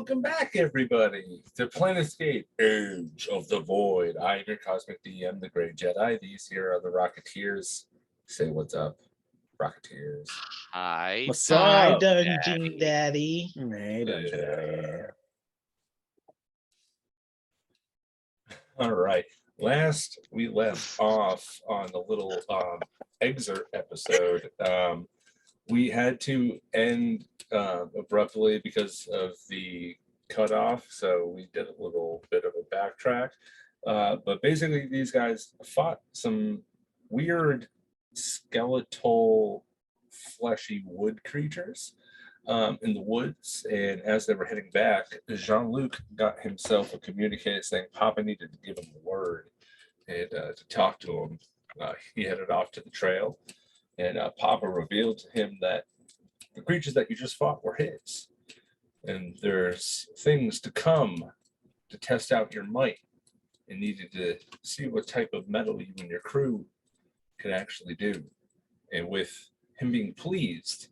welcome back, everybody, to Planetscape, Age of the Void. I'm your Cosmic DM, the Great Jedi. These here are the Rocketeers. Say what's up, Rocketeers. Hi, What's Hi, up? Dungeon Daddy. Hey, Dungeon Daddy. All right. Last we left off on the little excerpt episode. We had to end abruptly because of the cutoff, so we did a little bit of a backtrack. But basically, these guys fought some weird skeletal, fleshy wood creatures in the woods, and as they were heading back, Jean-Luc got himself a communique saying Papa needed to give him a word and to talk to him. He headed off to the trail, and Papa revealed to him that the creatures that you just fought were his, and there's things to come to test out your might, and needed to see what type of metal you and your crew could actually do. And with him being pleased,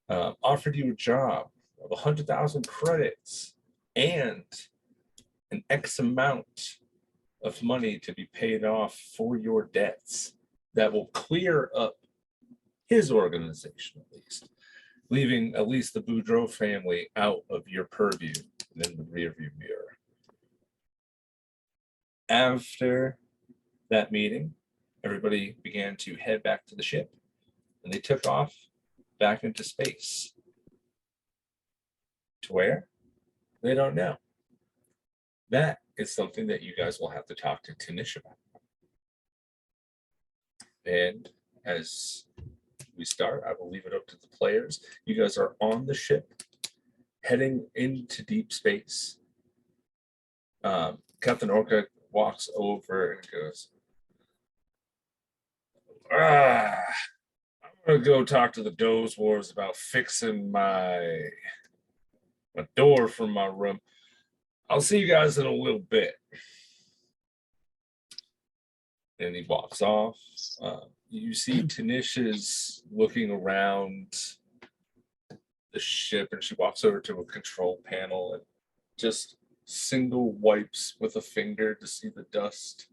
offered you a job of 100,000 credits and an X amount of money to be paid off for your debts that will clear up his organization, at least, leaving at least the Boudreaux family out of your purview and in the rearview mirror. After that meeting, everybody began to head back to the ship, and they took off back into space. To where? They don't know. That is something that you guys will have to talk to Tanish about. And as we start, I will leave it up to the players. You guys are on the ship, heading into deep space. Captain Orca walks over and goes, I'm gonna go talk to the Doze Wars about fixing my door from my room. I'll see you guys in a little bit. And he walks off. You see Tanish is looking around the ship, and she walks over to a control panel and just single wipes with a finger to see the dust.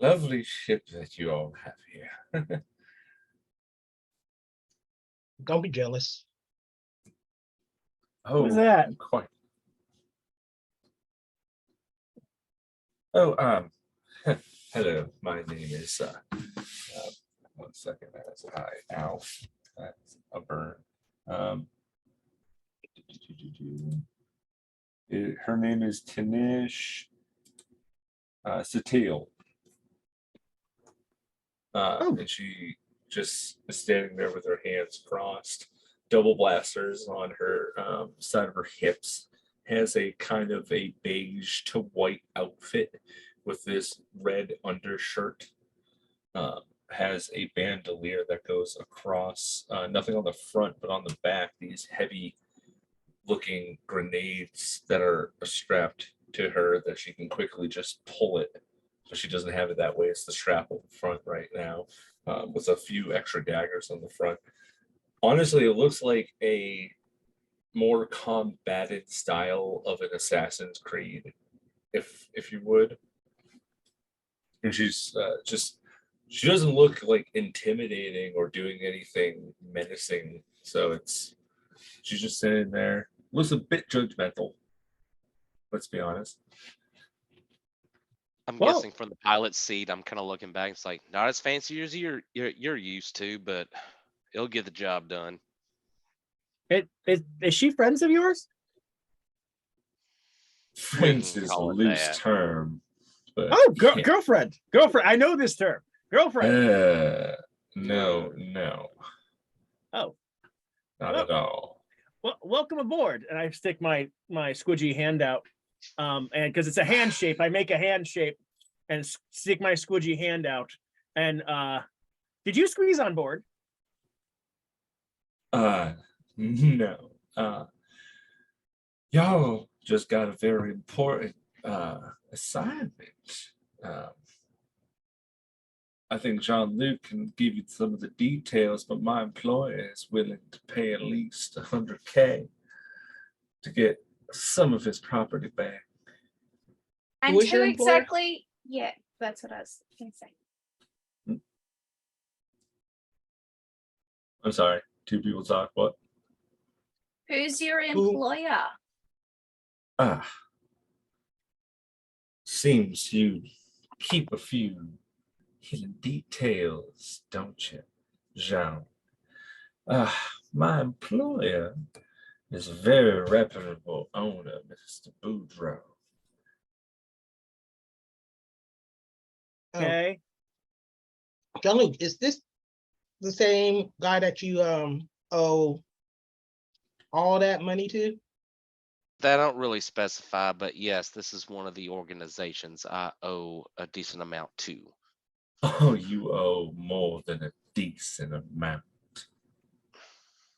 Lovely ship that you all have here. Don't be jealous. Oh, Who's that? quite. Oh, hello. My name is. One second, that's ow, that's a burn. Her name is Tanish Satil. And she just is standing there with her hands crossed, double blasters on her side of her hips, has a kind of a beige to white outfit with this red undershirt, has a bandolier that goes across, nothing on the front, but on the back, these heavy looking grenades that are strapped to her that she can quickly just pull it. So she doesn't have it that way. It's the strap on the front right now, with a few extra daggers on the front. Honestly, it looks like a more combated style of an Assassin's Creed, if you would. And she's she doesn't look like intimidating or doing anything menacing. So she's just sitting there. Looks a bit judgmental. Let's be honest. I'm guessing from the pilot's seat, I'm kind of looking back. It's like not as fancy as you're used to, but it'll get the job done. Is she friends of yours? Friends is a loose term. But girlfriend. I know this term. Girlfriend. No. Oh. Not at all. Well, welcome aboard. And I stick my squidgy hand out. And because it's a hand shape, I make a hand shape and stick my squidgy hand out. And did you squeeze on board? No. Y'all just got a very important assignment. I think Jean-Luc can give you some of the details, but my employer is willing to pay at least 100K to get some of his property back. And Who is your who employer? exactly? Yeah, that's what I was going to say. I'm sorry, two people talk. What? Who's your employer? Ah, seems you keep a few hidden details, don't you, Jean? My employer is a very reputable owner, Mr. Boudreaux. Okay. John-Luc, is this the same guy that you owe all that money to? They don't really specify, but yes, this is one of the organizations I owe a decent amount to. Oh, you owe more than a decent amount.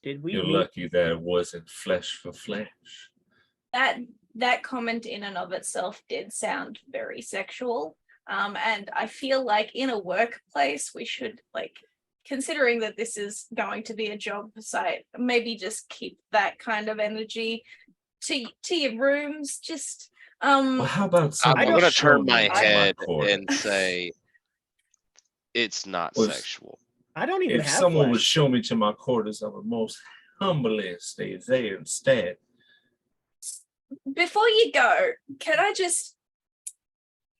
Did we You're meet? lucky that it wasn't flesh for flesh. That comment in and of itself did sound very sexual. And I feel like in a workplace we should, like, considering that this is going to be a job site, maybe just keep that kind of energy to your rooms. Just Well, how about I'm someone going to show turn me my into head quarters? and say it's not Was- sexual. I don't even If have someone would flesh. show me to my quarters, I would most humbly stay there instead. before you go, can I just,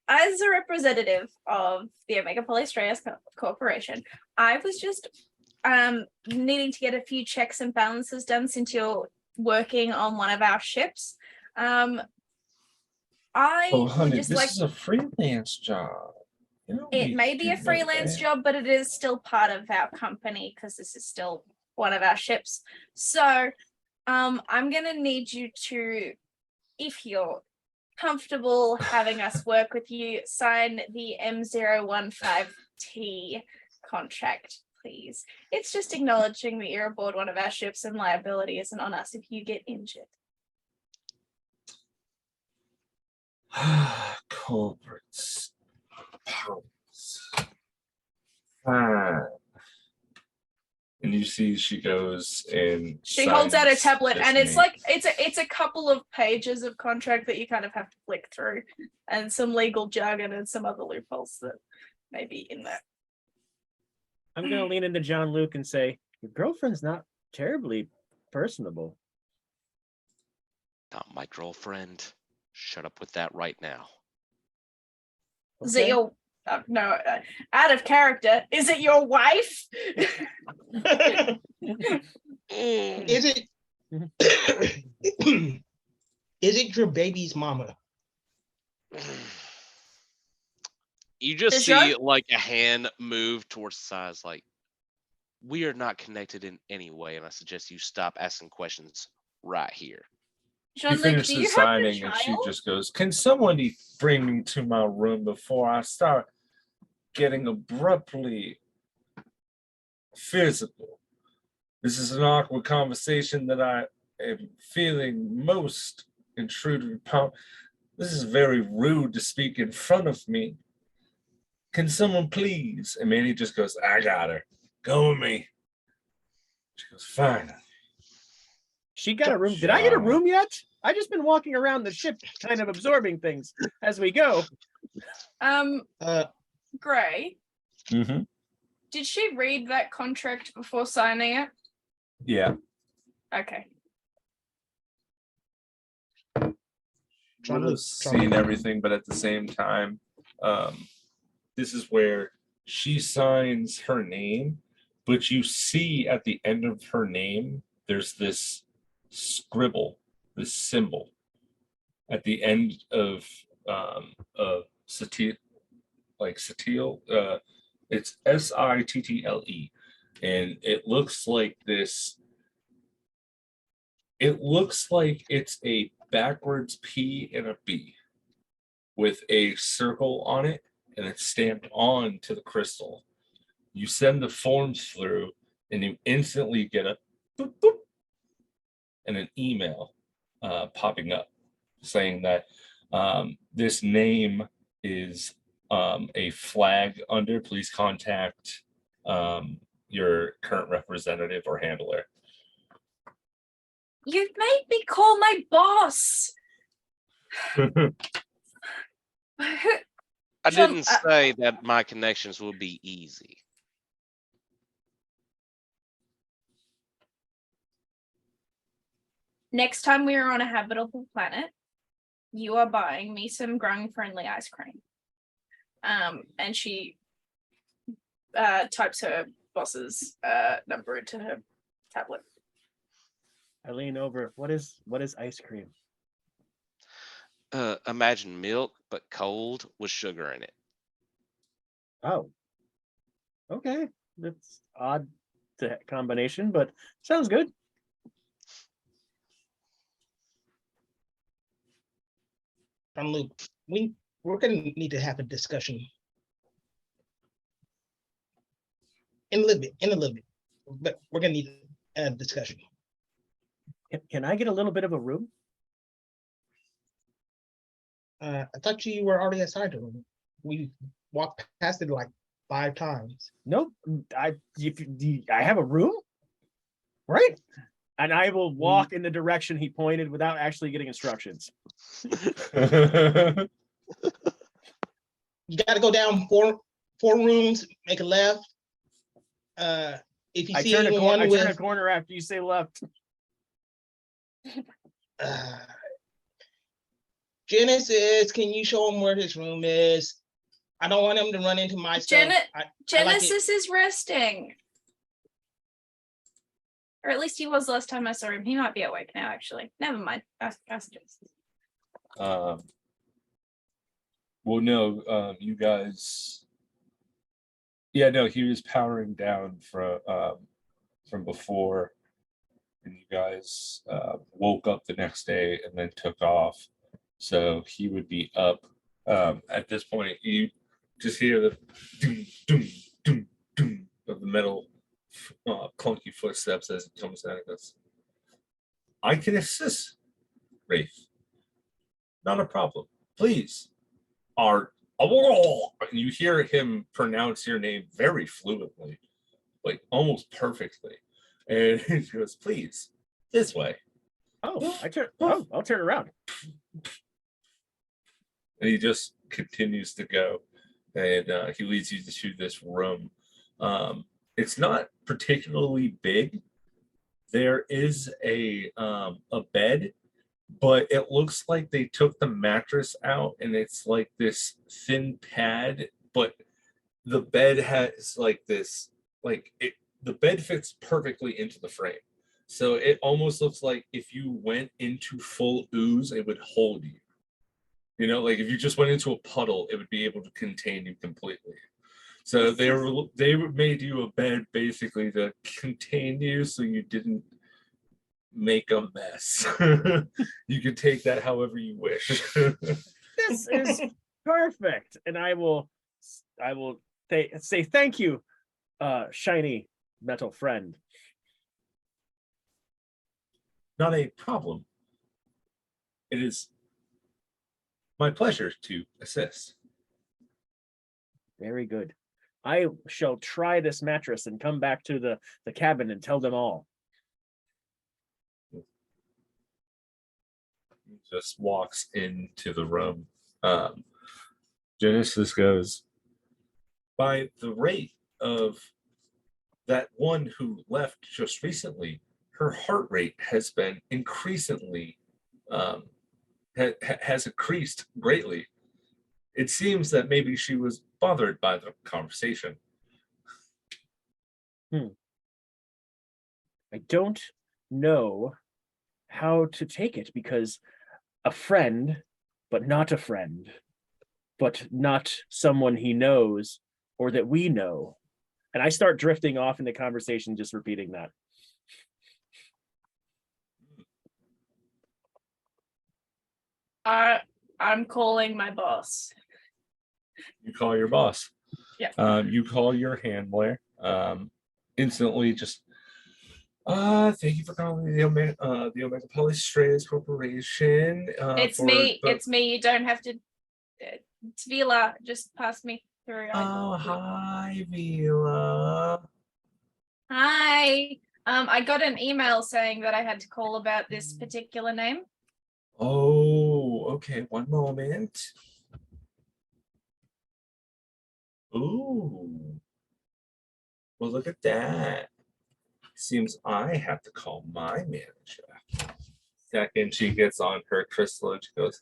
as a representative of the Omega Polystratus Corporation, I was just needing to get a few checks and balances done since you're working on one of our ships. I Oh, would honey, just this like, is a freelance job. You don't it need may to be a do freelance that. job, but it is still part of our company because this is still one of our ships. So I'm gonna need you to, if you're comfortable having us work with you, sign the M015T contract, please. It's just acknowledging that you're aboard one of our ships and liability isn't on us if you get injured. Corporates. Pounds. Fine. And you see she goes and She holds out a signs tablet this and it's name. like it's a couple of pages of contract that you kind of have to flick through, and some legal jargon and some other loopholes that may be in there. I'm gonna lean into Jean-Luc and say, your girlfriend's not terribly personable. Not my girlfriend. Shut up with that right now. Is it Okay? your no, out of character? Is it your wife? Is it is it your baby's mama? You just Does see your- like a hand move towards the sides, like, we are not connected in any way, and I suggest you stop asking questions right here. She Jean-Luc, do finishes you have a signing and she child? just goes, "Can somebody bring me to my room before I start getting abruptly physical? This is an awkward conversation that I am feeling most intruded upon. This is very rude to speak in front of me. Can someone please?" And Manny just goes, "I got her. Go with me." She goes, "Fine." She got a room. Did I get a room yet? I just been walking around the ship, kind of absorbing things as we go. Gray, Mm-hmm. did she read that contract before signing it? Yeah. Okay. Would Jean-Luc, have seen everything, but at the same time, this is where she signs her name, but you see at the end of her name, there's this scribble, this symbol at the end of Satil, like Satil, it's Sittle, and it looks like this. It looks like it's a backwards P and a B with a circle on it, and it's stamped on to the crystal. You send the forms through, and you instantly get a boop, boop, and an email popping up saying that this name is a flag under, please contact your current representative or handler. You've made me call my boss. I John, didn't say that my connections will be easy. Next time we are on a habitable planet, you are buying me some grung-friendly ice cream. And she types her boss's number into her tablet. I lean over. What is ice cream? Imagine milk, but cold with sugar in it. Oh, okay. That's odd combination, but sounds good. Luke, we're gonna need to have a discussion in a little bit, but we're gonna need a discussion. Can I get a little bit of a room? I thought you were already assigned a room. We walked past it like 5 times. Nope. I have a room, right? And I will walk in the direction he pointed without actually getting instructions. You gotta go down four rooms, make a left. If you I see turn anyone a with corner after you say left. Genesis, can you show him where his room is? I don't want him to run into my stuff. I like it. Genesis is resting. Or at least he was last time I saw him. He might be awake now, actually. Never mind. Ask Genesis. Well, no, you guys. Yeah, no, he was powering down from before, and you guys woke up the next day and then took off. So he would be up. At this point, you just hear the doom, doom, doom, doom of the metal clunky footsteps as he comes down and goes, I can assist, Wraith. Not a problem. Please. And you hear him pronounce your name very fluently, like almost perfectly. And he goes, please, this way. Oh, I'll turn around. And he just continues to go. And he leads you to this room. It's not particularly big. There is a bed, but it looks like they took the mattress out and it's like this thin pad, but the bed has like this, the bed fits perfectly into the frame. So it almost looks like if you went into full ooze, it would hold you. You know, like if you just went into a puddle, it would be able to contain you completely. So they made you a bed basically to contain you so you didn't make a mess. You can take that however you wish. This is perfect. And I will say thank you, shiny metal friend. Not a problem. It is my pleasure to assist. Very good. I shall try this mattress and come back to the cabin and tell them all. He just walks into the room. Genesis goes, by the rate of that one who left just recently, her heart rate has been increasingly, has increased greatly. It seems that maybe she was bothered by the conversation. I don't know how to take it because a friend, but not a friend, but not someone he knows or that we know. And I start drifting off into conversation, just repeating that. I'm calling my boss. You call your boss. Yeah. You call your handler. Instantly just thank you for calling the Omega Polystrays Corporation. It's me. You don't have to It's Vila just passed me through. Oh, hi, Vila. Hi. I got an email saying that I had to call about this particular name. Oh, okay. One moment. Ooh. Well, look at that. Seems I have to call my manager. Second, she gets on her crystal and she goes,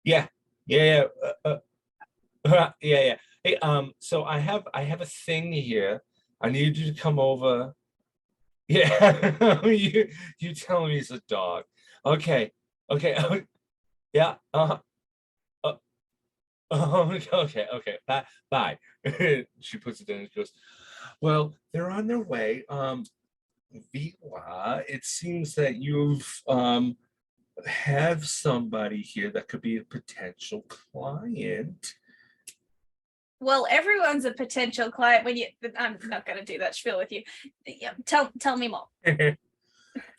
yeah, yeah, yeah, yeah. Hey, so I have a thing here. I need you to come over. Yeah, you telling me it's a dog. Okay, okay, yeah, okay, okay, bye. She puts it in and goes, well, they're on their way. Vila, it seems that you've have somebody here that could be a potential client. Well, everyone's a potential client when you. I'm not going to do that spiel with you. Yeah, tell me more.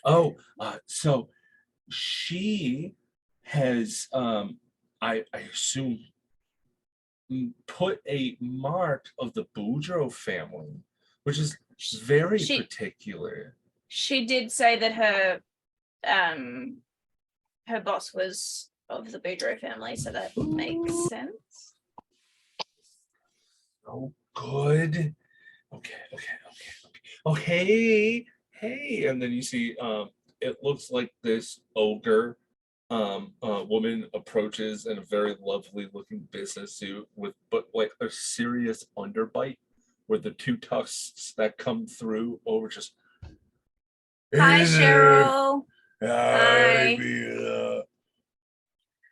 Oh, so she has, I assume, put a mark of the Boudreaux family, which is very She- particular. She did say that her boss was of the Boudreaux family, so that makes sense. Oh, good. Okay, okay, okay, okay. Oh, hey, hey. And then you see, it looks like this ogre woman approaches in a very lovely looking business suit with but like a serious underbite where the two tusks that come through over just Hi, "Hey there. Cheryl. Hi, Hi. Mila."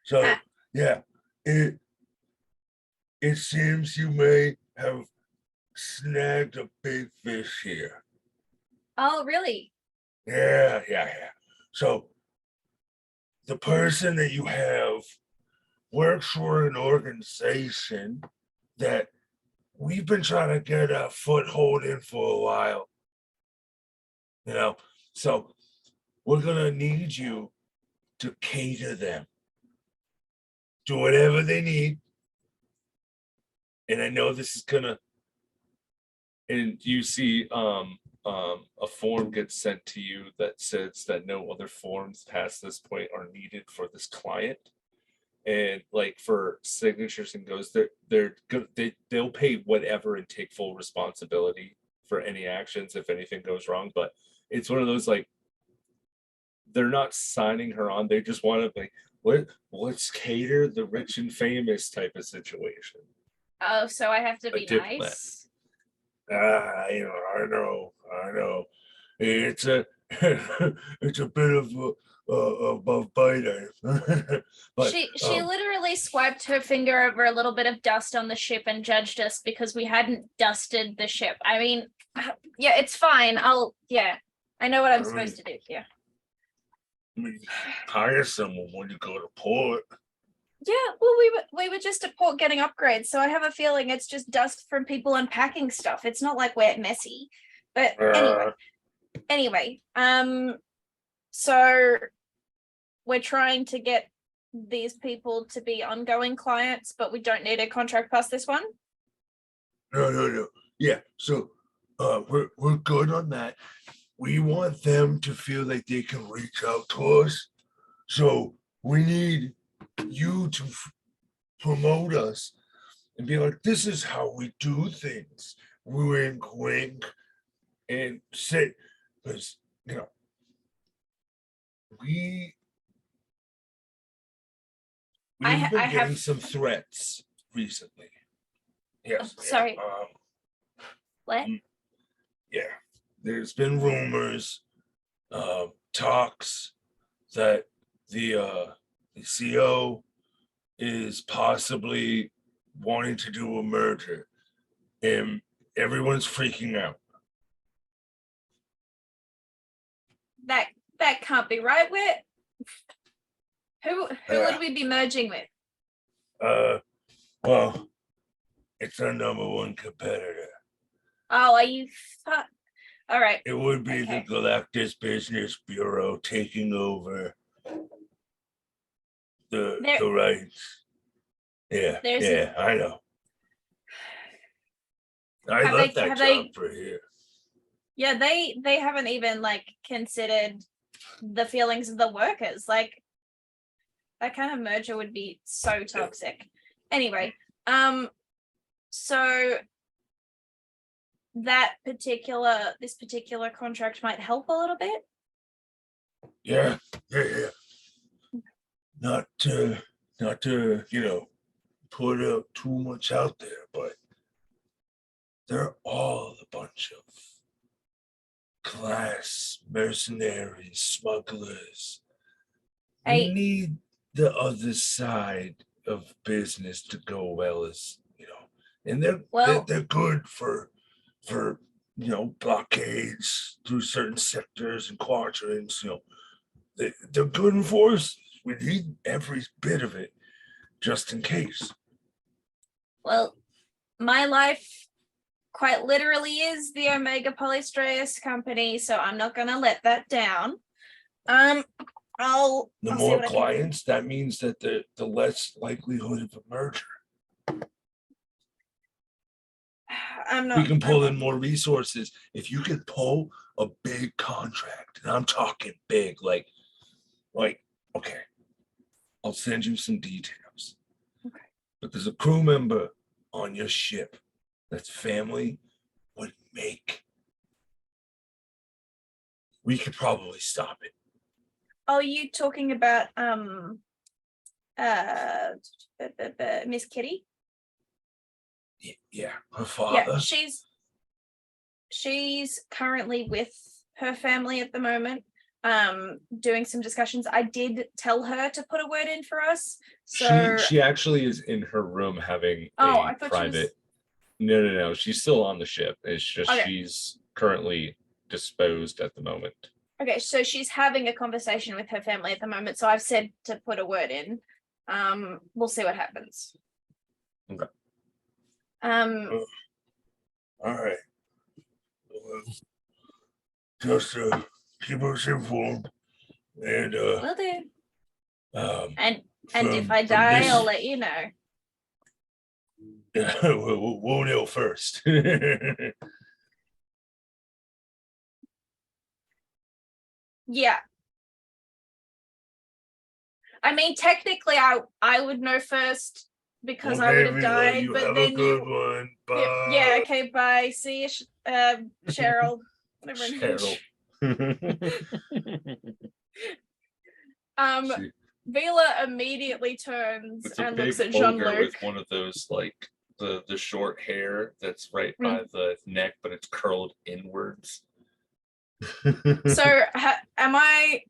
So Hi. yeah, it seems you may have snagged a big fish here. Oh, really? Yeah, yeah, yeah. So the person that you have works for an organization that we've been trying to get a foothold in for a while. You know, so we're gonna need you to cater them, do whatever they need. And I know this is gonna, and you see a form gets sent to you that says that no other forms past this point are needed for this client. And like for signatures and goes, they're good, they'll pay whatever and take full responsibility for any actions if anything goes wrong. But it's one of those like they're not signing her on, they just want to like let's cater the rich and famous type of situation. Oh, so I have to A be diplomat. nice. You know, I know. It's a it's a bit of a biter. But She literally swiped her finger over a little bit of dust on the ship and judged us because we hadn't dusted the ship. I mean, yeah, it's fine. I know what I'm supposed to do here. I mean, hire someone when you go to port. Yeah, well, we were just at port getting upgrades, so I have a feeling it's just dust from people unpacking stuff. It's not like we're messy. But anyway, so we're trying to get these people to be ongoing clients, but we don't need a contract past this one. No. Yeah, so we're good on that. We want them to feel like they can reach out to us. So we need you to promote us and be like, this is how we do things. Wink, wink, and say, because you know, we've I been have- getting some threats recently. Yes. Sorry. What? Yeah. There's been rumors, talks that the CO is possibly wanting to do a merger, and everyone's freaking out. That can't be right. Who Yeah. would we be merging with? Well, it's our number one competitor. Oh, are you all right. It would be Okay. the Galactus Business Bureau taking over the rights. Yeah, There's- yeah, I know. I Have left they- that have job they- for here. Yeah, they haven't even like considered the feelings of the workers. Like that kind of merger would be so toxic. Anyway, so this particular contract might help a little bit. Yeah, yeah. Not to, put up too much out there, but they're all a bunch of class mercenaries, smugglers. We I need the other side of business to go well, as and they're good for blockades through certain sectors and quadrants. They're good in forces. We need every bit of it just in case. well, my life quite literally is the Omega Polystraeus company, so I'm not gonna let that down. I'll The see more what I can do. clients, that means that the less likelihood of a merger. I'm not. We can pull in more resources. If you could pull a big contract, and I'm talking big, like, okay, I'll send you some details. Okay. But there's a crew member on your ship that's family would make. We could probably stop it. Oh, you talking about Miss Kitty? Yeah, her Yeah, father. she's currently with her family at the moment, doing some discussions. I did tell her to put a word in for us. So She actually is in her room having Oh, a I thought she was- private. No. She's still on the ship. It's just Okay. she's currently disposed at the moment. okay, so she's having a conversation with her family at the moment. So I've said to put a word in. We'll see what happens. Okay. Um, All right. Well, just keep us informed, and will do. And if from- I from die, this- I'll let you know. we'll know first. Yeah. I mean, technically, I would know first because I would have died. You But have then a good one. Bye. yeah. Okay. Bye. See you, Cheryl. Whatever her name is. She- Vila immediately turns It's a and big looks at Jean ogre with Luc. one of those like the short hair that's right Mm. by the neck, but it's curled inwards. So, am I?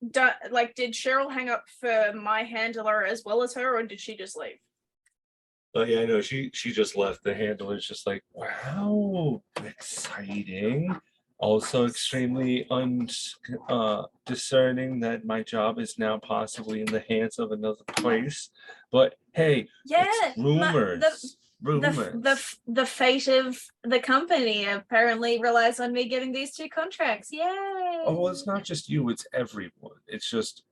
Did Cheryl hang up for my handler as well as her, or did she just leave? Oh yeah, I know. She just left. The handler's just like, wow, exciting. Also extremely discerning that my job is now possibly in the hands of another place. But hey, Yeah, it's rumors. Rumors. the fate of the company apparently relies on me getting these 2 contracts. Yay! Oh, well, it's not just you, it's everyone. It's just,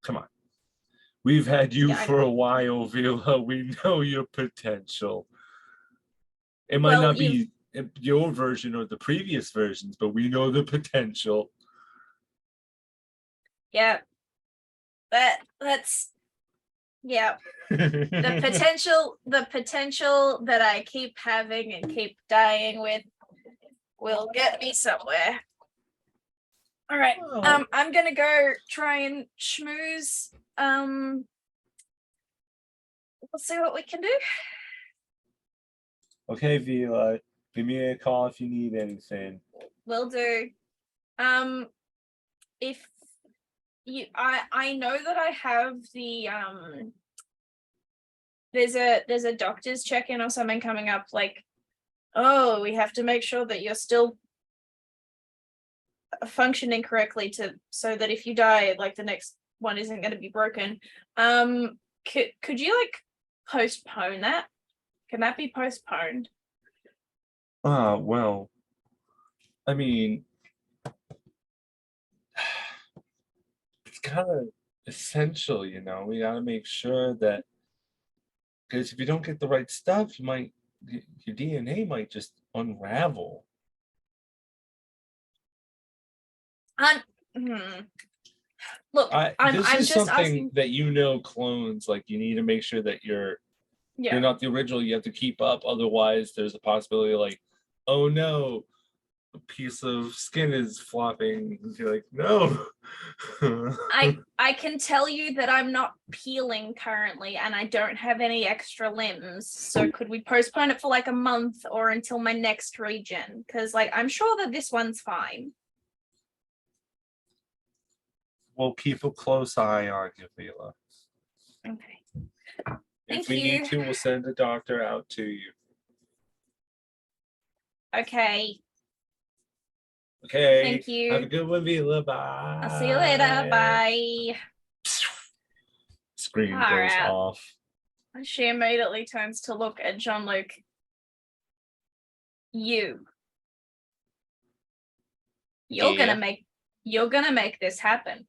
come on. We've had you Yeah, I for a while, Vila. We know your potential. It might Well, not be your version or the previous versions, but we know the potential. Yeah. That's yeah. The potential that I keep having and keep dying with will get me somewhere. All right. Oh. I'm gonna go try and schmooze. We'll see what we can do. Okay, Vila, give me a call if you need anything. Will do. If you I know that I have the there's a doctor's check-in or something coming up, like, oh, we have to make sure that you're still functioning correctly so that if you die, like, the next one isn't going to be broken. Could you like postpone that? Can that be postponed? Well, I mean, essential. We got to make sure that, because if you don't get the right stuff, your DNA might just unravel. Hmm. Look, I'm This is just something asking. that clones, like, you need to make sure that you're Yeah. not the original. You have to keep up, otherwise there's a possibility, like, oh no, a piece of skin is flopping. You're like, no. I can tell you that I'm not peeling currently, and I don't have any extra limbs. So could we postpone it for like a month or until my next regen? Because like I'm sure that this one's fine. We'll keep a close eye on you, Vila. Okay. If Thank we you. need to, we'll send a doctor out to you. Okay. Okay. Thank you. Have a good one, Vila. Bye. I'll see you later. Bye. Screen Far goes out. off. She immediately turns to look at Jean-Luc. You're Yeah. gonna make this happen.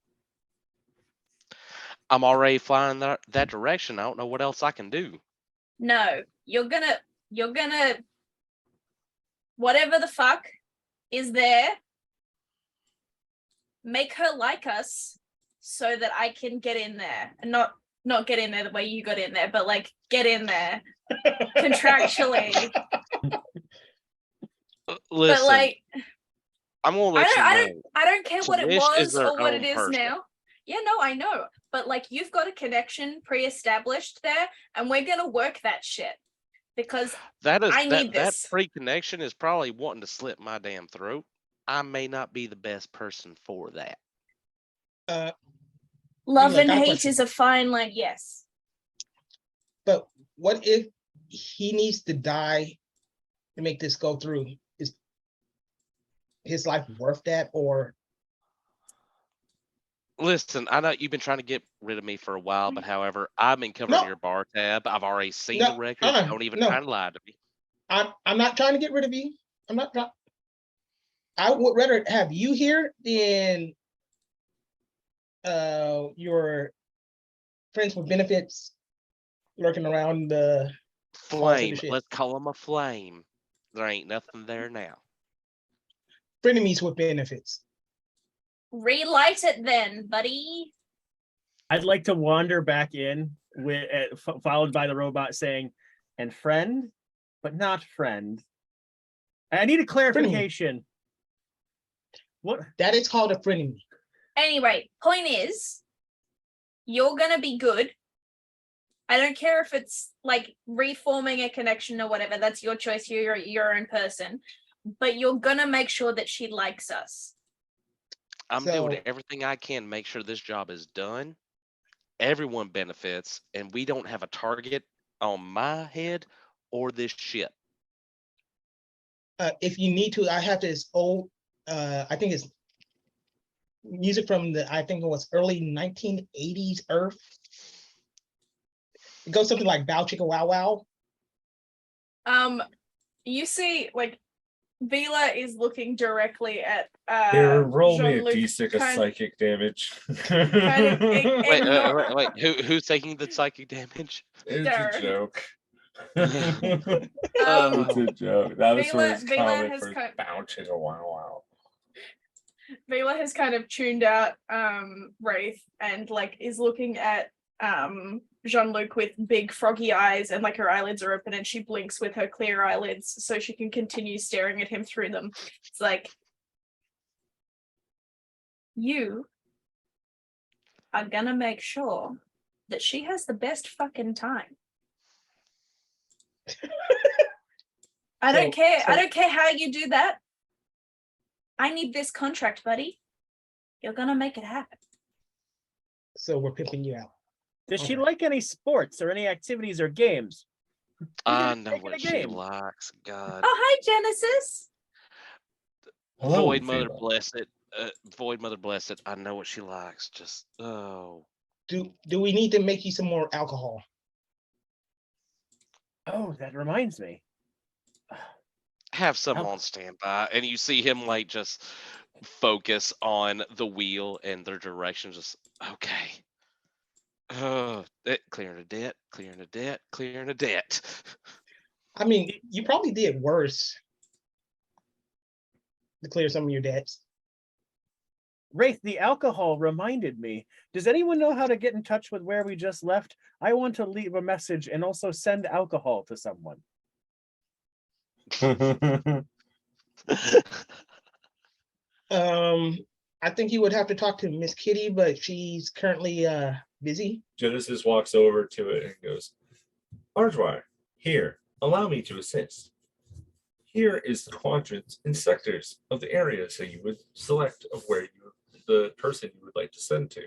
I'm already flying that direction. I don't know what else I can do. No, you're gonna whatever the fuck is there, make her like us so that I can get in there. And not get in there the way you got in there, but like get in there contractually. Listen, But like I'm gonna let you know. I don't care what it Trish is was their or what it own is person. now. Yeah, no, I know. But like you've got a connection pre-established there, and we're gonna work that shit. Because I need that this. pre-connection is probably wanting to slit my damn throat. I may not be the best person for that. Love Mila, and got a hate question. is a fine line, yes. But what if he needs to die to make this go through? Is his life worth that? Or Listen, I know you've been trying to get rid of me for a while, but however, I've been covering No. your bar tab. I've already seen No, the record. Don't even no. try to lie to me. I'm not trying to get rid of you. I'm not trying. I would rather have you here than your friends with benefits lurking around the halls of the Flame. shit. Let's call him a flame. There ain't nothing there now. Frenemies with benefits. Relight it then, buddy. I'd like to wander back in with followed by the robot saying, "And friend, but not friend." I need a clarification. What? That is called a frenemy. Anyway, point is, you're gonna be good. I don't care if it's like reforming a connection or whatever. That's your choice. You're your own person. But you're gonna make sure that she likes us. I'm So- doing everything I can to make sure this job is done. Everyone benefits, and we don't have a target on my head or this ship. If you need to, I have this old, I think it's music from I think it was early 1980s Earth. It goes something like Bow Chicka Wow Wow. You see, like, Vila is looking directly at Here, roll me a Jean-Luc D6 of psychic damage. Wait. Who's taking the psychic damage? It's Darn. a joke. Oh. It's a joke. That was for his Vila comment has for kind- bouncing a wow. Vila has kind of tuned out Wraith and like is looking at Jean-Luc with big froggy eyes, and like her eyelids are open and she blinks with her clear eyelids so she can continue staring at him through them. It's like, you are gonna make sure that she has the best fucking time. I don't care. I don't care how you do that. I need this contract, buddy. You're gonna make it happen. So we're pimping you out. Does she Okay. like any sports or any activities or games? I Even know taking a what she game. likes. God. Oh, hi, Genesis. Hello, Void Mother Vila. bless it. Void Mother bless it. I know what she likes. Just Do we need to make you some more alcohol? Oh, that reminds me. have some How- on standby, and you see him like just focus on the wheel and their direction. Just okay. Clearing the debt, clearing the debt, clearing the debt. I mean, you probably did worse to clear some of your debts. Wraith, the alcohol reminded me. Does anyone know how to get in touch with where we just left? I want to leave a message and also send alcohol to someone. I think you would have to talk to Miss Kitty, but she's currently busy. Genesis walks over to it and goes, Arjwire, here, allow me to assist. Here is the quadrants and sectors of the areas that you would select of where the person you would like to send to.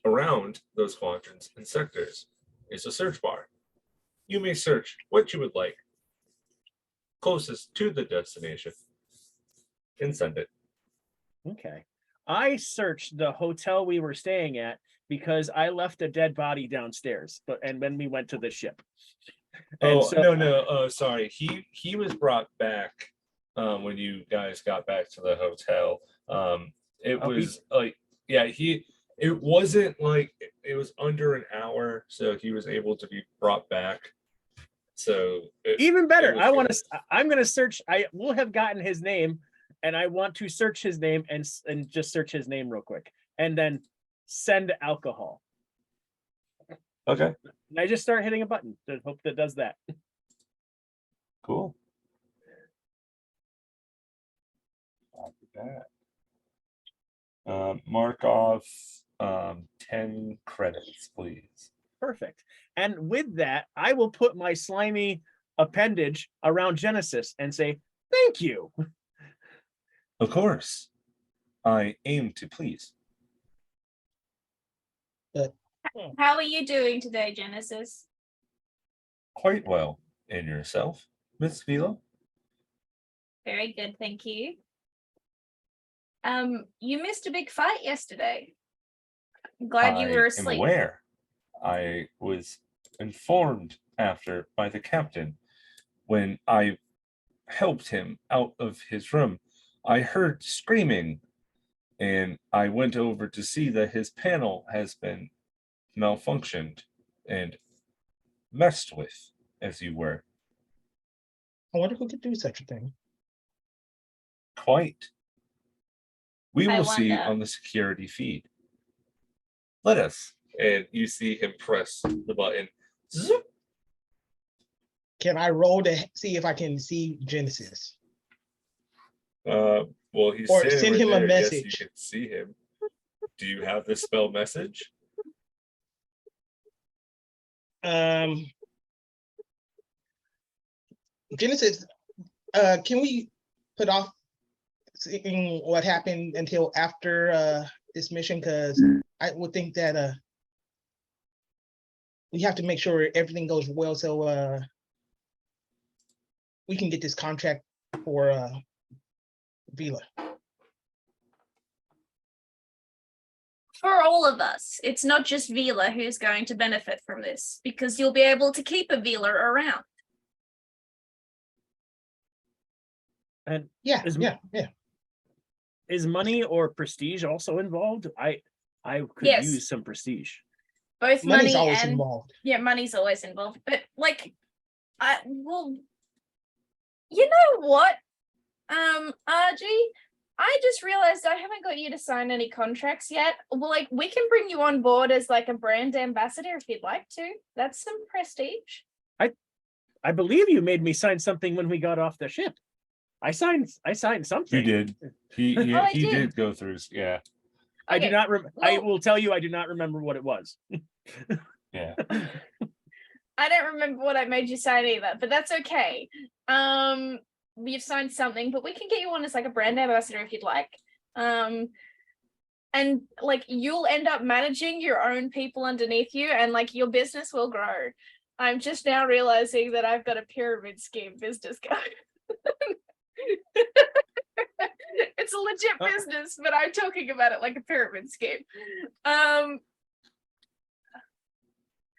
Around those quadrants and sectors is a search bar. You may search what you would like closest to the destination and send it. Okay. I searched the hotel we were staying at because I left a dead body downstairs, and when we went to the ship. And no. Sorry. He was brought back when you guys got back to the hotel. It was like, yeah, it wasn't like it was under an hour, so he was able to be brought back. So even better. good. I'm gonna search. I will have gotten his name, and I want to search his name and just search his name real quick, and then send alcohol. Okay, And I just start hitting a button to hope that does that. cool. Copy that. Mark off 10 credits, please. Perfect. And with that, I will put my slimy appendage around Genesis and say, thank you. Of course, I aim to please. How are you doing today, Genesis? Quite well. And yourself, Miss Vila? Very good, thank you. You missed a big fight yesterday. I'm glad you were I am asleep. aware. I was informed after by the captain when I helped him out of his room. I heard screaming, and I went over to see that his panel has been malfunctioned and messed with, as you were. I wonder who could do such a thing. Quite. We I will see wonder. on the security feed. Let us. And you see him press the button. Zoop. Can I roll to see if I can see Genesis? Well, he's Or standing send right him a there. Yes, message. you can see him. Do you have the spell message? Genesis, can we put off seeing what happened until after this mission? Because I would think that we have to make sure everything goes well, so we can get this contract for Vila. For all of us, it's not just Vila who's going to benefit from this, because you'll be able to keep a Vila around. And Yeah, Is- yeah. is money or prestige also involved? I could Yes. use some prestige. Both Money's money always and involved. yeah, money's always involved. But like, well, you know what, RG, I just realized I haven't got you to sign any contracts yet. Well, like, we can bring you on board as like a brand ambassador if you'd like to. That's some prestige. I believe you made me sign something when we got off the ship. I signed something. You did. He I he did. did go through. Yeah, I do Okay, not. I well- will tell you, I do not remember what it was. yeah. I don't remember what I made you sign either, but that's okay. You've signed something, but we can get you on as like a brand ambassador if you'd like. And like, you'll end up managing your own people underneath you, and like, your business will grow. I'm just now realizing that I've got a pyramid scheme business going. It's a legit business, but I'm talking about it like a pyramid scheme.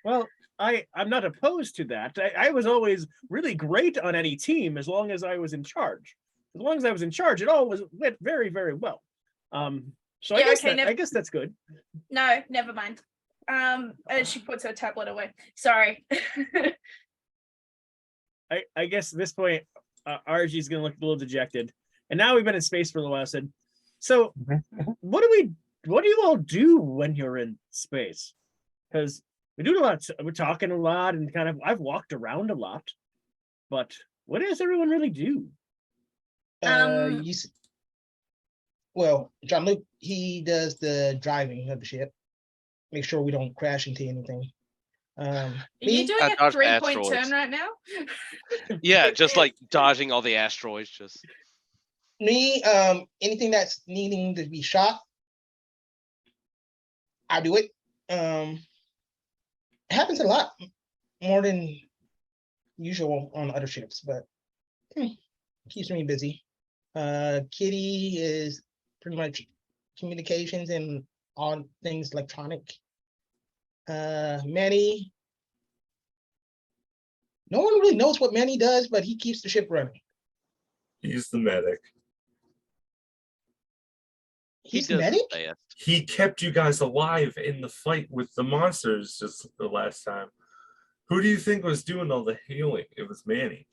Well, I'm not opposed to that. I was always really great on any team as long as I was in charge. As long as I was in charge, it all went very, very well. So Yeah, I guess okay, I guess that's good. No, never mind. And she puts her tablet away. Sorry. I guess at this point, RG is gonna look a little dejected. And now we've been in space for a little while. Said, so what do you all do when you're in space? Because we do a lot. We're talking a lot, and kind of. I've walked around a lot, but what does everyone really do? You well, John-Luc, he does the driving of the ship. Make sure we don't crash into anything. Are you Me, doing I a dodged 3-point asteroids. turn right now? Yeah, just like dodging all the asteroids. Just anything that's needing to be shot, I do it. It happens a lot, more than usual on other ships, but keeps me busy. Kitty is pretty much communications and all things electronic. Manny, no one really knows what Manny does, but he keeps the ship running. He's the medic. He's he does his medic? best. He kept you guys alive in the fight with the monsters just the last time. Who do you think was doing all the healing? It was Manny.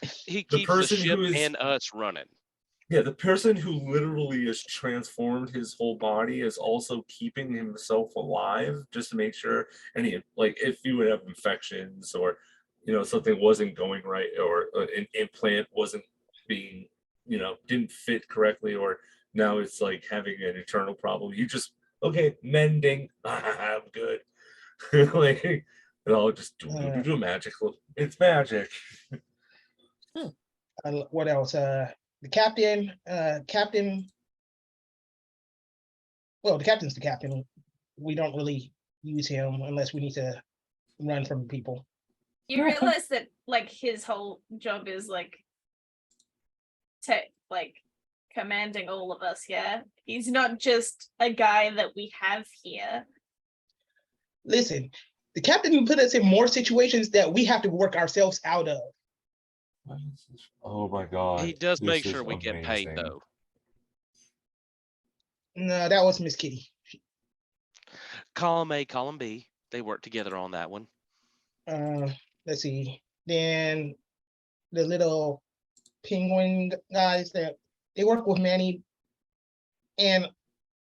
He The keeps the person ship who is- and us running. Yeah, the person who literally has transformed his whole body is also keeping himself alive just to make sure any, like, if you would have infections or, you know, something wasn't going right or an implant wasn't being, you know, didn't fit correctly, or now it's like having an internal problem. You just, okay, mending, I'm good. Like, it all just do magic. It's magic. What else? The captain, well, the captain's the captain. We don't really use him unless we need to run from people. You realize that like his whole job is like commanding all of us, yeah? He's not just a guy that we have here. Listen, the captain put us in more situations that we have to work ourselves out of. Oh my god. He does this make is sure we get paid amazing. though. No, that was Miss Kitty. Column A, column B. They work together on that one. Let's see. Then the little penguin guys that they work with Manny, and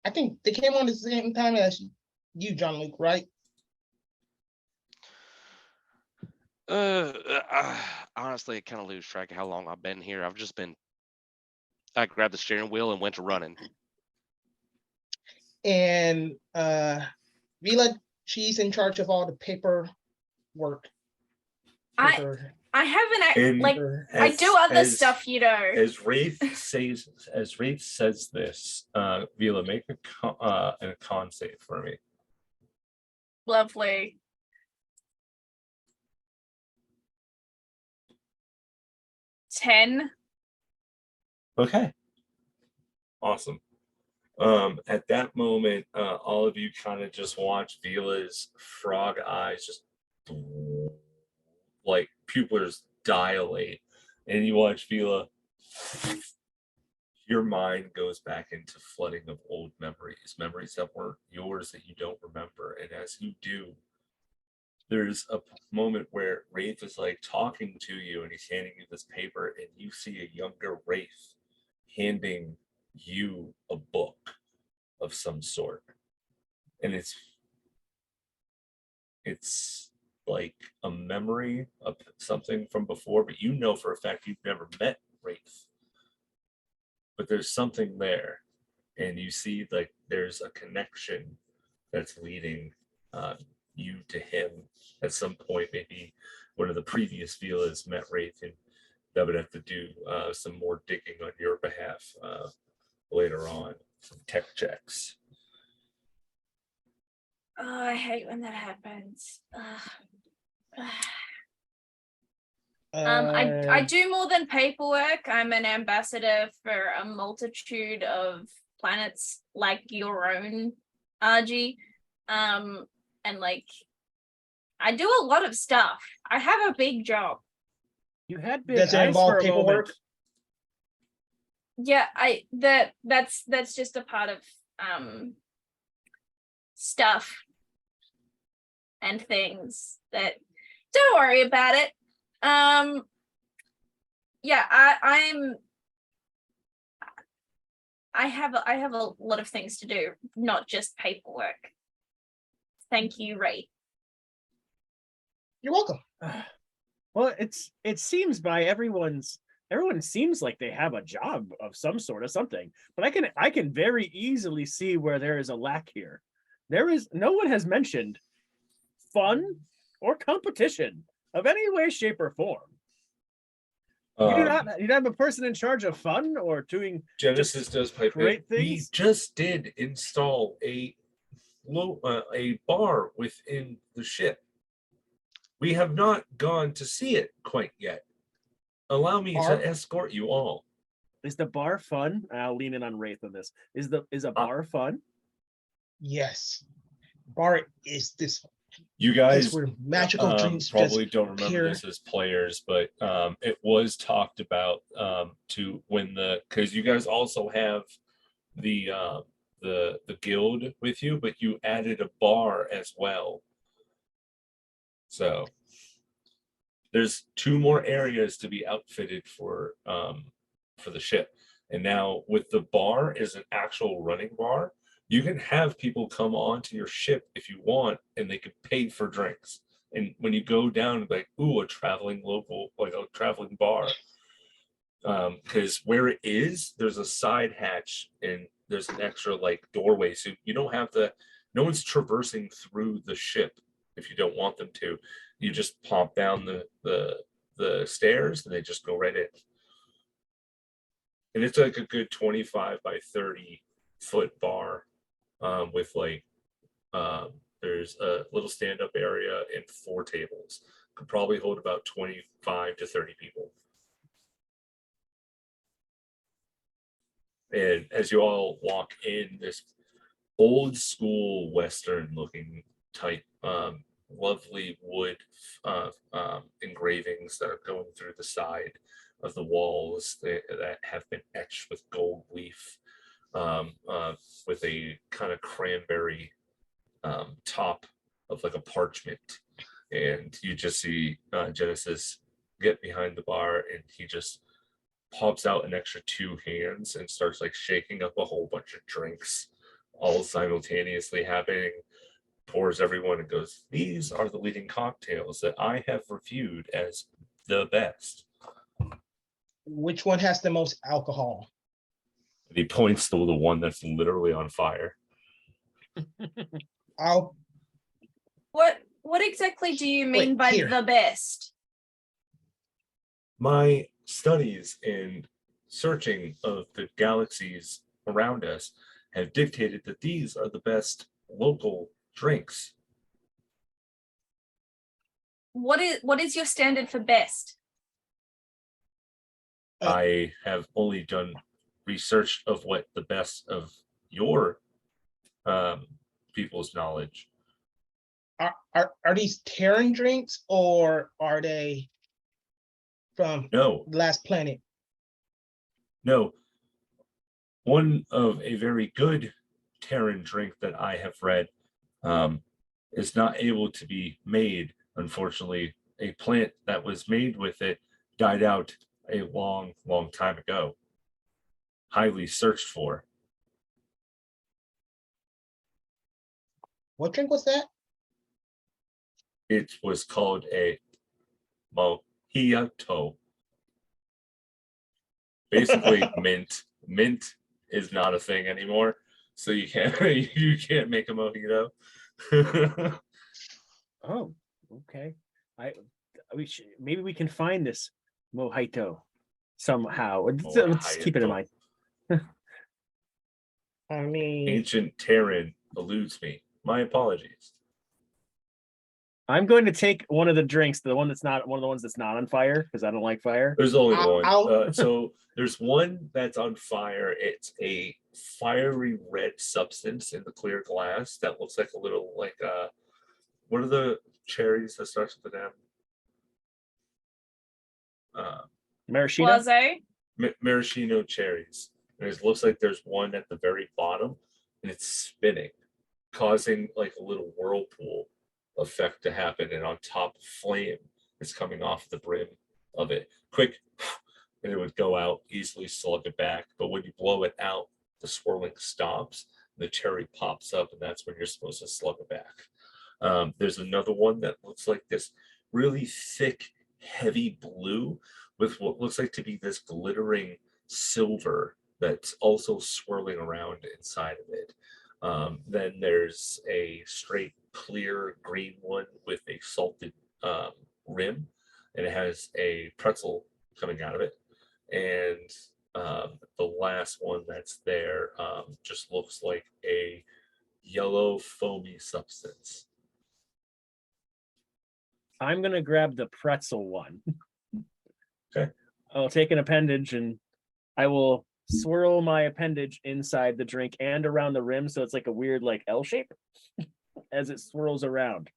I think they came on the same time as you, John-Luc, right? Honestly, I kind of lose track of how long I've been here. I grabbed the steering wheel and went to running. And Vila, she's in charge of all the paper work. I haven't And- like I As- do other as- stuff, you know. As Wraith says this, Vila, make a con save for me. Lovely. Ten. Okay. Awesome. At that moment, all of you kind of just watch Vila's frog eyes just like pupils dilate, and you watch Vila. Your mind goes back into flooding of old memories that weren't yours that you don't remember, and as you do, there's a moment where Wraith is like talking to you, and he's handing you this paper, and you see a younger Wraith handing you a book of some sort, and it's like a memory of something from before, but you know for a fact you've never met Wraith, but there's something there, and you see like there's a connection that's leading you to him at some point. Maybe one of the previous Vilas met Wraith, and that would have to do some more digging on your behalf later on, some tech checks. Oh, I hate when that happens. I do more than paperwork. I'm an ambassador for a multitude of planets like your own, RG. And like I do a lot of stuff. I have a big job. You had big Does it eyes involve for a paperwork? moment. Yeah, that's just a part of stuff. and things that don't worry about it. Yeah, I have a lot of things to do, not just paperwork. Thank you, Ray. You're welcome. Well, it seems by everyone seems like they have a job of some sort of something, but I can very easily see where there is a lack here. No one has mentioned fun or competition of any way, shape, or form. You do not have a person in charge of fun or doing Genesis does pipe great in. We things? just did install a bar within the ship. We have not gone to see it quite yet. Allow me Bar? to escort you all. Is the bar fun? I'll lean in on Wraith on this. Is a bar fun? Yes. Bar is this You place guys where magical drinks probably just don't remember appear. this as players, but it was talked about to when because you guys also have the guild with you, but you added a bar as well. So there's 2 more areas to be outfitted for the ship. And now with the bar is an actual running bar, you can have people come onto your ship if you want, and they can pay for drinks. And when you go down, like, ooh, a traveling local, like a traveling bar. Because where it is, there's a side hatch and there's an extra like doorway. So you don't have to, no one's traversing through the ship if you don't want them to. You just pop down the stairs and they just go right in. And it's like a good 25 by 30 foot bar with like there's a little stand-up area and 4 tables. Could probably hold about 25 to 30 people. And as you all walk in, this old school Western looking type, lovely wood engravings that are going through the side of the walls that have been etched with gold leaf, with a kind of cranberry top of like a parchment. And you just see Genesis get behind the bar, and he just pops out an extra 2 hands and starts like shaking up a whole bunch of drinks all simultaneously happening, pours everyone and goes, "These are the leading cocktails that I have reviewed as the best." Which one has the most alcohol? And he points to the one that's literally on fire. I'll What exactly do you mean Wait, by here. the best? My studies and searching of the galaxies around us have dictated that these are the best local drinks. What is your standard for best? I have only done research of what the best of your people's knowledge. are these Terran drinks or are they from No, the last planet? no. One of a very good Terran drink that I have read is not able to be made. Unfortunately, a plant that was made with it died out a long, long time ago. Highly searched for. What drink was that? It was called a mojito. Basically, mint. Mint is not a thing anymore, so you can't make a mojito. Oh, okay. Maybe we can find this mojito somehow. Let's keep it in mind. I mean, Ancient Terran eludes me. My apologies. I'm going to take one of the drinks, the one of the ones that's not on fire, because I don't like fire. There's only I'll- one. So there's one that's on fire. It's a fiery red substance in the clear glass that looks like a little like what are the cherries that starts with an M? Maraschino? Blase? Maraschino cherries. And it looks like there's one at the very bottom, and it's spinning, causing like a little whirlpool effect to happen, and on top, flame is coming off the brim of it. Quick, and it would go out, easily slug it back. But when you blow it out, the swirling stops, the cherry pops up, and that's when you're supposed to slug it back. There's another one that looks like this really thick, heavy blue with what looks like to be this glittering silver that's also swirling around inside of it. Then there's a straight clear green one with a salted rim, and it has a pretzel coming out of it. And the last one that's there just looks like a yellow foamy substance. I'm gonna grab the pretzel one. Okay. I'll take an appendage and I will swirl my appendage inside the drink and around the rim, so it's like a weird like L shape as it swirls around,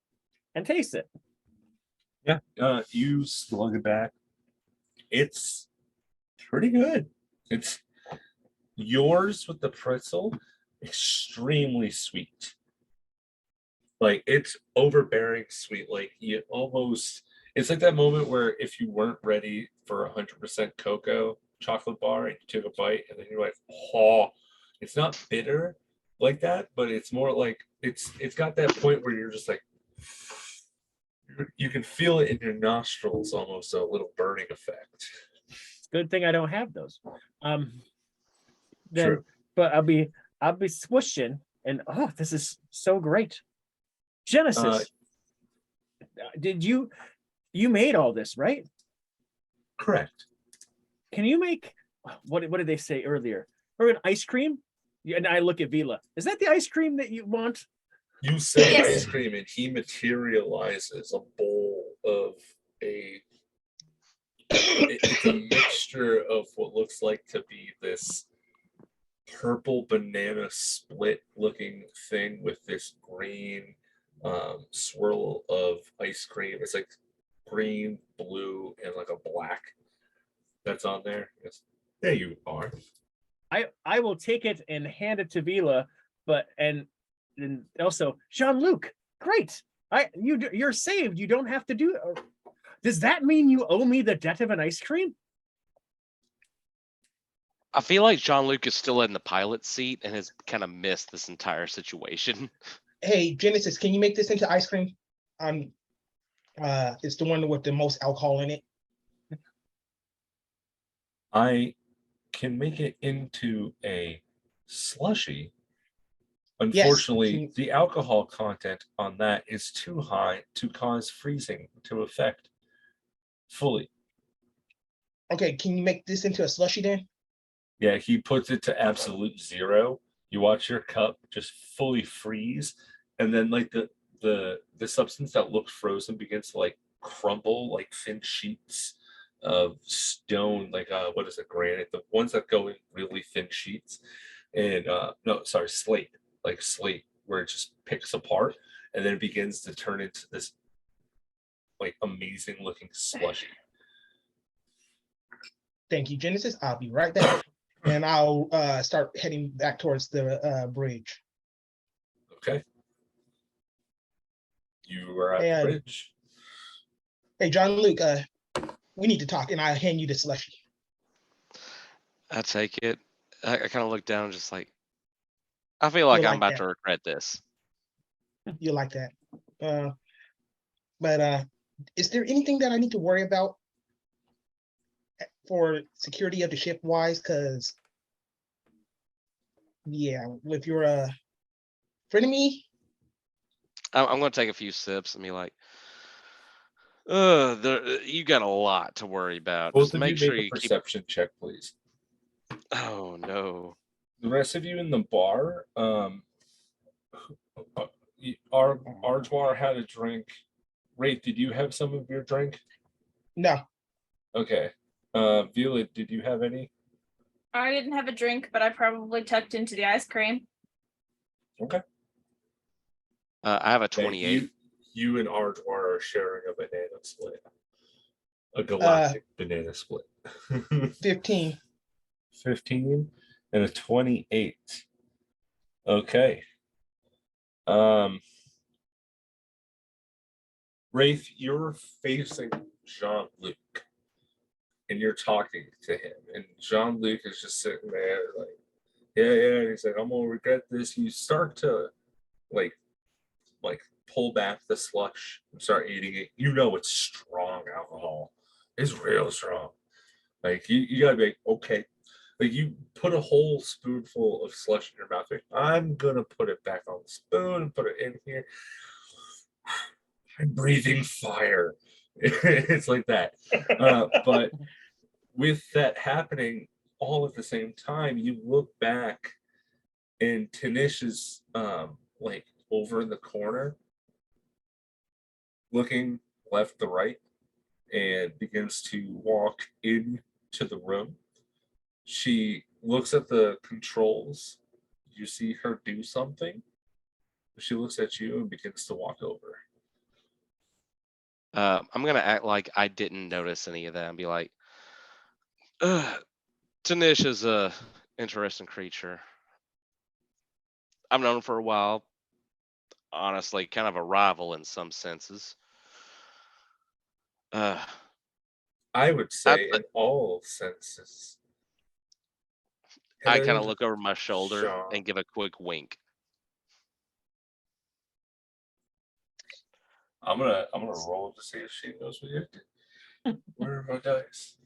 and taste it. Yeah, you slug it back. It's pretty good. It's yours with the pretzel, extremely sweet. Like it's overbearing sweet. Like you almost, it's like that moment where if you weren't ready for 100% cocoa chocolate bar and you took a bite and then you're like, oh, it's not bitter like that, but it's more like it's got that point where you're just like, you can feel it in your nostrils, almost a little burning effect. It's a good thing I don't have those. Then, True. but I'll be swooshing, and oh, this is so great. Genesis, did you made all this, right? Correct. Can you make what did they say earlier? Or an ice cream? And I look at Vila. Is that the ice cream that you want? You say Yes. ice cream, and he materializes a bowl of it's a mixture of what looks like to be this purple banana split looking thing with this green swirl of ice cream. It's like green, blue, and like a black that's on there. Yes. There you are. I will take it and hand it to Vila, but and also Jean-Luc, great. You're saved. You don't have to do. Does that mean you owe me the debt of an ice cream? I feel like Jean-Luc is still in the pilot seat and has kind of missed this entire situation. Hey, Genesis, can you make this into ice cream? It's the one with the most alcohol in it. I can make it into a slushy. Unfortunately, Yes. the alcohol content on that is too high to cause freezing to affect fully. Okay, can you make this into a slushy then? Yeah, he puts it to absolute zero. You watch your cup just fully freeze, and then like the substance that looks frozen begins to like crumble like thin sheets of stone, like what is it, granite? The ones that go in really thin sheets, and no, sorry, slate, like slate, where it just picks apart, and then it begins to turn into this like amazing looking slushy. Thank you, Genesis. I'll be right back. And I'll start heading back towards the bridge. Okay. You are at And- the bridge. Hey, Jean-Luc, we need to talk, and I'll hand you the slushy. I take it. I kind of look down and just like, I feel like You'll I'm like about to regret this. You like that. But is there anything that I need to worry about for security of the ship wise? Because yeah, if you're a frenemy, I'm going to take a few sips and be like, you got a lot to worry about. Both Just of make you sure make a you keep. perception check, please. Oh no. The rest of you in the bar, Arjwar had a drink. Wraith, did you have some of your drink? no. Okay. Vila, did you have any? I didn't have a drink, but I probably tucked into the ice cream. Okay. I have a Then 28. You and Arjwar are sharing a banana split. A galactic banana split. 15. 15 and a 28. Okay. Wraith, you're facing Jean-Luc and you're talking to him, and Jean-Luc is just sitting there like, yeah. He's like, I'm gonna regret this. You start to like pull back the slush and start eating it. You know it's strong alcohol. It's real strong. Like you gotta be like, okay. Like you put a whole spoonful of slush in your mouth. Like, I'm gonna put it back on the spoon and put it in here. I'm breathing fire. It's like that. But with that happening all at the same time, you look back and Tanish is like over in the corner, looking left to right, and begins to walk into the room. She looks at the controls. You see her do something. She looks at you and begins to walk over. I'm gonna act like I didn't notice any of that and be like, Tanish is a interesting creature. I've known him for a while. Honestly, kind of a rival in some senses. Uh, I would I, say in all senses. I kind of Hello, look over my shoulder Sean. and give a quick wink. I'm gonna roll to see if she knows what you did. Where are my dice?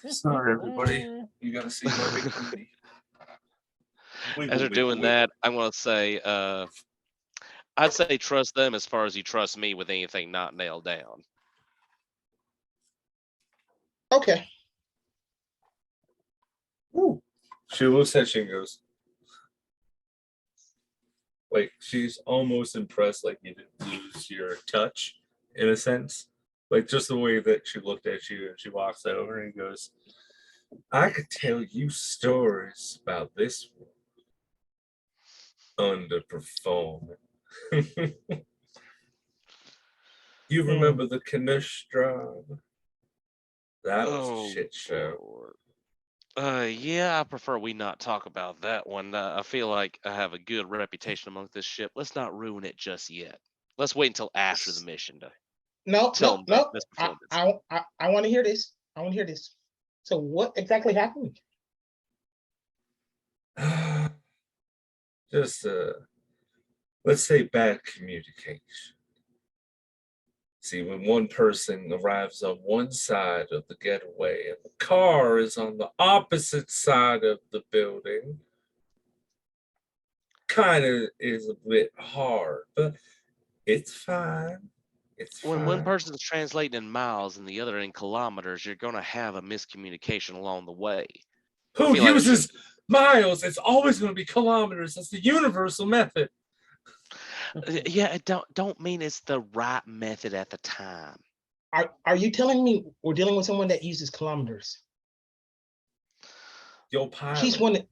Sorry, everybody. You gotta see my big booty. As they're doing that, I'm gonna say, I'd say trust them as far as you trust me with anything not nailed down. Okay. Ooh. She looks at you and goes, like she's almost impressed, like you didn't lose your touch in a sense. Like just the way that she looked at you and she walks over and goes, I could tell you stories about this underperforming. You remember the Kanish job? That was a shit show. Lord. Yeah, I prefer we not talk about that one. I feel like I have a good reputation among this ship. Let's not ruin it just yet. Let's wait until after the mission to No, tell no, them about no. this I, performance. I want to hear this. I want to hear this. So what exactly happened? Just let's say bad communication. See, when one person arrives on one side of the getaway and the car is on the opposite side of the building, kind of is a bit hard, but it's fine. It's When one fine. person's translating in miles and the other in kilometers, you're gonna have a miscommunication along the way. I Who feel like uses miles? It's always going to be kilometers. That's the universal method. yeah, it don't mean it's the right method at the time. Are you telling me we're dealing with someone that uses kilometers? Your pilot. She's one that.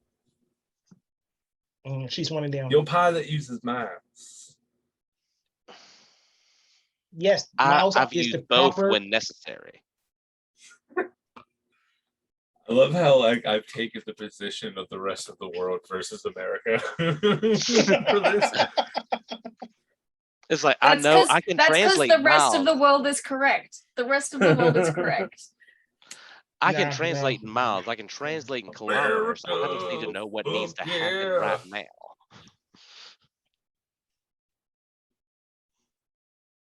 She's one down. Your pilot uses miles. Yes, miles I've is used the both proper. when necessary. I love how like I've taken the position of the rest of the world versus America for this. It's like I know I can that's because translate the rest of miles. the world is correct. The rest of the world is correct. I can Nah, translate in nah. miles. I can translate in kilometers. I just need to know what needs to happen right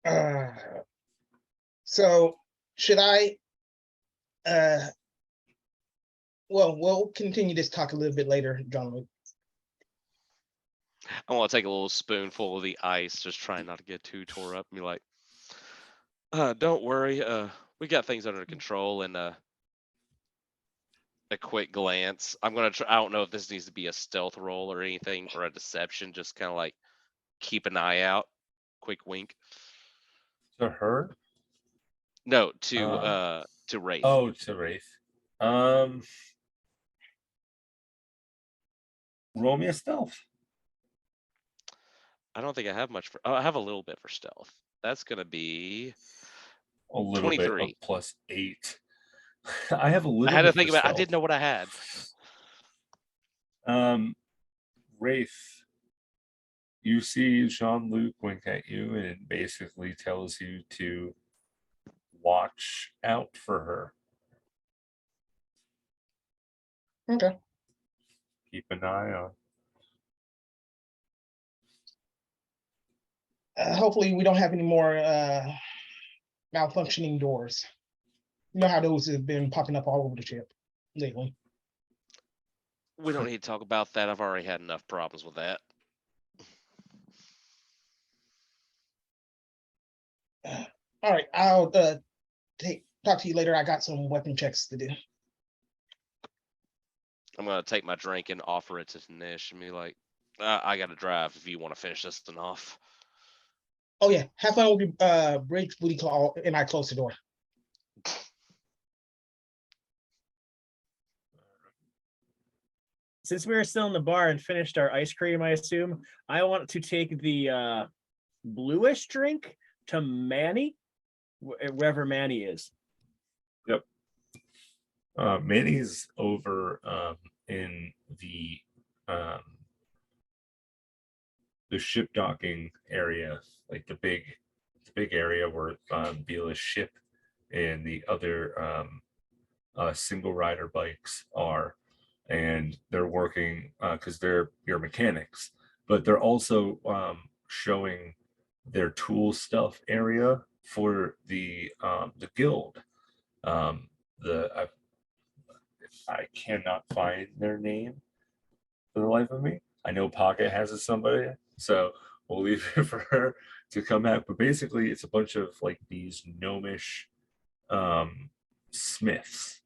now. So should I? Well, we'll continue this talk a little bit later, John Luke. I want to take a little spoonful of the ice, just trying not to get too tore up. And be like, don't worry, we got things under control. And a quick glance. I'm gonna try. I don't know if this needs to be a stealth roll or anything or a deception. Just kind of like keep an eye out. Quick wink. To her? No, to Wraith. Oh, to Wraith. Roll me a stealth. I don't think I have much for. Oh, I have a little bit for stealth. That's gonna be A little 23. bit of +8. I have a little. I had to bit think for about. I stealth. didn't know what I had. Wraith, you see Jean-Luc wink at you and it basically tells you to watch out for her. Okay. Keep an eye on. Hopefully we don't have any more malfunctioning doors. You know how those have been popping up all over the ship lately. We don't need to talk about that. I've already had enough problems with that. All right, I'll talk to you later. I got some weapon checks to do. I'm gonna take my drink and offer it to Nish and be like, I gotta drive if you want to finish this thing off. Oh yeah, have fun with your bridge booty claw, and I close the door. Since we were still in the bar and finished our ice cream, I assume I want to take the bluish drink to Manny, wherever Manny is. Manny's over in the ship docking area, like the big area where Vila's ship and the other single rider bikes are, and they're working because they're your mechanics, but they're also showing their tool stuff area for the guild. I cannot find their name for the life of me. I know Pocket has it somebody, so we'll leave it for her to come back. But basically, it's a bunch of like these gnomish smiths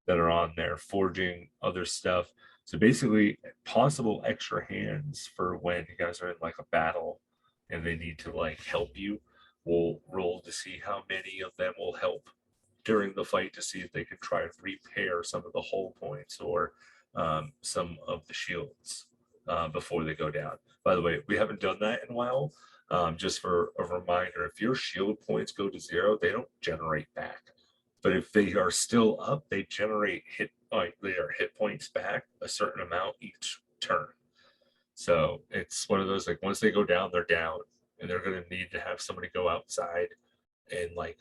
that are on there forging other stuff. So basically, possible extra hands for when you guys are in like a battle and they need to like help you. We'll roll to see how many of them will help during the fight to see if they can try to repair some of the hull points or some of the shields before they go down. By the way, we haven't done that in a while. Just for a reminder, if your shield points go to 0, they don't generate back. But if they are still up, they generate their hit points back a certain amount each turn. So it's one of those, like, once they go down, they're down, and they're going to need to have somebody go outside and like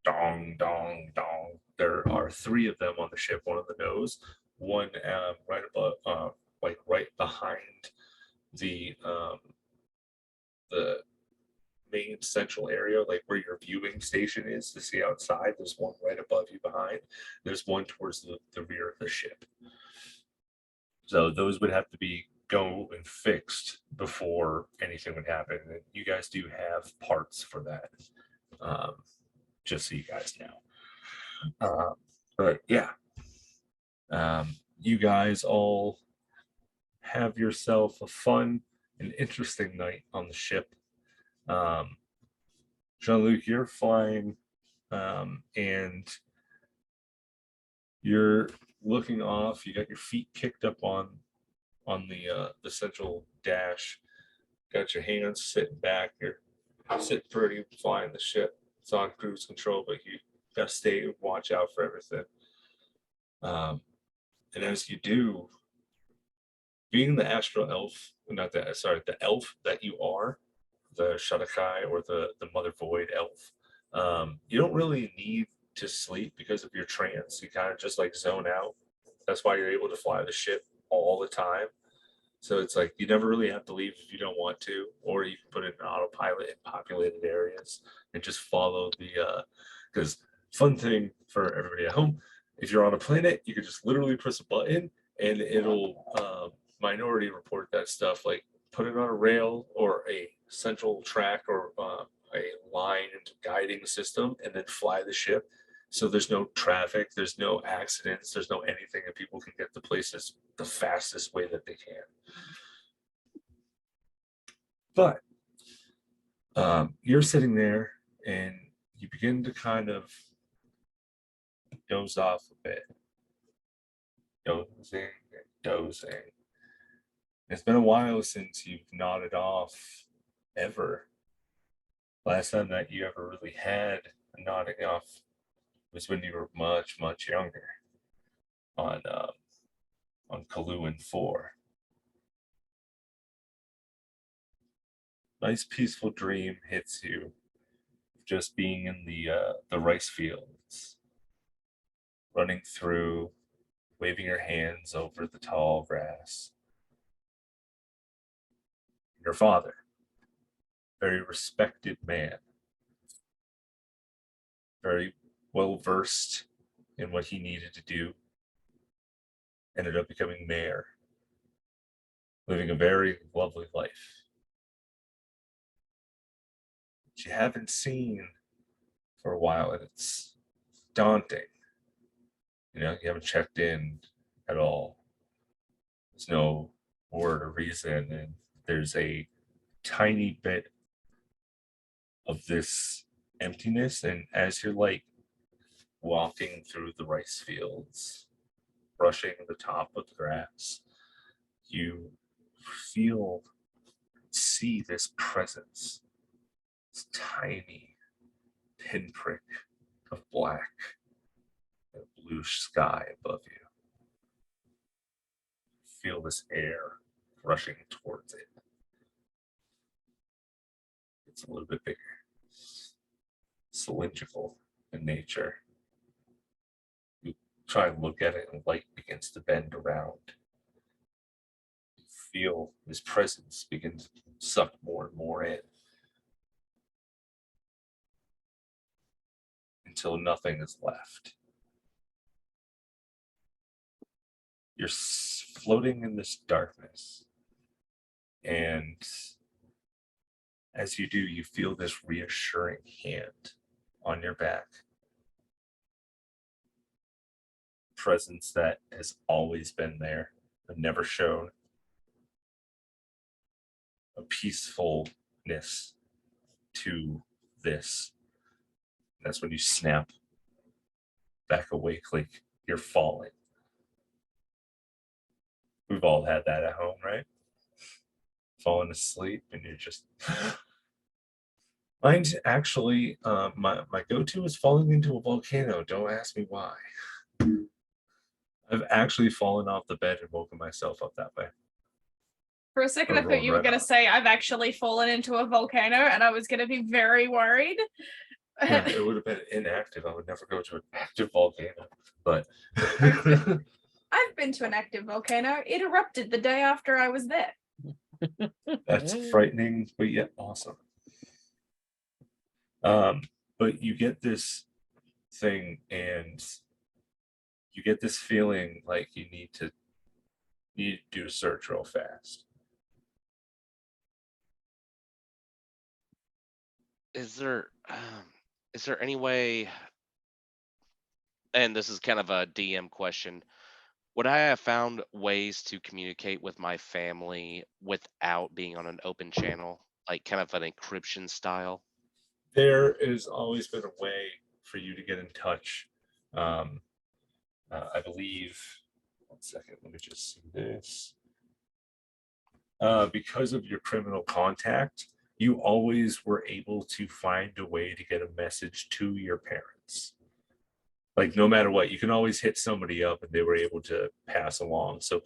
dong, dong, dong. There are 3 of them on the ship, one on the nose, one right above, like right behind the main central area, like where your viewing station is to see outside. There's one right above you behind. There's one towards the rear of the ship. So those would have to be go and fixed before anything would happen. And you guys do have parts for that. Just so you guys know. But yeah, you guys all have yourself a fun and interesting night on the ship. Jean-Luc, you're flying and you're looking off. You got your feet kicked up on the central dash. Got your hands sitting back. You're sitting pretty, flying the ship. It's on cruise control, but you got to stay and watch out for everything. And as you do, being the astral elf, the elf that you are, the Shadakai or the Mother Void elf, you don't really need to sleep because of your trance. You kind of just like zone out. That's why you're able to fly the ship all the time. So it's like you never really have to leave if you don't want to, or you can put it in autopilot in populated areas and just follow the because fun thing for everybody at home, if you're on a planet, you can just literally press a button and it'll minority report that stuff, like put it on a rail or a central track or a line and guiding system, and then fly the ship. So there's no traffic, there's no accidents, there's no anything, and people can get to places the fastest way that they can. But you're sitting there and you begin to kind of doze off a bit. Dozing. It's been a while since you've nodded off ever. Last time that you ever really had a nodding off was when you were much, much younger on Kaluan 4. nice peaceful dream hits you, just being in the rice fields, running through, waving your hands over the tall grass. Your father, very respected man, very well versed in what he needed to do, ended up becoming mayor, living a very lovely life. Which you haven't seen for a while, and it's daunting. You know, you haven't checked in at all. There's no word or reason, and there's a tiny bit of this emptiness. And as you're like walking through the rice fields, brushing the top of the grass, you feel, see this presence, this tiny pinprick of black and blue sky above you. Feel this air rushing towards it. It's a little bit bigger, cylindrical in nature. You try and look at it, and light begins to bend around. You feel this presence begin to suck more and more in until nothing is left. You're floating in this darkness, and as you do, you feel this reassuring hand on your back. Presence that has always been there and never shown. A peacefulness to this. That's when you snap back awake like you're falling. We've all had that at home, right? Falling asleep and you're just... Mine's actually, my go-to is falling into a volcano. Don't ask me why. I've actually fallen off the bed and woken myself up that way. For a second, Or I thought rolled you were right going to off. say I've actually fallen into a volcano, and I was going to be very worried. Yeah, it would have been inactive. I would never go to an active volcano, but I've been to an active volcano. It erupted the day after I was there. that's frightening, but yet awesome. But you get this thing, and you get this feeling like you need to do a search real fast. Is there any way, and this is kind of a DM question, would I have found ways to communicate with my family without being on an open channel, like kind of an encryption style? There has always been a way for you to get in touch. I believe, 1 second, let me just see this. Because of your criminal contact, you always were able to find a way to get a message to your parents. Like, no matter what, you can always hit somebody up and they were able to pass along. So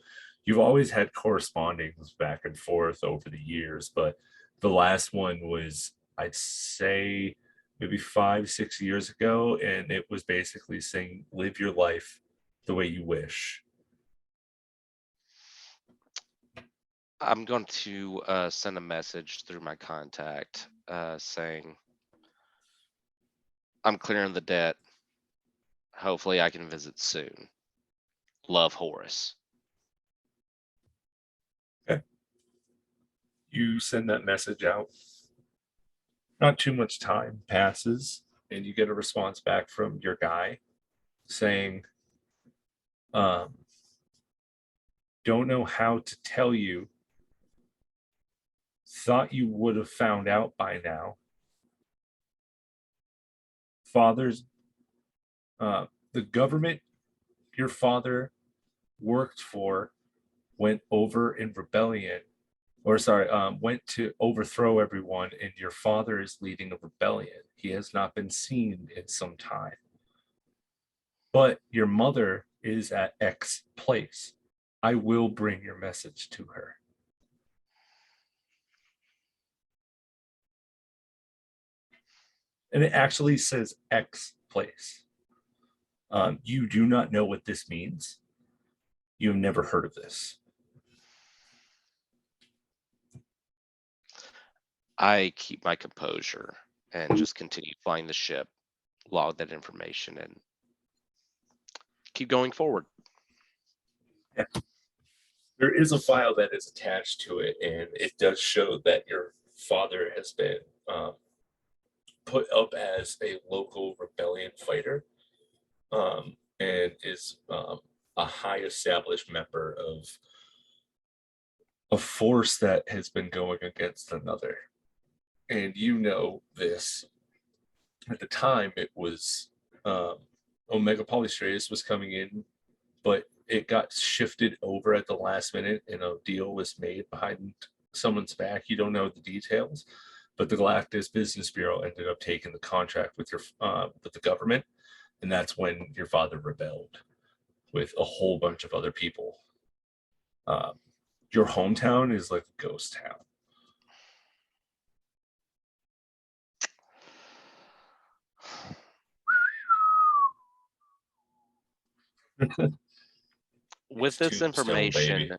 you've always had correspondings back and forth over the years, but the last one was, I'd say, maybe 5-6 years ago, and it was basically saying, live your life the way you wish. I'm going to send a message through my contact saying, I'm clearing the debt. Hopefully I can visit soon. Love, Horace. You send that message out. Not too much time passes, and you get a response back from your guy saying, don't know how to tell you. Thought you would have found out by now. Father's, the government your father worked for went over in rebellion, or sorry, went to overthrow everyone, and your father is leading a rebellion. He has not been seen in some time. But your mother is at X place. I will bring your message to her. and it actually says X place. You do not know what this means. You've never heard of this. I keep my composure and just continue flying the ship, log that information, and keep going forward. There is a file that is attached to it, and it does show that your father has been put up as a local rebellion fighter, and is a high established member of a force that has been going against another. And you know this. At the time, it was Omega Polystratus was coming in, but it got shifted over at the last minute, and a deal was made behind someone's back. You don't know the details, but the Galactus Business Bureau ended up taking the contract with the government, and that's when your father rebelled with a whole bunch of other people. Your hometown is like a ghost town. With It's this Tombstone, baby. information,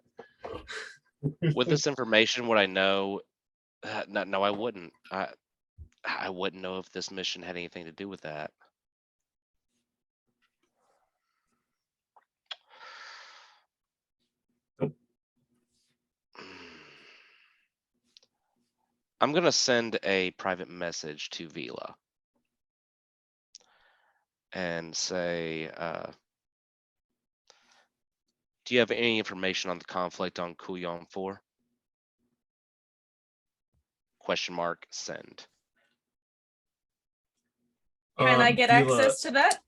with this information, what I know, no, I wouldn't. I wouldn't know if this mission had anything to do with that. Nope. I'm gonna send a private message to Vila and say, do you have any information on the conflict on Kuyon 4? Question mark, send. Can I get Vila, access to that?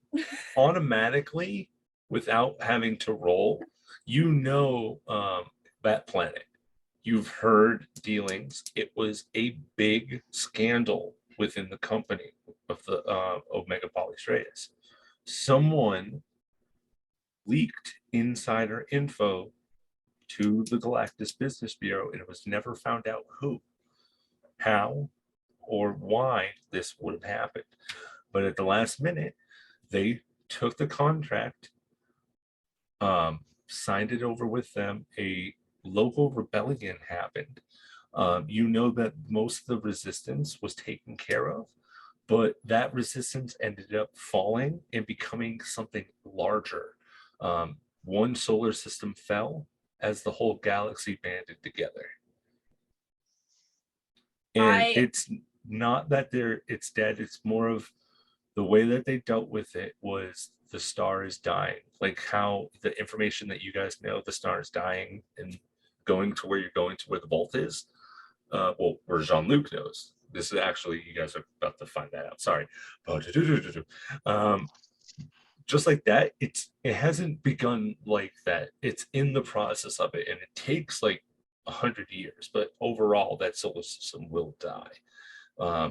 automatically, without having to roll, you know that planet. You've heard dealings. It was a big scandal within the company of the Omega Polystratus. Someone leaked insider info to the Galactus Business Bureau, and it was never found out who, how, or why this would have happened. But at the last minute, they took the contract, signed it over with them. A local rebellion happened. You know that most of the resistance was taken care of, but that resistance ended up falling and becoming something larger. One solar system fell as the whole galaxy banded together. And it's not that it's dead, it's more of the way that they dealt with it was the star is dying. Like how the information that you guys know, the star is dying and going to where you're going to where the vault is. Well, where Jean-Luc knows. This is actually, you guys are about to find that out. Sorry. Just like that, it hasn't begun like that. It's in the process of it, and it takes like 100 years, but overall that solar system will die.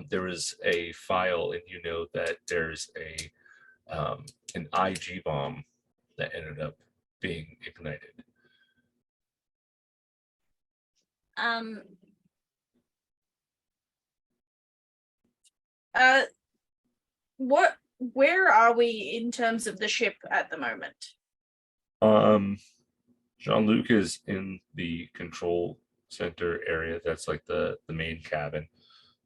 There is a file, and you know that there's an IG bomb that ended up being ignited. Where are we in terms of the ship at the moment? Jean-Luc is in the control center area. That's like the main cabin.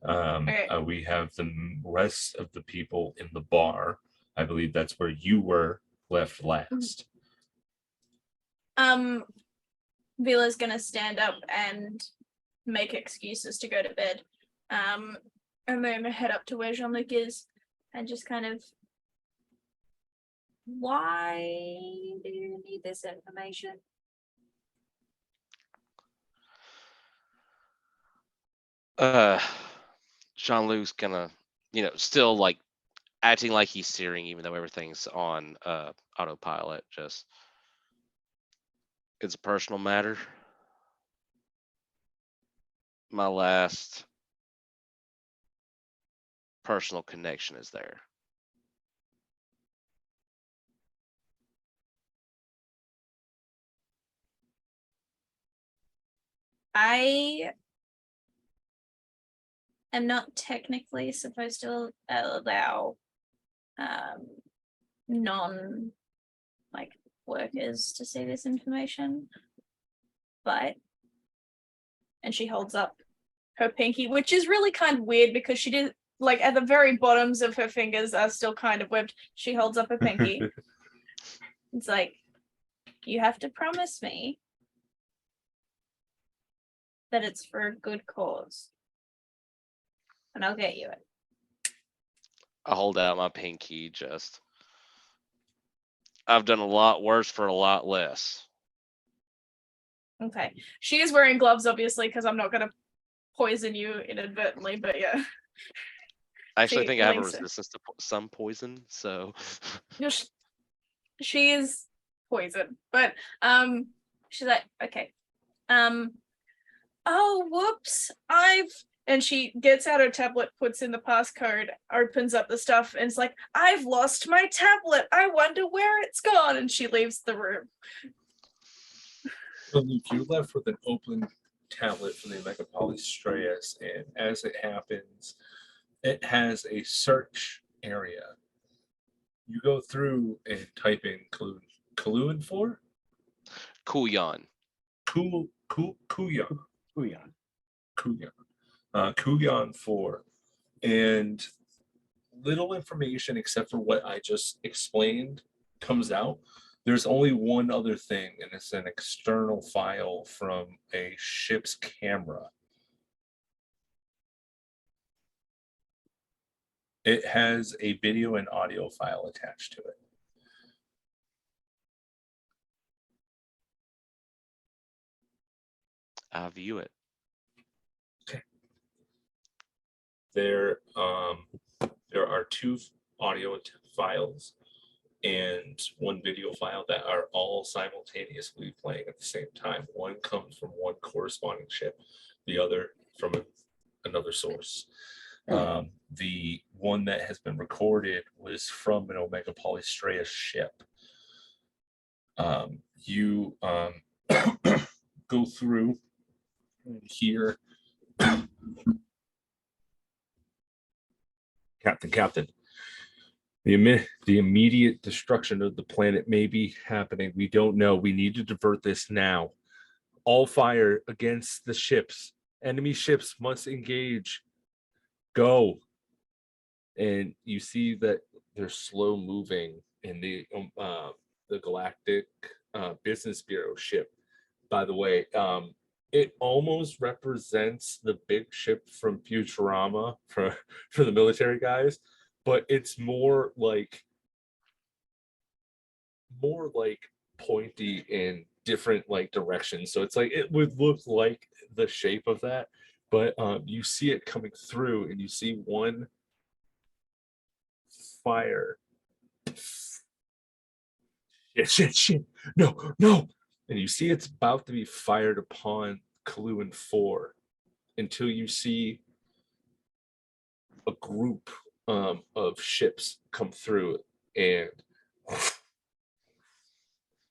Okay. We have the rest of the people in the bar. I believe that's where you were left last. Vila's gonna stand up and make excuses to go to bed. And then head up to where Jean-Luc is and just kind of, why do you need this information? Jean-Luc's gonna, still like acting like he's steering, even though everything's on autopilot. Just, it's a personal matter. My last personal connection is there. I am not technically supposed to allow non like workers to see this information, but and she holds up her pinky, which is really kind of weird because she did like at the very bottoms of her fingers are still kind of webbed. She holds up her pinky. It's like, you have to promise me that it's for a good cause, and I'll get you it. I hold out my pinky. Just, I've done a lot worse for a lot less. Okay. She is wearing gloves, obviously, because I'm not going to poison you inadvertently, but yeah. I actually She think I have a links it. resistance to some poison, so No, she is poison, but she's like, okay, oh whoops, and she gets out her tablet, puts in the passcode, opens up the stuff, and it's like, I've lost my tablet, I wonder where it's gone, and she leaves the room. So Luke, you left with an open tablet from the Megapolis and as it happens, it has a search area. You go through and type in Kaluan 4? Kuyan. Kuyan. Kuyan. Kuyan 4. And little information except for what I just explained comes out. There's only one other thing, and it's an external file from a ship's camera. It has a video and audio file attached to it. I view it. There are two audio files and one video file that are all simultaneously playing at the same time. One comes from one corresponding ship, the other from another source. The one that has been recorded was from an Omega Polystrea ship. You go through and hear Captain, the immediate destruction of the planet may be happening. We don't know. We need to divert this now. All fire against the ships. Enemy ships must engage. Go. And you see that they're slow moving in the Galactic Business Bureau ship. By the way, it almost represents the big ship from Futurama for the military guys, but it's more like pointy in different like directions. So it's like it would look like the shape of that, but you see it coming through, and you see one fire. Shit. No. And you see it's about to be fired upon Kaluan 4 until you see a group of ships come through, and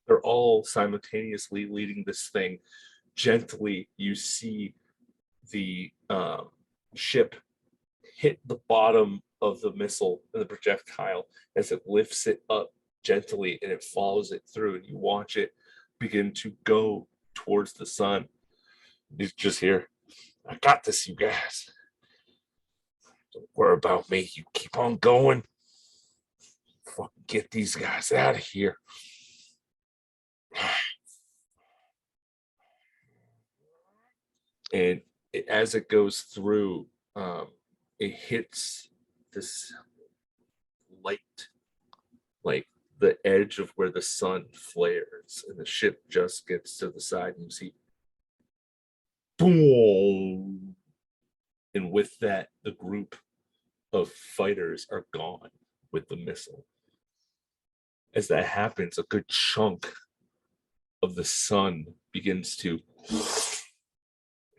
they're all simultaneously leading this thing. Gently, you see the ship hit the bottom of the missile and the projectile as it lifts it up gently, and it follows it through, and you watch it begin to go towards the sun. You just hear, I got this, you guys. Don't worry about me. You keep on going. Fucking get these guys out of here. And as it goes through, it hits this light, like the edge of where the sun flares, and the ship just gets to the side, and you see boom, and with that the group of fighters are gone with the missile. As that happens, a good chunk of the sun begins to,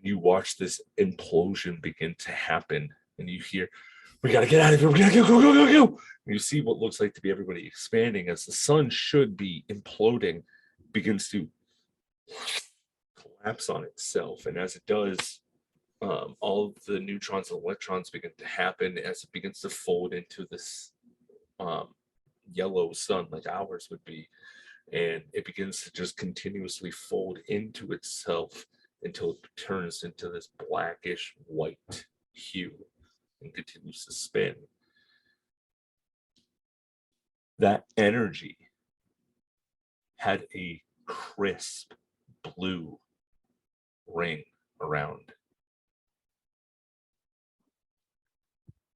you watch this implosion begin to happen, and you hear, we gotta get out of here, we gotta go. And you see what looks like to be everybody expanding as the sun should be imploding, begins to collapse on itself. And as it does, all of the neutrons and electrons begin to happen as it begins to fold into this yellow sun like ours would be. And it begins to just continuously fold into itself until it turns into this blackish white hue and continues to spin. That energy had a crisp blue ring around.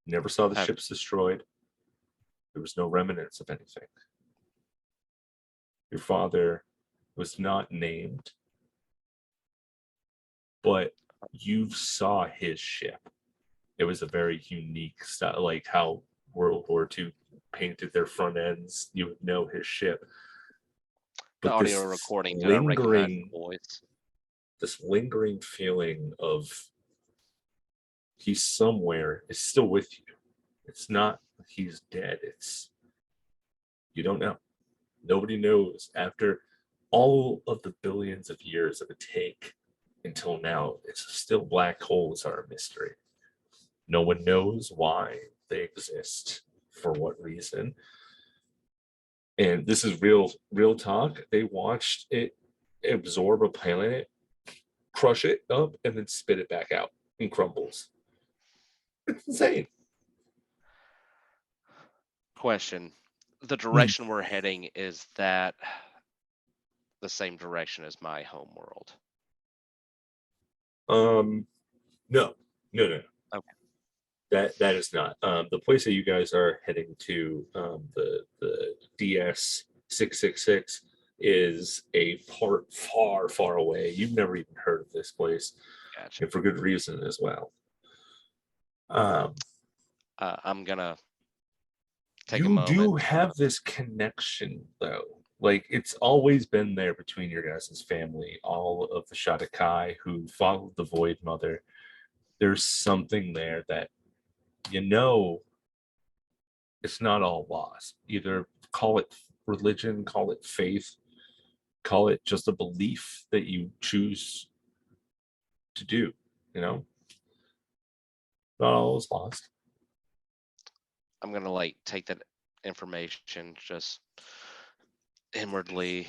Never saw the Have- ships destroyed. There was no remnants of anything. Your father was not named, but you saw his ship. It was a very unique style, like how World War II painted their front ends. You would know his ship. The But audio this recording to recognize the lingering, voice. this lingering feeling of he's somewhere is still with you. It's not he's dead. It's you don't know. Nobody knows after all of the billions of years of a take until now. It's still black holes are a mystery. No one knows why they exist, for what reason. And this is real talk. They watched it absorb a planet, crush it up, and then spit it back out and crumbles. It's insane. Question. The direction we're heading, is that the same direction as my home world? No. Okay. That is not. The place that you guys are heading to, the DS 666 is a part far away. You've never even heard of this place, Gotcha. and for good reason as well. I'm gonna take a You moment. do have this connection though. Like it's always been there between your guys' family, all of the Shadakai who followed the Void Mother. There's something there that it's not all lost. Either call it religion, call it faith, call it just a belief that you choose to do, not all is lost. I'm gonna like take that information, just inwardly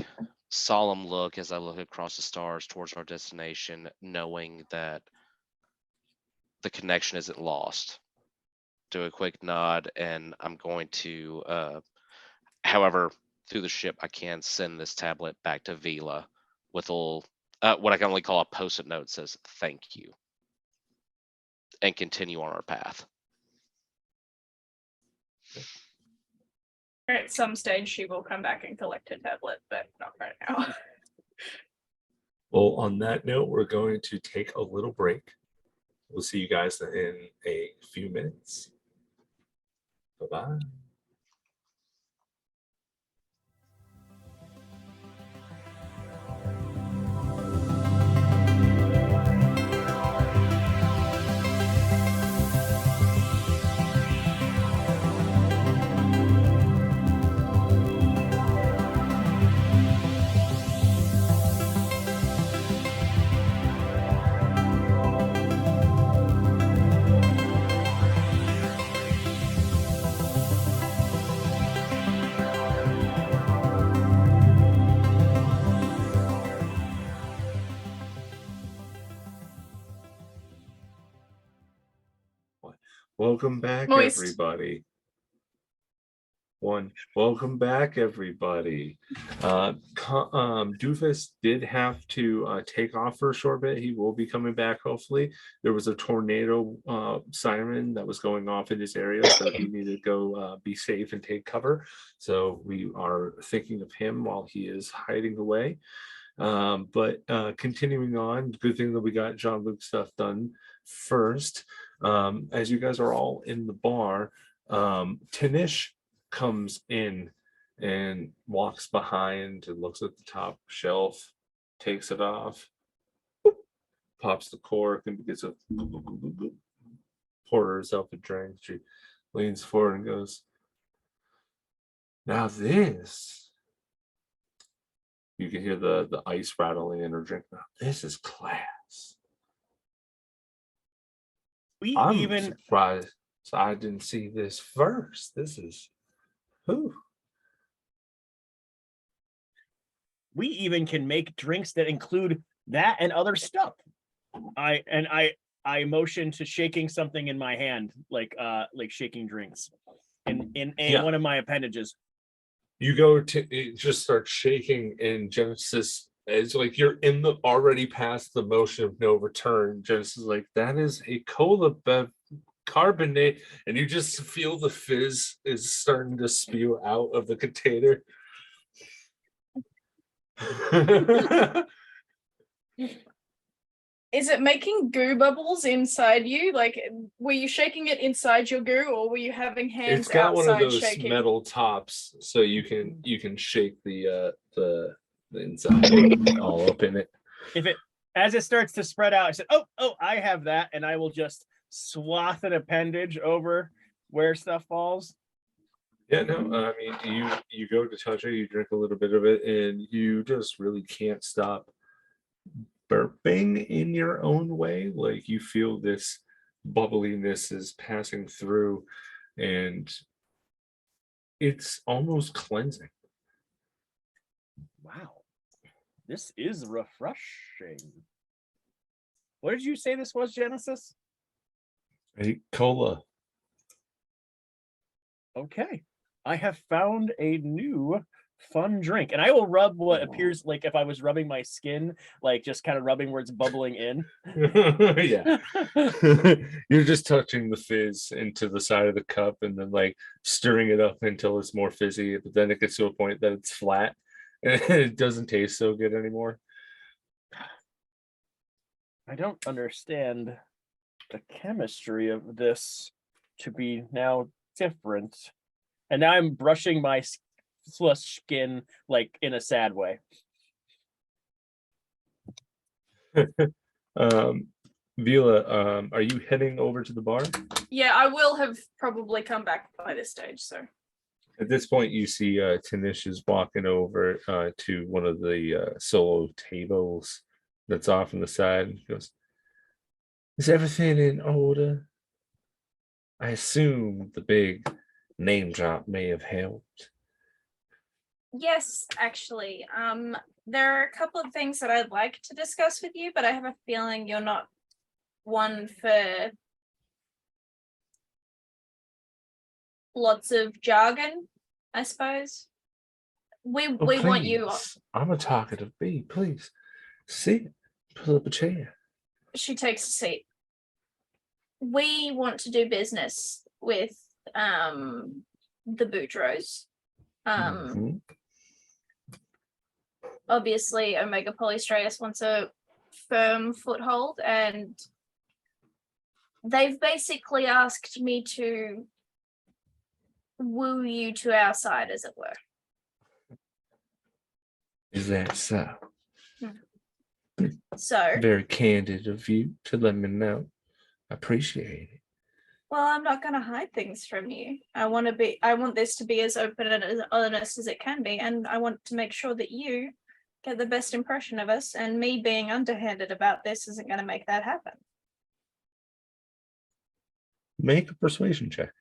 solemn look as I look across the stars towards our destination, knowing that the connection isn't lost. Do a quick nod, and I'm going to, however, through the ship, I can send this tablet back to Vila with a little, what I can only call a post-it note that says "Thank you," and continue on our path. At some stage, she will come back and collect her tablet, but not right now. Well, on that note, we're going to take a little break. We'll see you guys in a few minutes. Bye-bye. Welcome back, Moist. everybody. Welcome back, everybody. Doofus did have to take off for a short bit. He will be coming back, hopefully. There was a tornado siren that was going off in his area, so he needed to go be safe and take cover. So we are thinking of him while he is hiding away. But continuing on, good thing that we got John Luke stuff done first. As you guys are all in the bar, Tanish comes in and walks behind and looks at the top shelf, takes it off, pops the cork, and begins to pour herself a drink. She leans forward and goes, "Now this," you can hear the ice rattling in her drink. "Now this is class." We I'm even surprised I didn't see this first. This is who. we even can make drinks that include that and other stuff. I motion to shaking something in my hand, like shaking drinks in Yeah. one of my appendages. You go to it just starts shaking, and Genesis is like you're in the already past the motion of no return. Genesis is like, that is a cola bev carbonate, and you just feel the fizz is starting to spew out of the container. Is it making goo bubbles inside you? Like, were you shaking it inside your goo, or were you having hands It's got one of outside those shaking? metal tops, so you can shake the inside all up in it. If it as it starts to spread out, I said, "Oh, I have that," and I will just swath an appendage over where stuff falls. Yeah, no, I mean you go to touch it, you drink a little bit of it, and you just really can't stop burping in your own way. Like you feel this bubbliness is passing through, and it's almost cleansing. Wow, this is refreshing. What did you say this was, Genesis? A cola. Okay, I have found a new fun drink, and I will rub what appears like if I was rubbing my skin, like just kind of rubbing where it's bubbling in. Yeah. You're just touching the fizz into the side of the cup and then like stirring it up until it's more fizzy, but then it gets to a point that it's flat and it doesn't taste so good anymore. I don't understand the chemistry of this to be now different. And now I'm brushing my flush skin like in a sad way. Vila, are you heading over to the bar? Yeah, I will have probably come back by this stage. So At this point, you see Tanish is walking over to one of the solo tables that's off on the side. He goes, "Is everything in order? I assume the big name drop may have helped." yes, actually, there are a couple of things that I'd like to discuss with you, but I have a feeling you're not one for lots of jargon, I suppose. We want you. Please, I'm a talkative bee. Please sit, pull up a chair. She takes a seat. We want to do business with the Boudreaux. Mhm. Obviously Omega Polystratus wants a firm foothold, and they've basically asked me to woo you to our side, as it were. Is that so? So, Very candid of you to let me know. I appreciate it. well, I'm not going to hide things from you. I want this to be as open and as honest as it can be, and I want to make sure that you get the best impression of us, and me being underhanded about this isn't going to make that happen. Make a persuasion check.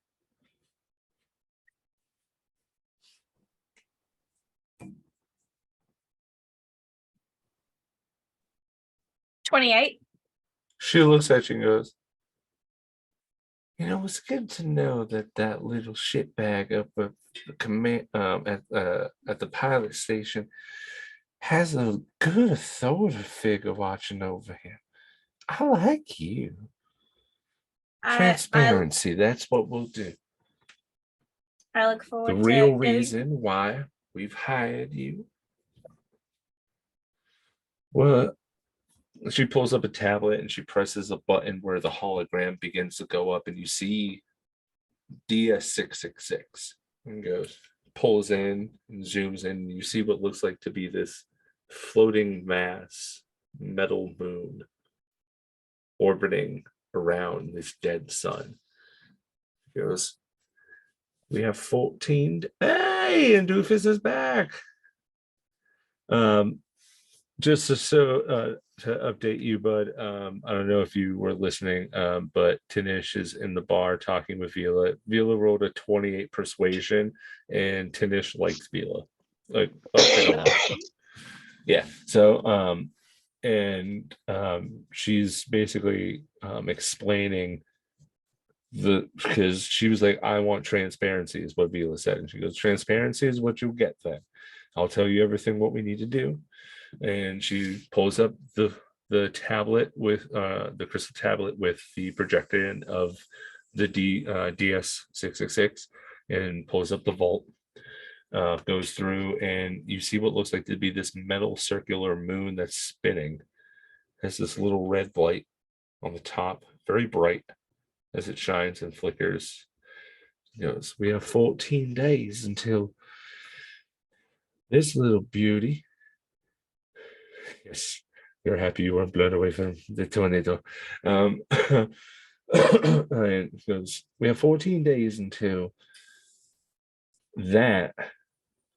$28. She looks at you and goes, "You know, it's good to know that that little shitbag up at the command at the pilot station has a good authority figure watching over him. I like you. Transparency, that's what we'll do. I look The forward to real getting- reason why we've hired you." Well, she pulls up a tablet and she presses a button where the hologram begins to go up, and you see DS666 and goes, pulls in and zooms in. And you see what looks like to be this floating mass metal moon orbiting around this dead sun. He goes, "We have 14. Hey, and Doofus is back. just to update you, bud. I don't know if you were listening, but Tanish is in the bar talking with Vila. Vila rolled a 28 persuasion, and Tanish likes Vila. Like, yeah. So, she's basically explaining because she was like, I want transparency, is what Vila said. And she goes, transparency is what you'll get then. I'll tell you everything what we need to do. And she pulls up the tablet with the crystal tablet with the projector in of the DS 666 and pulls up the vault. Goes through and you see what looks like to be this metal circular moon that's spinning. Has this little red light on the top, very bright as it shines and flickers. He goes, we have 14 days until this little beauty. Yes, you're happy you weren't blown away from the tornado. And he goes, we have 14 days until that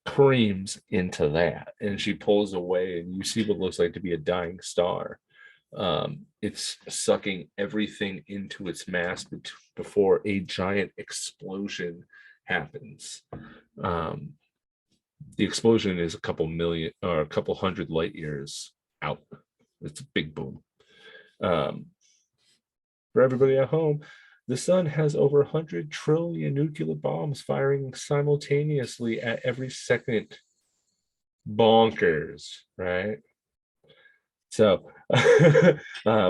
creams into that. And she pulls away, and you see what looks like to be a dying star. It's sucking everything into its mass before a giant explosion happens. The explosion is a couple million or a couple hundred light years out. It's a big boom. For everybody at home, the sun has over 100 trillion nuclear bombs firing simultaneously at every second. Bonkers, right? So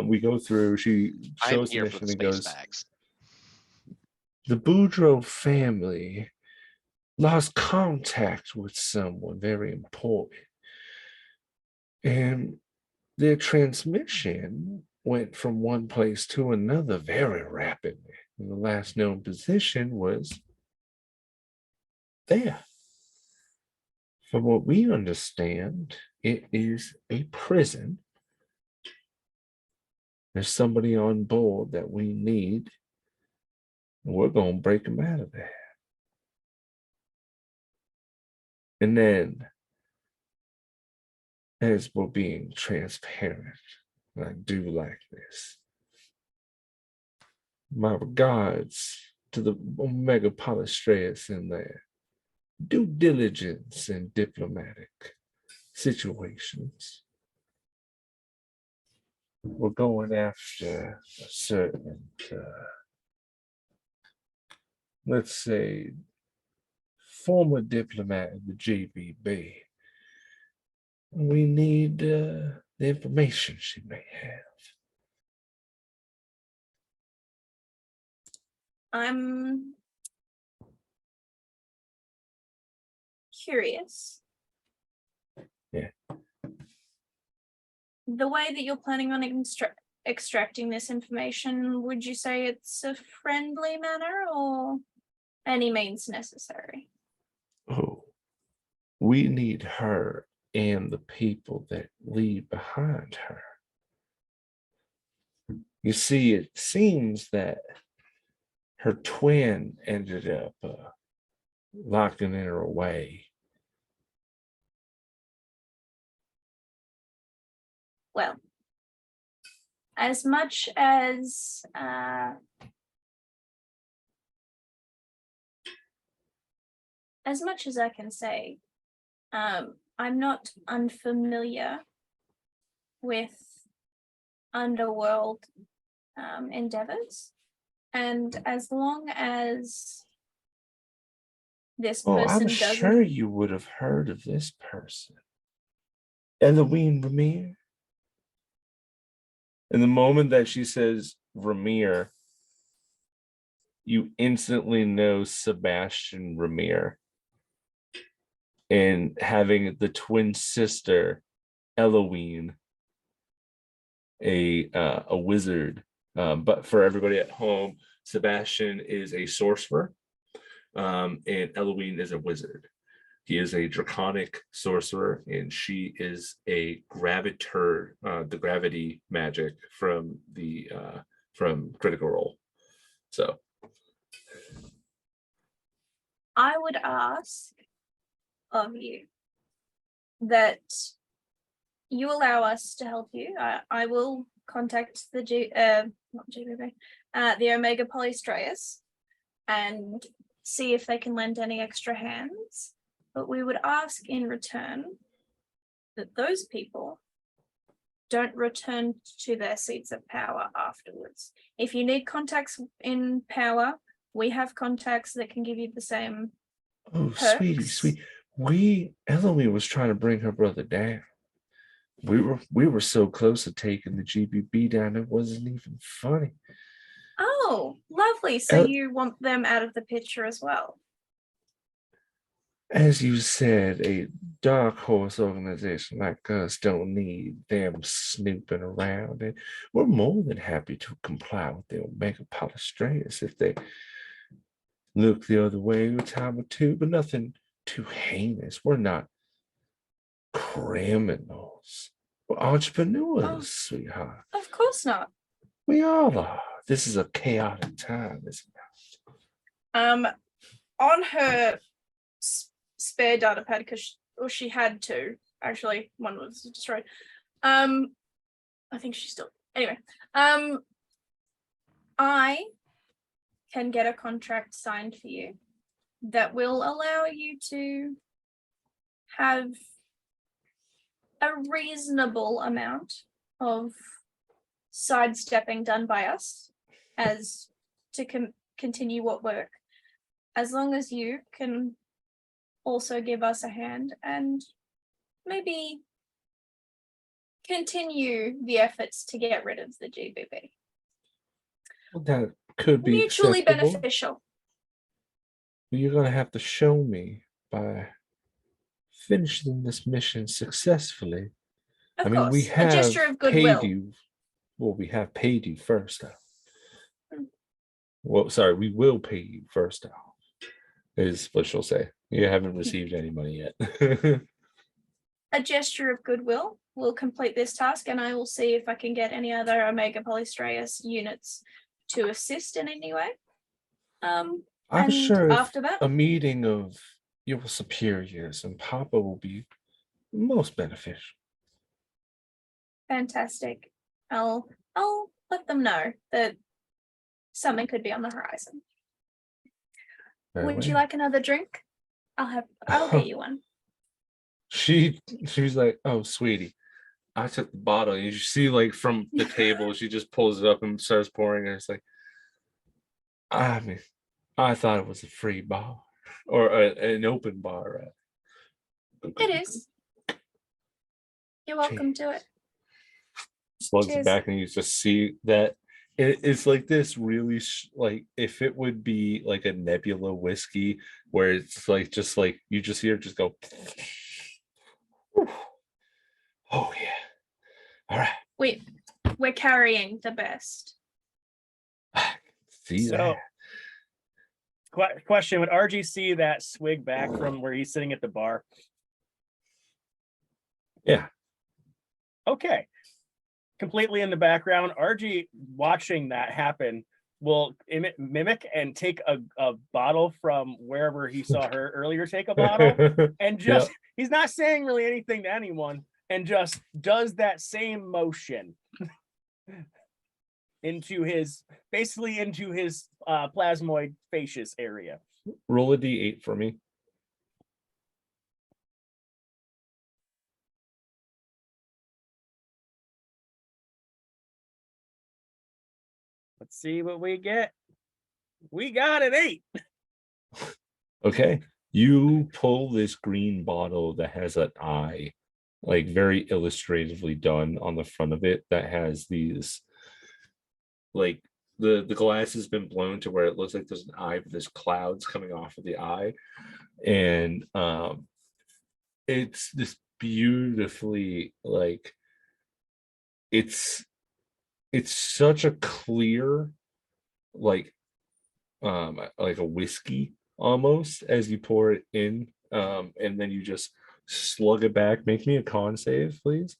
we go through, she I'm shows the here for mission the and space goes, facts. the Boudreaux family lost contact with someone very important. And their transmission went from one place to another very rapidly. And the last known position was there. From what we understand, it is a prison. There's somebody on board that we need. And we're going to break them out of there. And then, as we're being transparent, I do like this. My regards to the Omega Polystratus in their due diligence in diplomatic situations. We're going after a certain, let's say, former diplomat of the JBB. We need the information she may have. I'm curious. Yeah. The way that you're planning on extracting this information, would you say it's a friendly manner or any means necessary? Oh, we need her and the people that leave behind her. You see, it seems that her twin ended up locking her away. Well, as much as I can say, I'm not unfamiliar with underworld endeavors, and as long as this Oh, person I'm doesn't, sure you would have heard of this person. Eloise Vermeer. And the moment that she says Vermeer, you instantly know Sebastian Vermeer. And having the twin sister, Eloise, a wizard. But for everybody at home, Sebastian is a sorcerer, and Eloise is a wizard. He is a draconic sorcerer, and she is a gravitor, the gravity magic from Critical Role. So I would ask of you that you allow us to help you, I will contact the not GBB, the Omega Polystraeus and see if they can lend any extra hands. But we would ask in return that those people don't return to their seats of power afterwards. If you need contacts in power, we have contacts that can give you the same. Oh, Perks. sweetie. Eloise was trying to bring her brother down. We were so close to taking the GBB down, it wasn't even funny. Oh, lovely. So you want them out of the picture as well? As you said, a dark horse organization like us don't need them snooping around, and we're more than happy to comply with the Omega Polystraeus if they look the other way a time or two, but nothing too heinous. We're not criminals. We're entrepreneurs, sweetheart. Of course not. We all are. This is a chaotic time, isn't it? On her spare data pad, because she had two, actually, one was destroyed. I think she's still anyway. I can get a contract signed for you that will allow you to have a reasonable amount of sidestepping done by us as to continue what work, as long as you can also give us a hand and maybe continue the efforts to get rid of the GBB. That could be Mutually acceptable. beneficial. You're gonna have to show me by finishing this mission successfully. Of I mean, we course, a have gesture of paid goodwill. you. Well, we have paid you first off. Well, sorry, we will pay you first off, is what she'll say. You haven't received any money yet. A gesture of goodwill will complete this task, and I will see if I can get any other Omega Polystraeus units to assist in any way. I'm and sure after that, a meeting of your superiors and Papa will be most beneficial. fantastic. I'll let them know that something could be on the horizon. Very Would you well. like another drink? I'll get you one. She's like, oh, sweetie, I took the bottle. And you see, like, from the table, she just pulls it up and starts pouring. And it's like, I mean, I thought it was a free bar or an open bar. It is. You're welcome to it. Slugs it Cheers. back, and you just see that it's like this really like if it would be like a Nebula whiskey where it's like just like you just hear it just go. Oh yeah. All right. We're carrying the best. See So- that. Question: would RG see that swig back from where he's sitting at the bar? Yeah. Okay. Completely in the background, RG watching that happen will mimic and take a bottle from wherever he saw her earlier take a bottle, and just he's not saying really anything to anyone, and just does that same motion into his plasmoid facius area. Roll a d8 for me. Let's see what we get. We got an 8. Okay. You pull this green bottle that has an eye, like very illustratively done on the front of it, that has these, like, the glass has been blown to where it looks like there's an eye, but there's clouds coming off of the eye. And it's this beautifully, like, it's such a clear, like a whiskey almost, as you pour it in, and then you just slug it back. Make me a con save, please.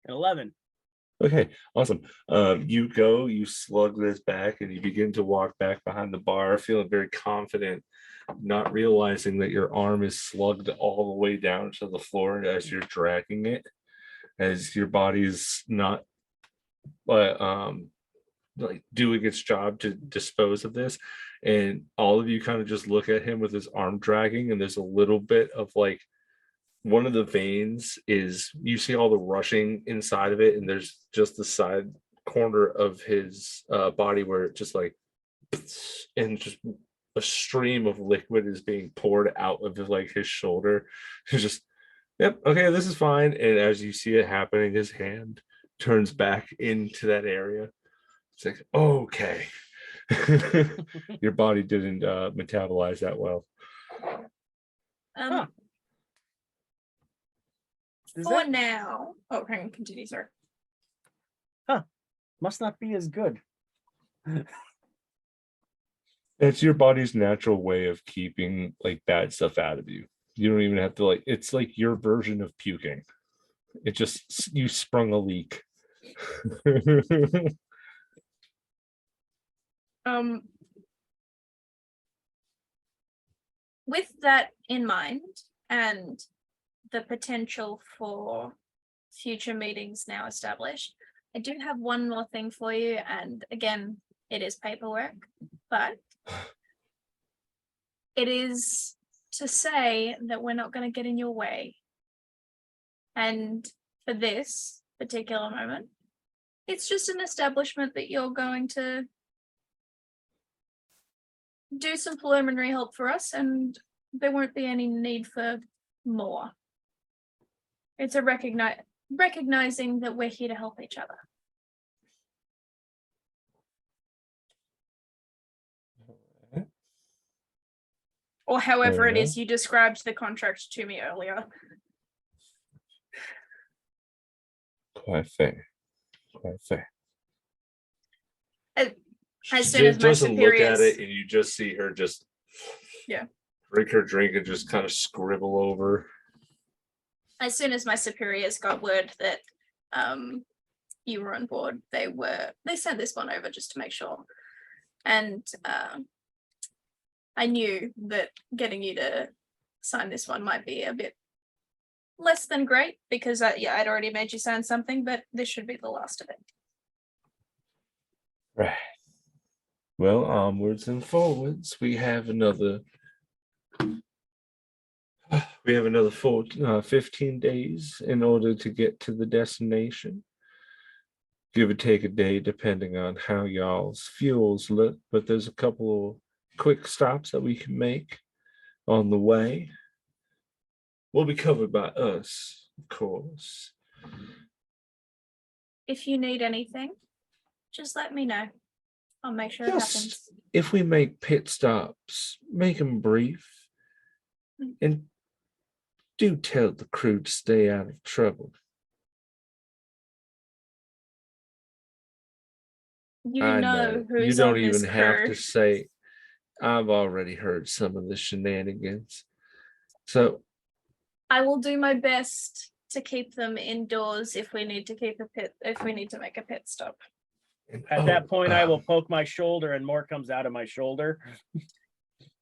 An 11. Okay, awesome. You slug this back and you begin to walk back behind the bar, feeling very confident, not realizing that your arm is slugged all the way down to the floor as you're dragging it, as your body's not like doing its job to dispose of this. And all of you kind of just look at him with his arm dragging, and there's a little bit of like one of the veins is you see all the rushing inside of it, and there's just the side corner of his body where it just like and just a stream of liquid is being poured out of like his shoulder. He's just, yep, okay, this is fine. And as you see it happening, his hand turns back into that area. It's like, okay. Your body didn't metabolize that well. Huh. Does For that now. Oh, hang on, continue, sorry. must not be as good. It's your body's natural way of keeping like bad stuff out of you. You don't even have to like, it's like your version of puking. It just, you sprung a leak. With that in mind and the potential for future meetings now established, I do have one more thing for you, and again, it is paperwork, but it is to say that we're not going to get in your way. And for this particular moment, it's just an establishment that you're going to do some preliminary help for us, and there won't be any need for more. It's a recognizing that we're here to help each other. Or however it is you described the contract to me earlier. Quite fair. Quite fair. As She soon as my doesn't look at superiors- it, and you just see her just drink her drink and just kind of scribble over. As soon as my superiors got word that you were on board, they sent this one over just to make sure. And I knew that getting you to sign this one might be a bit less than great, because I'd already made you sign something, but this should be the last of it. Right. Well, onwards and forwards. We have another 15 days in order to get to the destination. Give or take a day, depending on how y'all's fuels look. But there's a couple of quick stops that we can make on the way. Will be covered by us, of course. If you need anything, just let me know. I'll make sure it happens. Just if we make pit stops, make them brief. And do tell the crew to stay out of trouble. You I know who's you don't on this even have crew. to say, I've already heard some of the shenanigans. So I will do my best to keep them indoors if we need to make a pit stop. At that point, I will poke my shoulder and more comes out of my shoulder.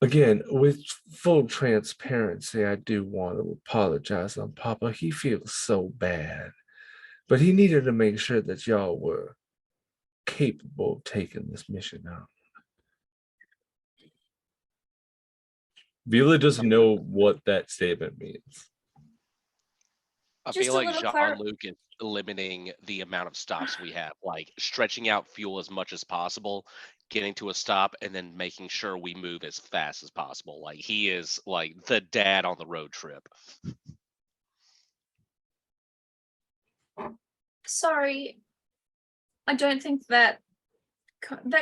Again, with full transparency, I do want to apologize on Papa. He feels so bad, but he needed to make sure that y'all were capable of taking this mission out. Vila doesn't know what that statement means. I Just feel a like little clar- Jean-Luc is limiting the amount of stops we have, like stretching out fuel as much as possible, getting to a stop, and then making sure we move as fast as possible. Like he is like the dad on the road trip. Sorry, I don't think that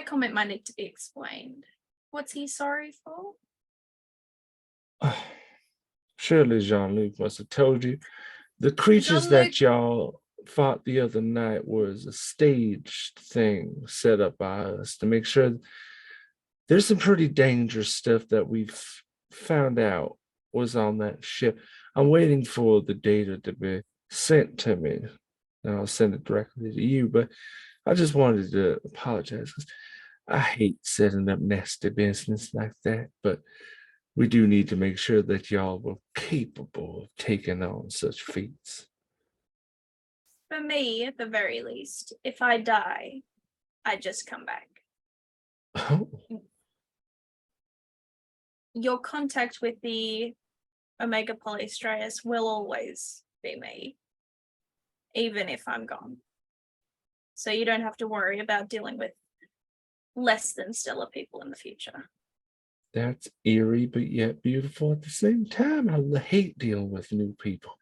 comment might need to be explained. What's he sorry for? Surely Jean-Luc must have told you. The creatures that Jean-Luc- y'all fought the other night was a staged thing set up by us to make sure there's some pretty dangerous stuff that we've found out was on that ship. I'm waiting for the data to be sent to me and I'll send it directly to you. But I just wanted to apologize 'cause I hate setting up nasty business like that. But we do need to make sure that y'all were capable of taking on such feats. For me, at the very least, if I die, I just come back. Oh, Your contact with the Omega Polystratus will always be me, even if I'm gone. So you don't have to worry about dealing with less than stellar people in the future. that's eerie, but yet beautiful at the same time. I hate dealing with new people.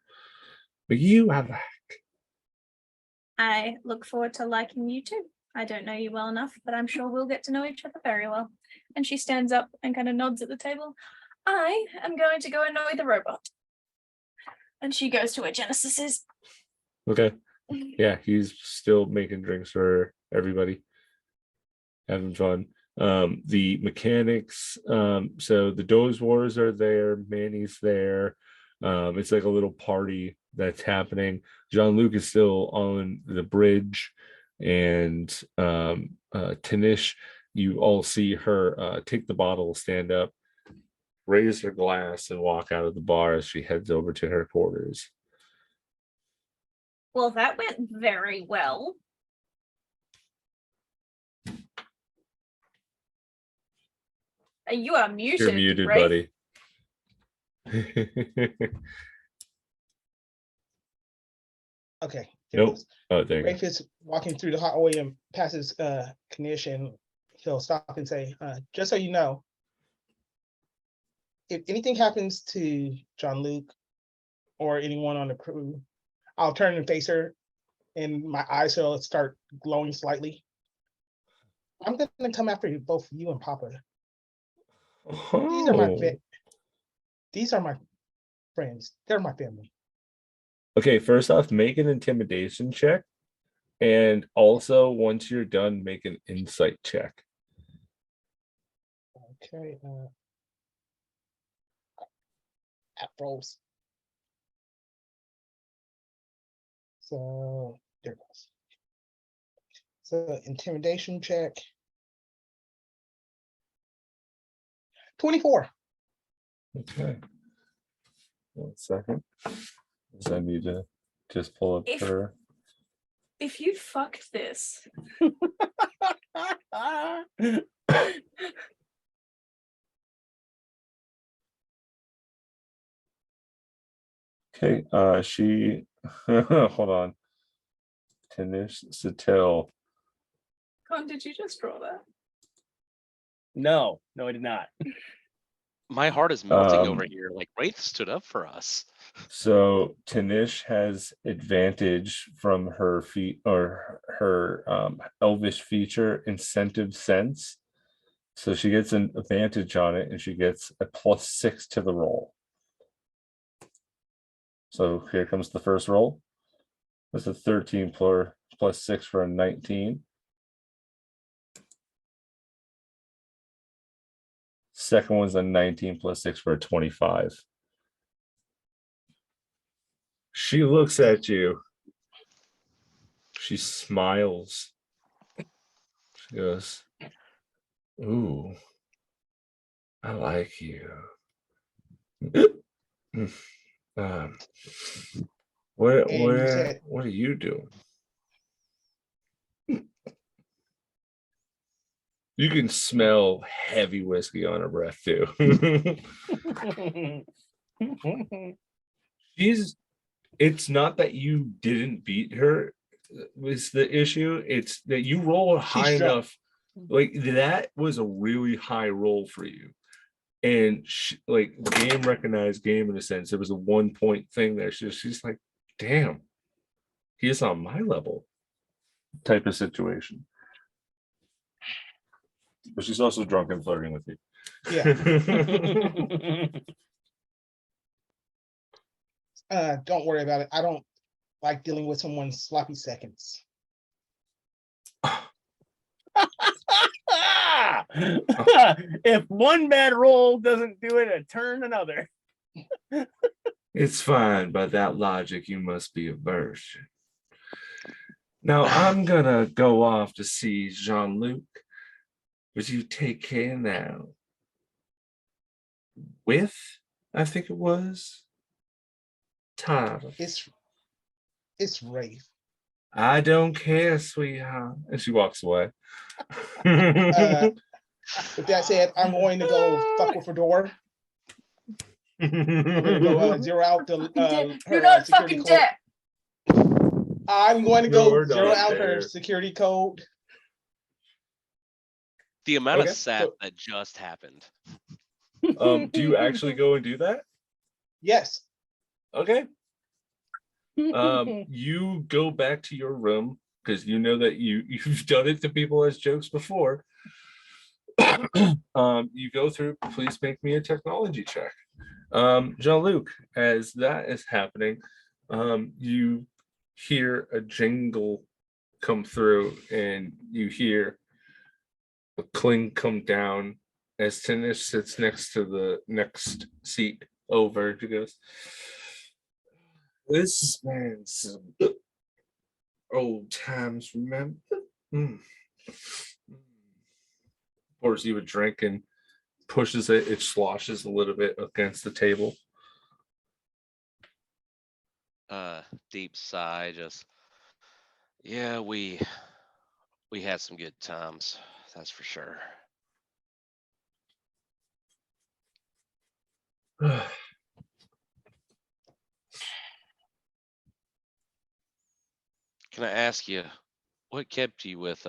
But you, I like. I look forward to liking you too. I don't know you well enough, but I'm sure we'll get to know each other very well. And she stands up and kind of nods at the table. I am going to go annoy the robot. And she goes to where Genesis is. Okay. Yeah, he's still making drinks for everybody, having fun. The mechanics, so the Doze Wars are there, Manny's there. It's like a little party that's happening. Jean-Luc is still on the bridge, and Tanish, you all see her take the bottle, stand up, raise her glass, and walk out of the bar as she heads over to her quarters. Well, that went very well. You are muted. You're muted, Rafe. buddy. Okay. Nope. Oh, there you go. Rafe is walking through the hallway and passes Kanish, and he'll stop and say, just so you know, if anything happens to Jean-Luc or anyone on the crew, I'll turn and face her, and my eyes will start glowing slightly. I'm gonna come after you, both you and Papa. These are my Oh. these are my friends. They're my family. Okay, first off, make an intimidation check. And also, once you're done, make an insight check. Okay. App rolls. So there it goes. So intimidation check. 24. Okay. 1 second. 'Cause I need to just pull up If- her. If you fucked this, Okay, she hold on. Tanish Satel. Con, did you just draw that? No, I did not. My heart is melting Um, over here. Like Wraith stood up for us. So Tanish has advantage from her feet or her elvish feature incentive sense. So she gets an advantage on it, and she gets a +6 to the roll. So here comes the first roll. That's a 13 +6 for a 19. Second one's a 19 +6 for a 25. She looks at you. She smiles. She goes, "Ooh, I like you." What And you said- what are you doing? You can smell heavy whiskey on her breath too. It's not that you didn't beat her was the issue. It's that you rolled high drunk. enough. Like that was a really high roll for you. And like the game recognized game in a sense. It was a 1 point thing there. She's like, damn, he's on my level type of situation. But she's also drunk and flirting with you. Yeah. Don't worry about it. I don't like dealing with someone's sloppy seconds. If one bad roll doesn't do it, a turn another. It's fine. By that logic, you must be a virgin. Now I'm gonna go off to see Jean-Luc. Would you take care now? With, I think it was, Tyler. It's Wraith. I don't care, sweetheart. And she walks away. With that said, I'm going to go fuck with Fedora. I'm going to go zero out the You're her not security fucking code. dead. I'm going to go You're zero not out her there. security code. The amount Okay, of sap so- that just happened. Do you actually go and do that? Yes. Okay. You go back to your room because you know that you've done it to people as jokes before. You go through, please make me a technology check. Jean-Luc, as that is happening, you hear a jingle come through and you hear a cling come down as Tinish sits next to the next seat over. She goes, this man's old times, remember? Mm. Pours you a drink and pushes it. It sloshes a little bit against the table. Deep sigh, just yeah, we had some good times, that's for sure. Can I ask you, what kept you with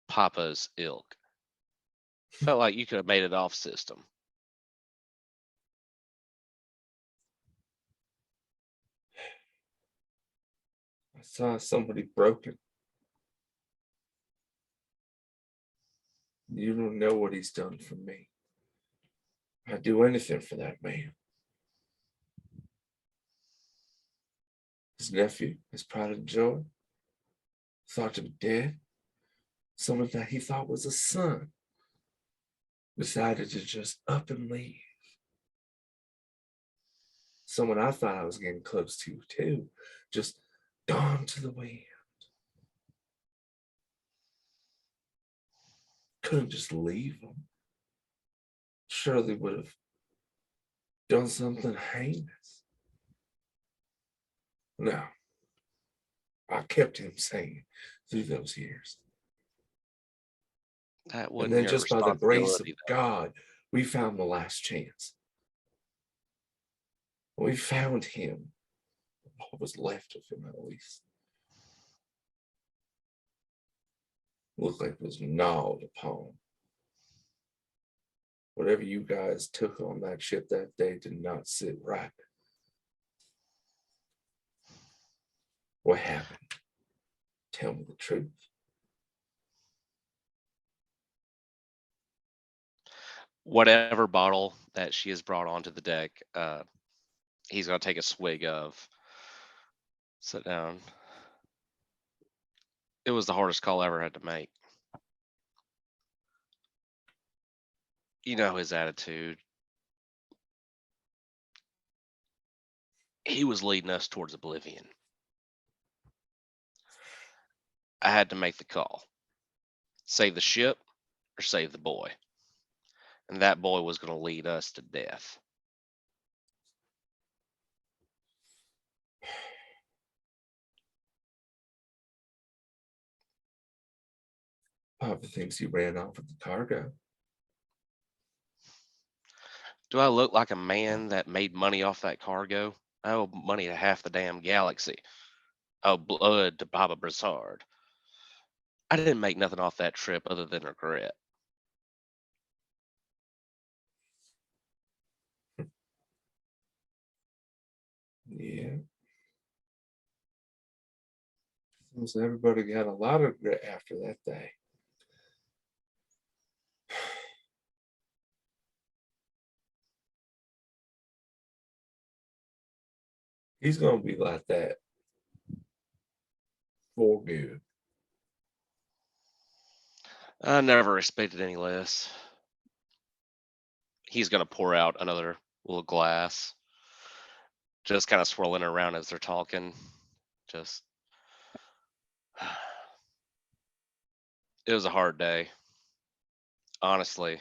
Papa's ilk? Felt like you could have made it off system. I saw somebody broken. You don't know what he's done for me. I'd do anything for that man. His nephew, his pride and joy, thought to be dead. Someone that he thought was a son decided to just up and leave. Someone I thought I was getting close to too, just gone to the wind. Couldn't just leave him. Surely would have done something heinous. No, I kept him sane through those years. That And wasn't then your just by the grace of responsibility, though. God, we found the last chance. We found him. What was left of him, at least. Looked like it was gnawed upon. Whatever you guys took on that ship that day did not sit right. What happened? Tell me the truth. Whatever bottle that she has brought onto the deck, he's gonna take a swig of. Sit down. It was the hardest call I ever had to make. You know his attitude. He was leading us towards oblivion. I had to make the call. Save the ship or save the boy. And that boy was going to lead us to death. Papa thinks he ran off with the cargo. Do I look like a man that made money off that cargo? I owe money to half the damn galaxy. I owe blood to Baba Broussard. I didn't make nothing off that trip other than regret. Yeah. Seems everybody got a lot of regret after that day. He's gonna be like that for good. I never respected any less. He's going to pour out another little glass, just kind of swirling around as they're talking. Just It was a hard day. Honestly,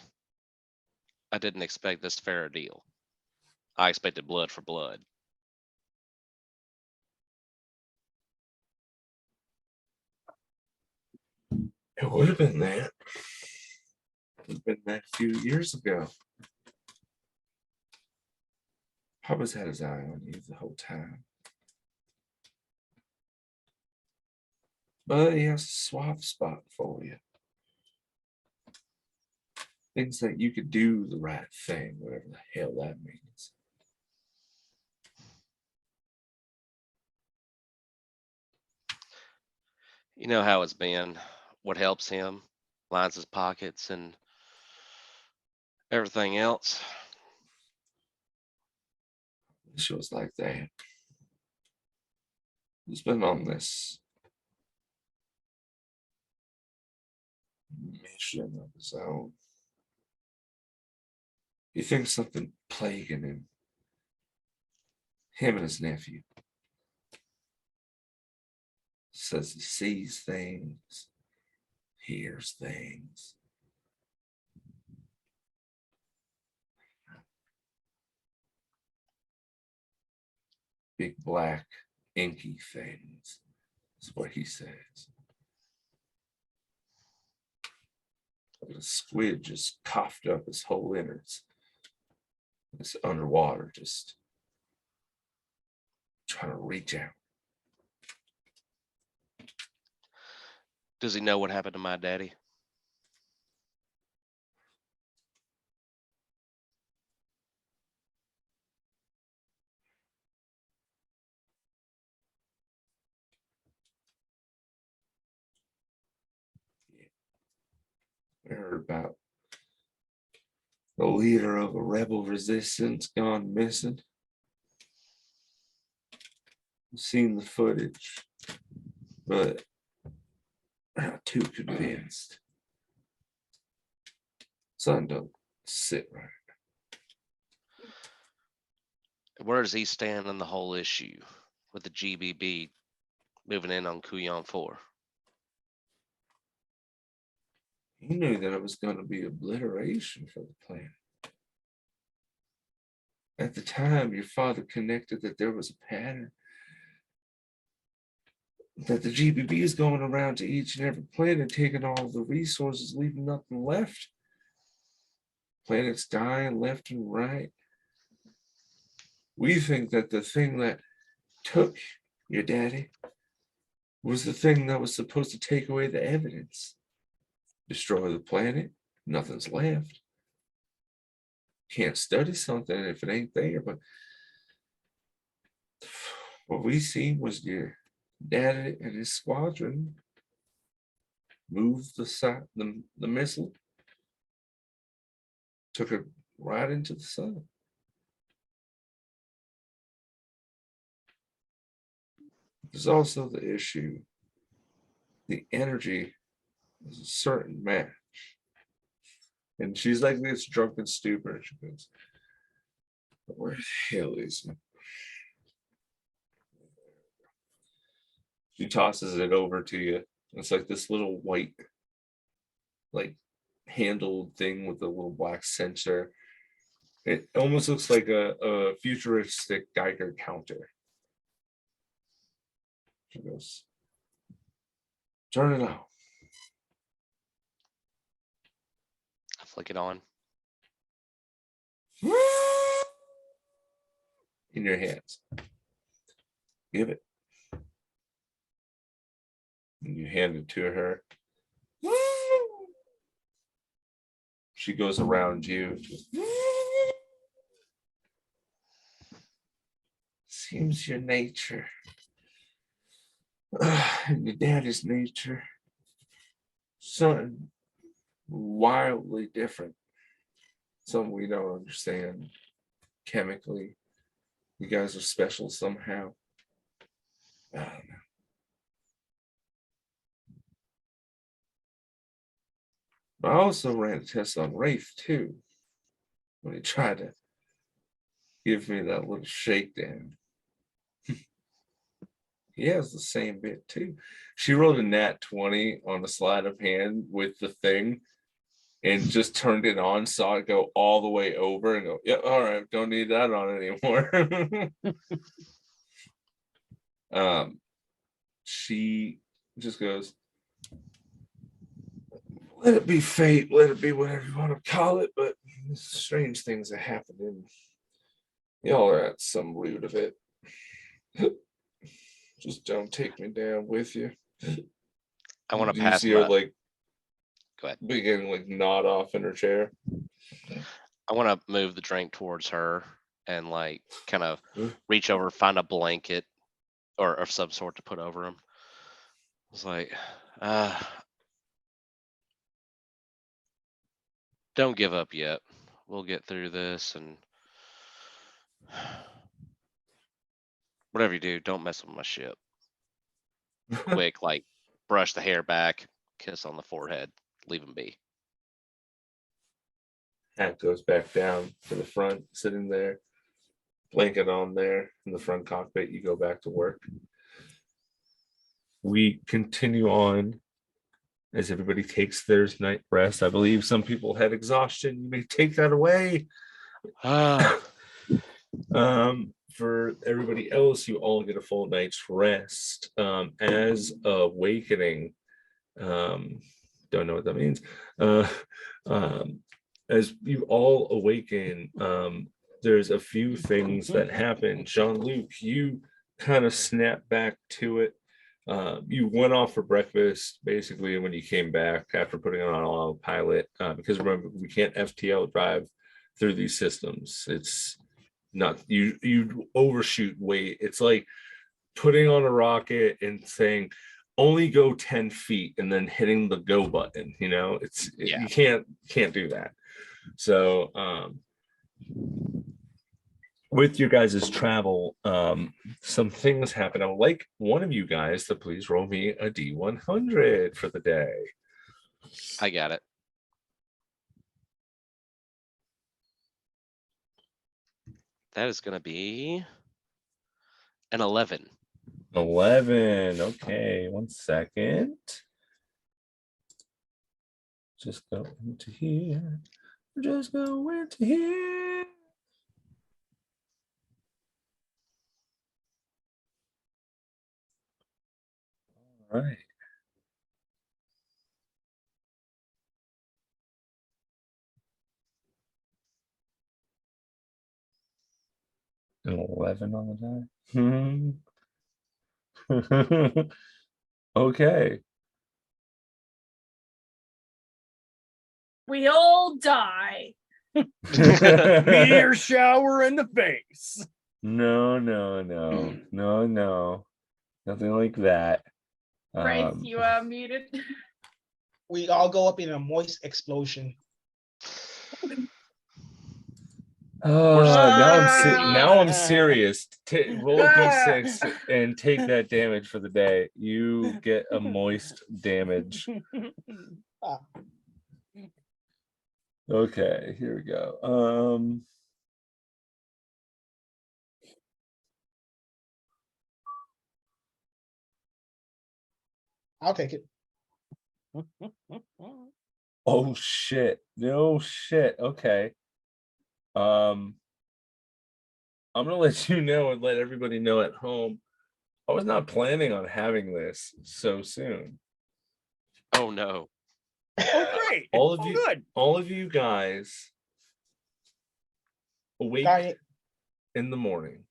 I didn't expect this fair a deal. I expected blood for blood. It would have been that. It would have been that a few years ago. Papa's had his eye on you the whole time. But he has a soft spot for you. Thinks that you could do the right thing, whatever the hell that means. You know how it's been. What helps him lines his pockets and everything else. She was like that. He's been on this mission of his own. He thinks something plaguing him. Him and his nephew. Says he sees things, hears things. Big black inky things. That's what he says. The squid just coughed up his whole innards. It's underwater, just trying to reach out. Does he know what happened to my daddy? I heard about the leader of a rebel resistance gone missing. I've seen the footage, but I'm not too convinced. Something don't sit right. Where does he stand on the whole issue with the GBB moving in on Kuyon 4? He knew that it was going to be obliteration for the planet. At the time, your father connected that there was a pattern. That the GBB is going around to each and every planet, taking all the resources, leaving nothing left. Planets dying left and right. We think that the thing that took your daddy was the thing that was supposed to take away the evidence. Destroy the planet, nothing's left. Can't study something if it ain't there, but what we seen was your daddy and his squadron move the missile, took it right into the sun. There's also the issue, the energy is a certain match. And she's like this drunken stupor. She goes, where the hell is it? She tosses it over to you. It's like this little white, like handled thing with a little black sensor. It almost looks like a futuristic Geiger counter. She goes, turn it on. I flick it on. In your hands. Give it. And you hand it to her. She goes around you. Seems your nature. And your daddy's nature. Something wildly different. Something we don't understand chemically. You guys are special somehow. I don't know. I also ran a test on Rafe too. When he tried to give me that little shakedown. He has the same bit too. She rolled a nat 20 on the sleight of hand with the thing and just turned it on, saw it go all the way over and go, yep, all right, don't need that on anymore. She just goes, let it be fate, let it be whatever you want to call it, but strange things are happening. Y'all are at some root of it. Just don't take me down with you. I want to Do you pass see her my. like Go ahead. begin to like nod off in her chair? I want to move the drink towards her and like kind of reach over, find a blanket or of some sort to put over him. It's like, don't give up yet. We'll get through this, and whatever you do, don't mess with my ship. Quick, like brush the hair back, kiss on the forehead, leave him be. Hat goes back down to the front, sitting there, blanket on there in the front cockpit. You go back to work. We continue on as everybody takes their night rest. I believe some people had exhaustion. You may take that away. For everybody else, you all get a full night's rest. As awakening, don't know what that means. As you all awaken, there's a few things that happen. Jean-Luc, you kind of snap back to it. You went off for breakfast basically when you came back after putting it on autopilot, because remember, we can't FTL drive through these systems. It's not, you overshoot weight. It's like putting on a rocket and saying only go 10 feet and then hitting the go button. Yeah. You can't do that. So with your guys' travel, some things happen. I would like one of you guys to please roll me a D100 for the day. I got it. That is going to be an 11. 11. Okay, 1 second. Just go into here. Just go into here. All right. An 11 on the die. Okay. We all die. Meteor shower in the face. No. Nothing like that. Wraith, you are muted. We all go up in a moist explosion. Now I'm serious. Roll a d6 and take that damage for the day. You get a moist damage. Okay, here we go. I'll take it. Oh shit. No shit. Okay. I'm gonna let you know and let everybody know at home. I was not planning on having this so soon. Oh no. Oh, great. All of you, Good. all of you guys awake Diet. in the morning,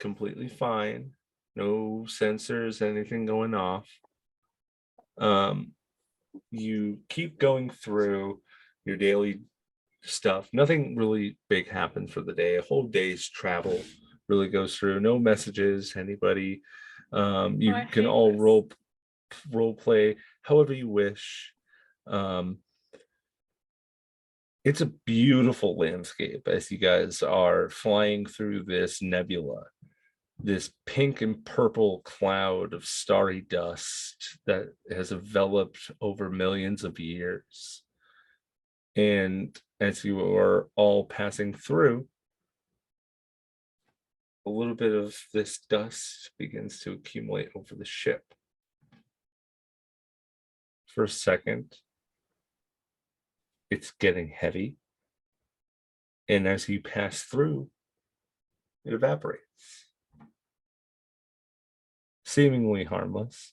completely fine, no sensors, anything going off. You keep going through your daily stuff. Nothing really big happened for the day. A whole day's travel really goes through. No messages, anybody. You I can hate all this. role play however you wish. It's a beautiful landscape as you guys are flying through this nebula, this pink and purple cloud of starry dust that has enveloped over millions of years. And as you are all passing through, a little bit of this dust begins to accumulate over the ship. for a second, it's getting heavy. And as you pass through, it evaporates. Seemingly harmless.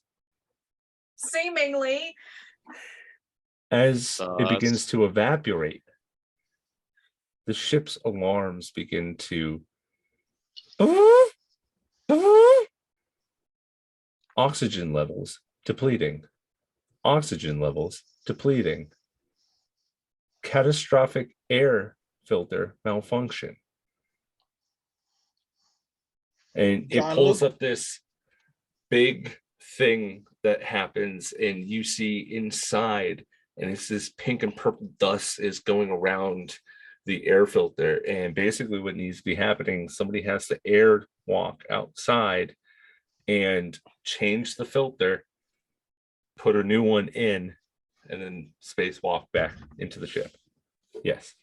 Seemingly. As it begins Sus. to evaporate, the ship's alarms begin to oxygen levels depleting. Oxygen levels depleting. Catastrophic air filter malfunction. And it John pulls Luke. up this big thing that happens, and you see inside, and it's this pink and purple dust is going around the air filter. And basically what needs to be happening, somebody has to air walk outside and change the filter, put a new one in, and then spacewalk back into the ship. Yes.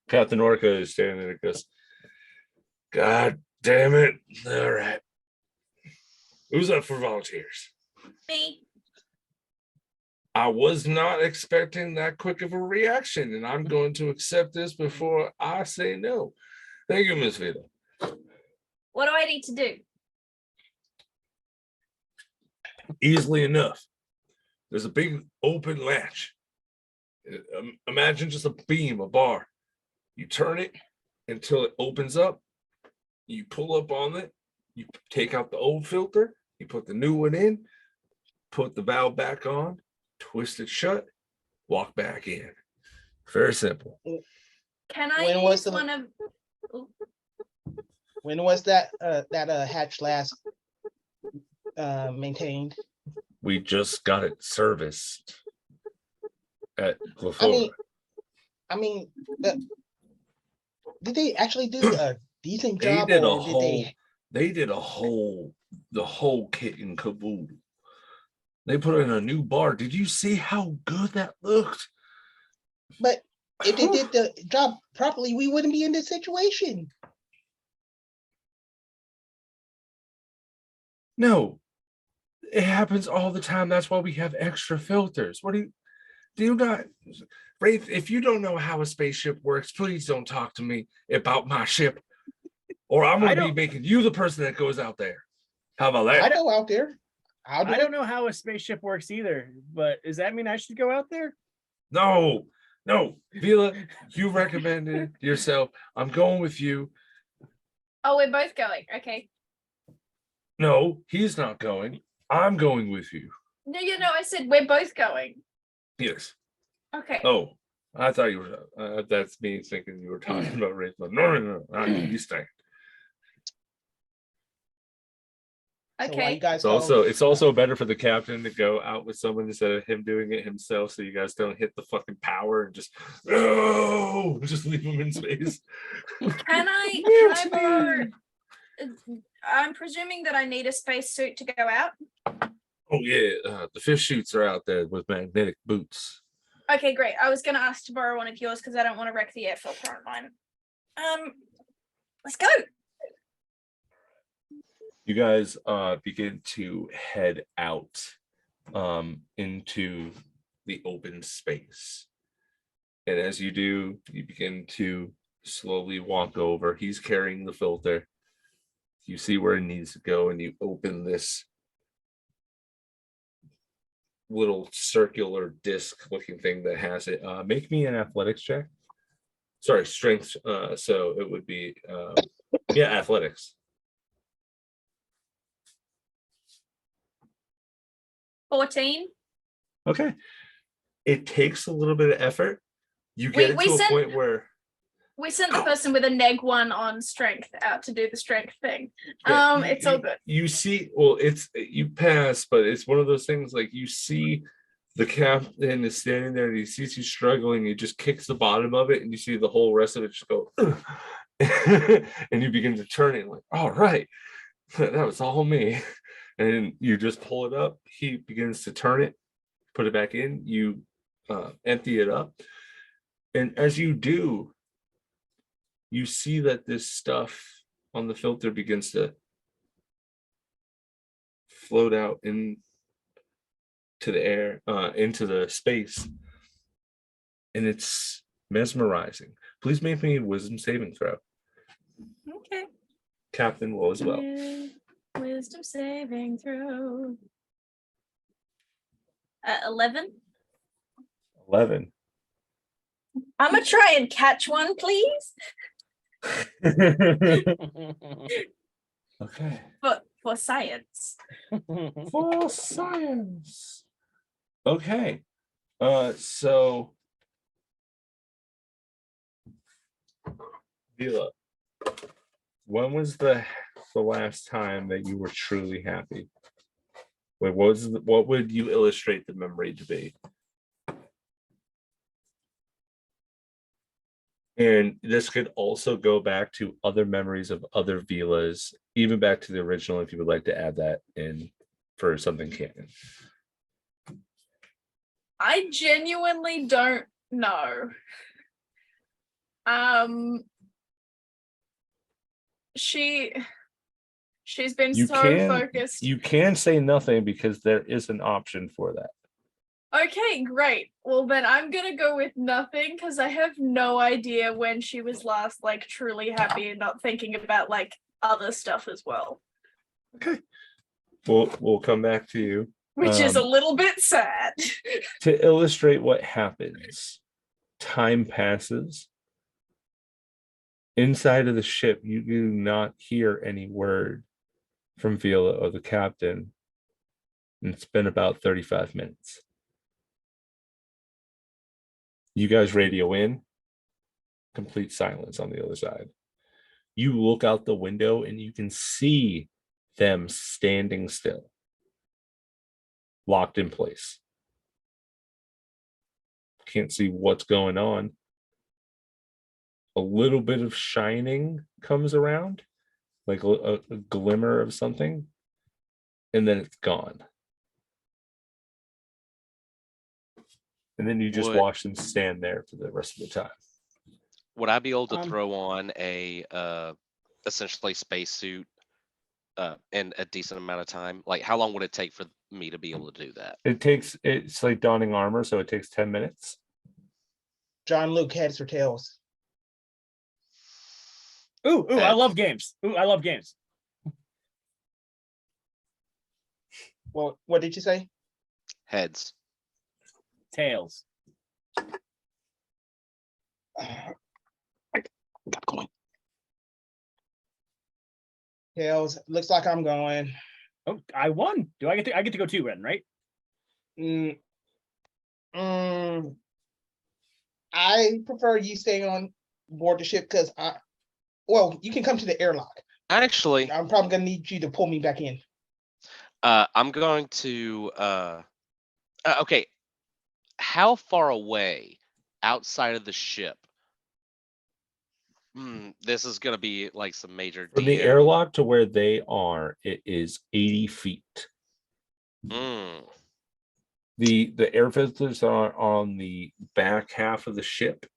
Captain Orca is standing there and goes, God damn it. All right. Who's up for volunteers? Me. I was not expecting that quick of a reaction, and I'm going to accept this before I say no. Thank you, Miss Vita. What do I need to do? Easily enough. There's a big open latch. Imagine just a beam, a bar. You turn it until it opens up. You pull up on it. You take out the old filter. You put the new one in. Put the valve back on. Twist it shut. Walk back in. Very simple. Can I When was use the- one of? Ooh, When was that hatch last maintained? We just got it serviced at Glafora. I mean, did they actually do a decent They job, did a or did whole. they? They did the whole kit and caboodle. They put in a new bar. Did you see how good that looked? But if they did the job properly, we wouldn't be in this situation. No, it happens all the time. That's why we have extra filters. What do you not, Wraith? If you don't know how a spaceship works, please don't talk to me about my ship, or I'm I going to be don't- making you the person that goes out there. How about I that? go out there. I'll do I it. don't know how a spaceship works either, but does that mean I should go out there? No, Vila, you recommended yourself. I'm going with you. Oh, we're both going. Okay. No, he's not going. I'm going with you. No, I said we're both going. Yes. Okay. Oh, I thought you were. That's me thinking you were talking about Wraith. No. You stay. So why Okay. you guys It's also better for the captain to go out with someone instead of him doing it himself, so you guys don't hit the fucking power and just just leave him in space. Can I borrow? I'm presuming that I need a spacesuit to go out. Oh yeah, the fish chutes are out there with magnetic boots. Okay, great. I was gonna ask to borrow one of yours because I don't want to wreck the air filter on mine. Let's go. You guys begin to head out into the open space. And as you do, you begin to slowly walk over. He's carrying the filter. You see where it needs to go, and you open this little circular disc looking thing that has it. Make me an athletics check. Sorry, strength. So it would be athletics. 14. Okay. It takes a little bit of effort. You get it to a point where We sent the person with a neg 1 on strength out to do the strength thing. yeah, It's all good. You see, well, you pass, but it's one of those things like you see the captain is standing there and he sees you struggling. He just kicks the bottom of it, and you see the whole rest of it just go, and you begin to turn it like, all right, that was all me. And you just pull it up. He begins to turn it, put it back in. You empty it up, and as you do, you see that this stuff on the filter begins to float out in to the air, into the space, and it's mesmerizing. Please make me a wisdom saving throw. Okay. Captain will as well. Wisdom saving throw. 11. 11. I'm gonna try and catch one, please. Okay. For science. For science. Okay. So Vila, when was the last time that you were truly happy? Wait, what would you illustrate the memory to be? And this could also go back to other memories of other Vilas, even back to the original, if you would like to add that in for something canon. I genuinely don't know. She's been You so can focused. you can say nothing because there is an option for that. Okay, great. Well, then I'm gonna go with nothing because I have no idea when she was last like truly happy and not thinking about like other stuff as well, Okay. We'll come back to you. which is a little bit sad. To illustrate what happens, time passes. Inside of the ship, you do not hear any word from Vila or the captain. And it's been about 35 minutes. You guys radio in, complete silence on the other side. You look out the window and you can see them standing still, locked in place. Can't see what's going on. A little bit of shining comes around, like a glimmer of something, and then it's gone. And then you just watch them stand there for the rest of the time. Would I be able to throw on a essentially spacesuit in a decent amount of time? Like, how long would it take for me to be able to do that? It's like donning armor, so it takes 10 minutes. John Luke, heads or tails? Ooh, I Heads. love games. I love games. Well, what did you say? Heads. Tails. Got going. Tails. Looks like I'm going. Oh, I won. Do I get to go too, Ren, right? I prefer you staying on board the ship because you can come to the airlock. Actually, I'm probably gonna need you to pull me back in. I'm going to okay. How far away outside of the ship? This is gonna be like some major From the DM. airlock to where they are, it is 80 feet. The air filters are on the back half of the ship,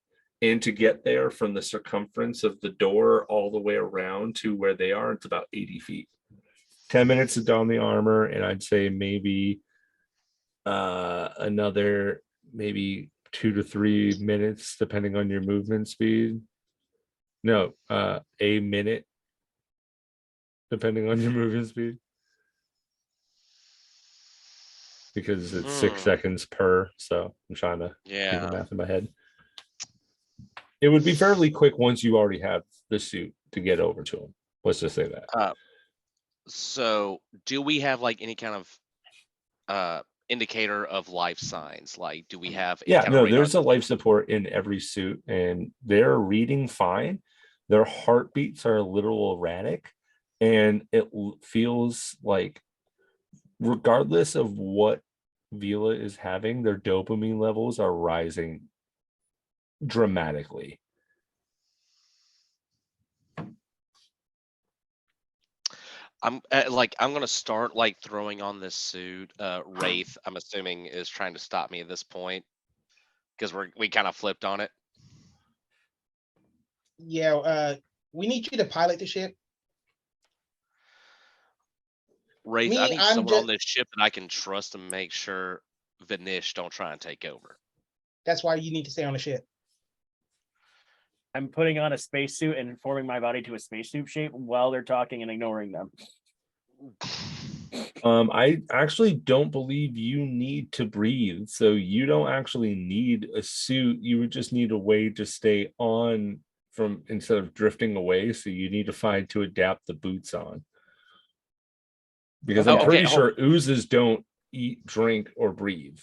and to get there from the circumference of the door all the way around to where they are, it's about 80 feet. 10 minutes to don the armor, and I'd say maybe another maybe 2 to 3 minutes depending on your movement speed. No, a minute depending on your movement speed, because it's 6 seconds per. So I'm trying to do the math in my head. It would be fairly quick once you already have the suit to get over to him. Let's just say that. So do we have like any kind of indicator of life signs? Like, do we have any kind of radar? There's a life support in every suit, and they're reading fine. Their heartbeats are a little erratic, and it feels like, regardless of what Vila is having, their dopamine levels are rising dramatically. I'm gonna start like throwing on this suit. Wraith, I'm assuming, is trying to stop me at this point because we kind of flipped on it. Yeah, we need you to pilot the ship. Wraith, I need someone on this ship that I can trust and make sure Vanish don't try and take over. That's why you need to stay on the ship. I'm putting on a spacesuit and forming my body to a spacesuit shape while they're talking and ignoring them. I actually don't believe you need to breathe, so you don't actually need a suit. You would just need a way to stay on from instead of drifting away. So you need to find to adapt the boots on. Because I'm Okay, pretty hold- sure oozes don't eat, drink, or breathe.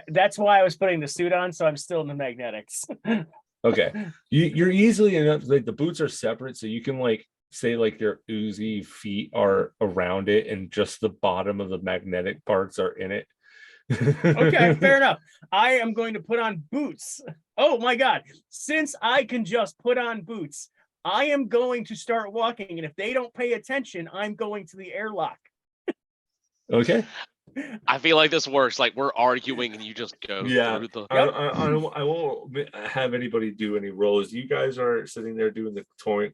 That's why I was putting the suit on, so I'm still in the magnetics. Okay. You're easily enough, like the boots are separate, so you can like say like your oozy feet are around it and just the bottom of the magnetic parts are in it. Okay, fair enough. I am going to put on boots. Oh my god. Since I can just put on boots, I am going to start walking, and if they don't pay attention, I'm going to the airlock. Okay. I feel like this works. Like we're arguing and you just go Yeah. through the. I won't have anybody do any rolls. You guys are sitting there doing the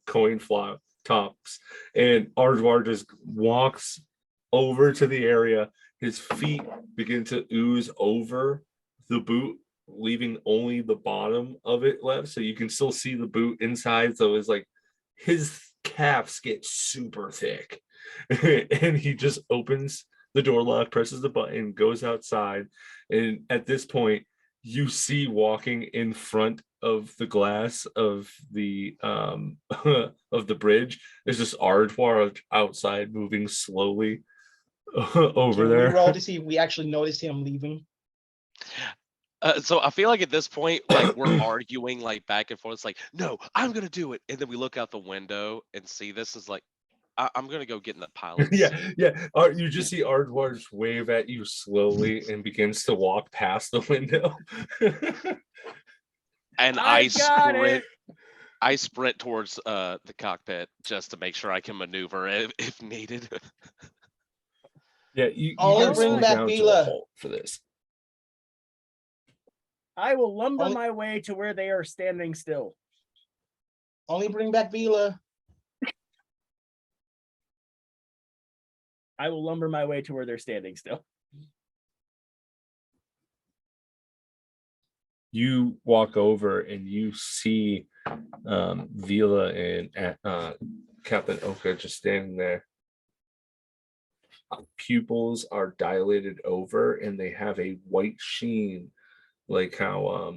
coin flop tops, and Ardwar just walks over to the area. His feet begin to ooze over the boot, leaving only the bottom of it left. So you can still see the boot inside. So it's like his calves get super thick. And he just opens the door lock, presses the button, goes outside. And at this point, you see walking in front of the glass of the of the bridge. There's this Ardwar outside moving slowly over Can there. we roll to see if we actually notice him leaving? So I feel like at this point, like we're arguing like back and forth. It's like, no, I'm gonna do it, and then we look out the window and see this is like, I'm gonna go get in the pilot Yeah, seat. yeah. You just see Ardwar just wave at you slowly and begins to walk past the window. And I got it. I sprint towards the cockpit just to make sure I can maneuver if needed. Yeah, you Only gotta bring slow back down to a Vila. halt for this. I will lumber Only- my way to where they are standing still. Only bring back Vila. I will lumber my way to where they're standing still. You walk over and you see Vila and Captain Oka just standing there. Pupils are dilated over and they have a white sheen, like how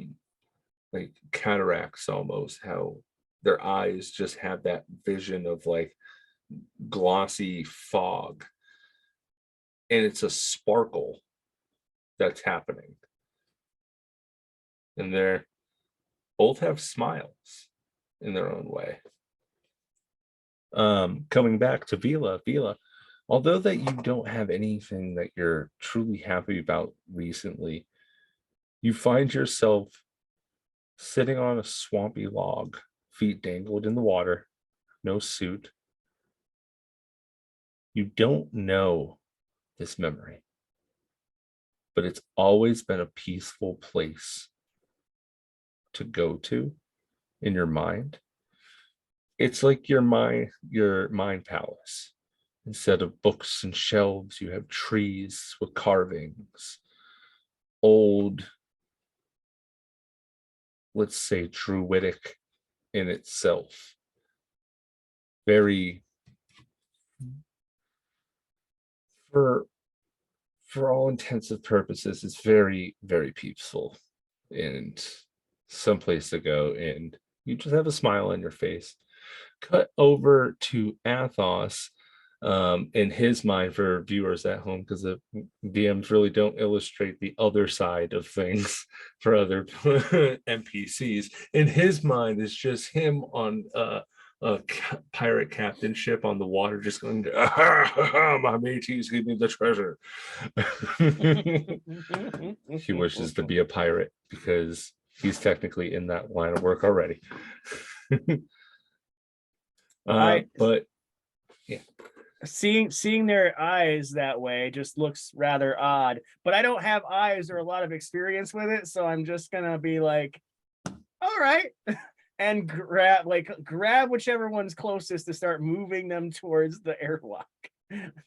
like cataracts almost, how their eyes just have that vision of like glossy fog. And it's a sparkle that's happening. And they're both have smiles in their own way. Coming back to Vila, although that you don't have anything that you're truly happy about recently, you find yourself sitting on a swampy log, feet dangled in the water, no suit. You don't know this memory, but it's always been a peaceful place to go to in your mind. It's like your mind palace. Instead of books and shelves, you have trees with carvings, old, let's say, druidic in itself. Very, for all intensive purposes, it's very, very peaceful and someplace to go. And you just have a smile on your face. Cut over to Athos. In his mind, for viewers at home, because the DMs really don't illustrate the other side of things for other NPCs. In his mind, it's just him on a pirate captain ship on the water, just going, my mateys give me the treasure. He wishes to be a pirate because he's technically in that line of work already. But yeah, seeing their eyes that way just looks rather odd, but I don't have eyes or a lot of experience with it, so I'm just gonna be like, all right, and grab whichever one's closest to start moving them towards the airlock.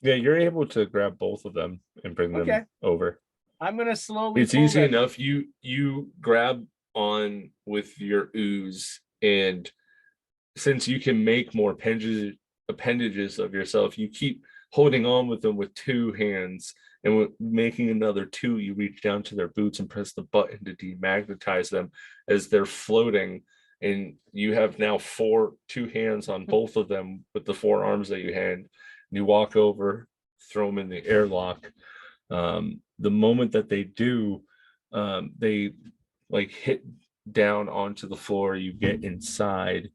yeah, you're able to grab both of them and bring them Okay. over. I'm gonna slowly. It's pull easy them. enough. You grab on with your ooze, and since you can make more appendages of yourself, you keep holding on with them with two hands, and with making another two, you reach down to their boots and press the button to demagnetize them as they're floating, and you have now two hands on both of them with the four arms that you had. You walk over, throw them in the airlock. The moment that they do, they like hit down onto the floor. You get inside,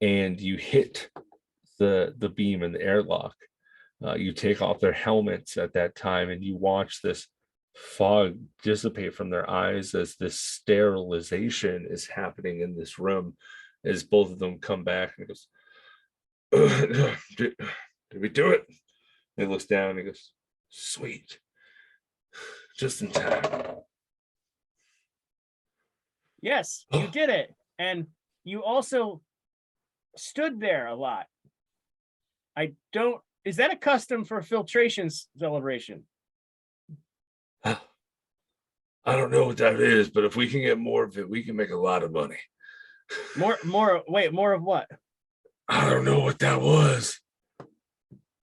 and you hit the beam in the airlock. You take off their helmets at that time, and you watch this fog dissipate from their eyes as this sterilization is happening in this room. As both of them come back, and goes, did we do it? And he looks down and he goes, sweet. Just in time. Yes, you did it, and you also stood there a lot. I don't. Is that a custom for filtration celebration? I don't know what that is, but if we can get more of it, we can make a lot of money. Wait, more of what? I don't know what that was.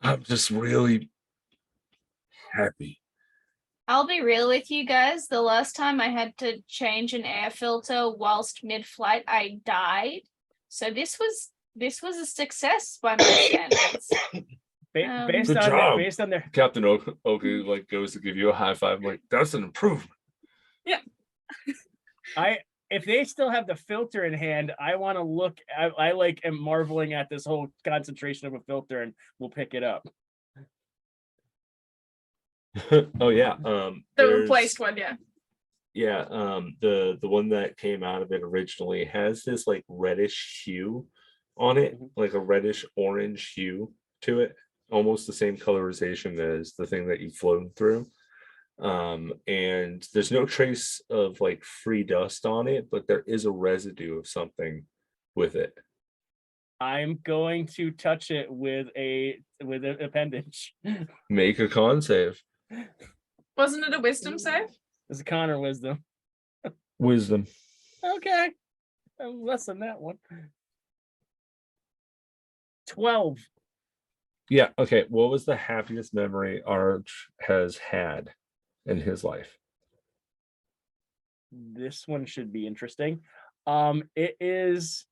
I'm just really happy. I'll be real with you guys. The last time I had to change an air filter whilst mid-flight, I died. So this was a success by my standards. Based Good on job. based on their Captain Oku like goes to give you a high five. I'm like, that's an improvement. if they still have the filter in hand, I want to look. I like am marveling at this whole concentration of a filter, and we'll pick it up. Oh yeah. The there's- replaced one, yeah. Yeah, the one that came out of it originally has this like reddish hue on it, like a reddish orange hue to it, almost the same colorization as the thing that you've flown through. And there's no trace of like free dust on it, but there is a residue of something with it. I'm going to touch it with an appendage. Make a con save. Wasn't it a wisdom save? It's a Connor wisdom. Wisdom. Okay, less than that one. 12. Yeah, okay. What was the happiest memory Arch has had in his life? This one should be interesting. It is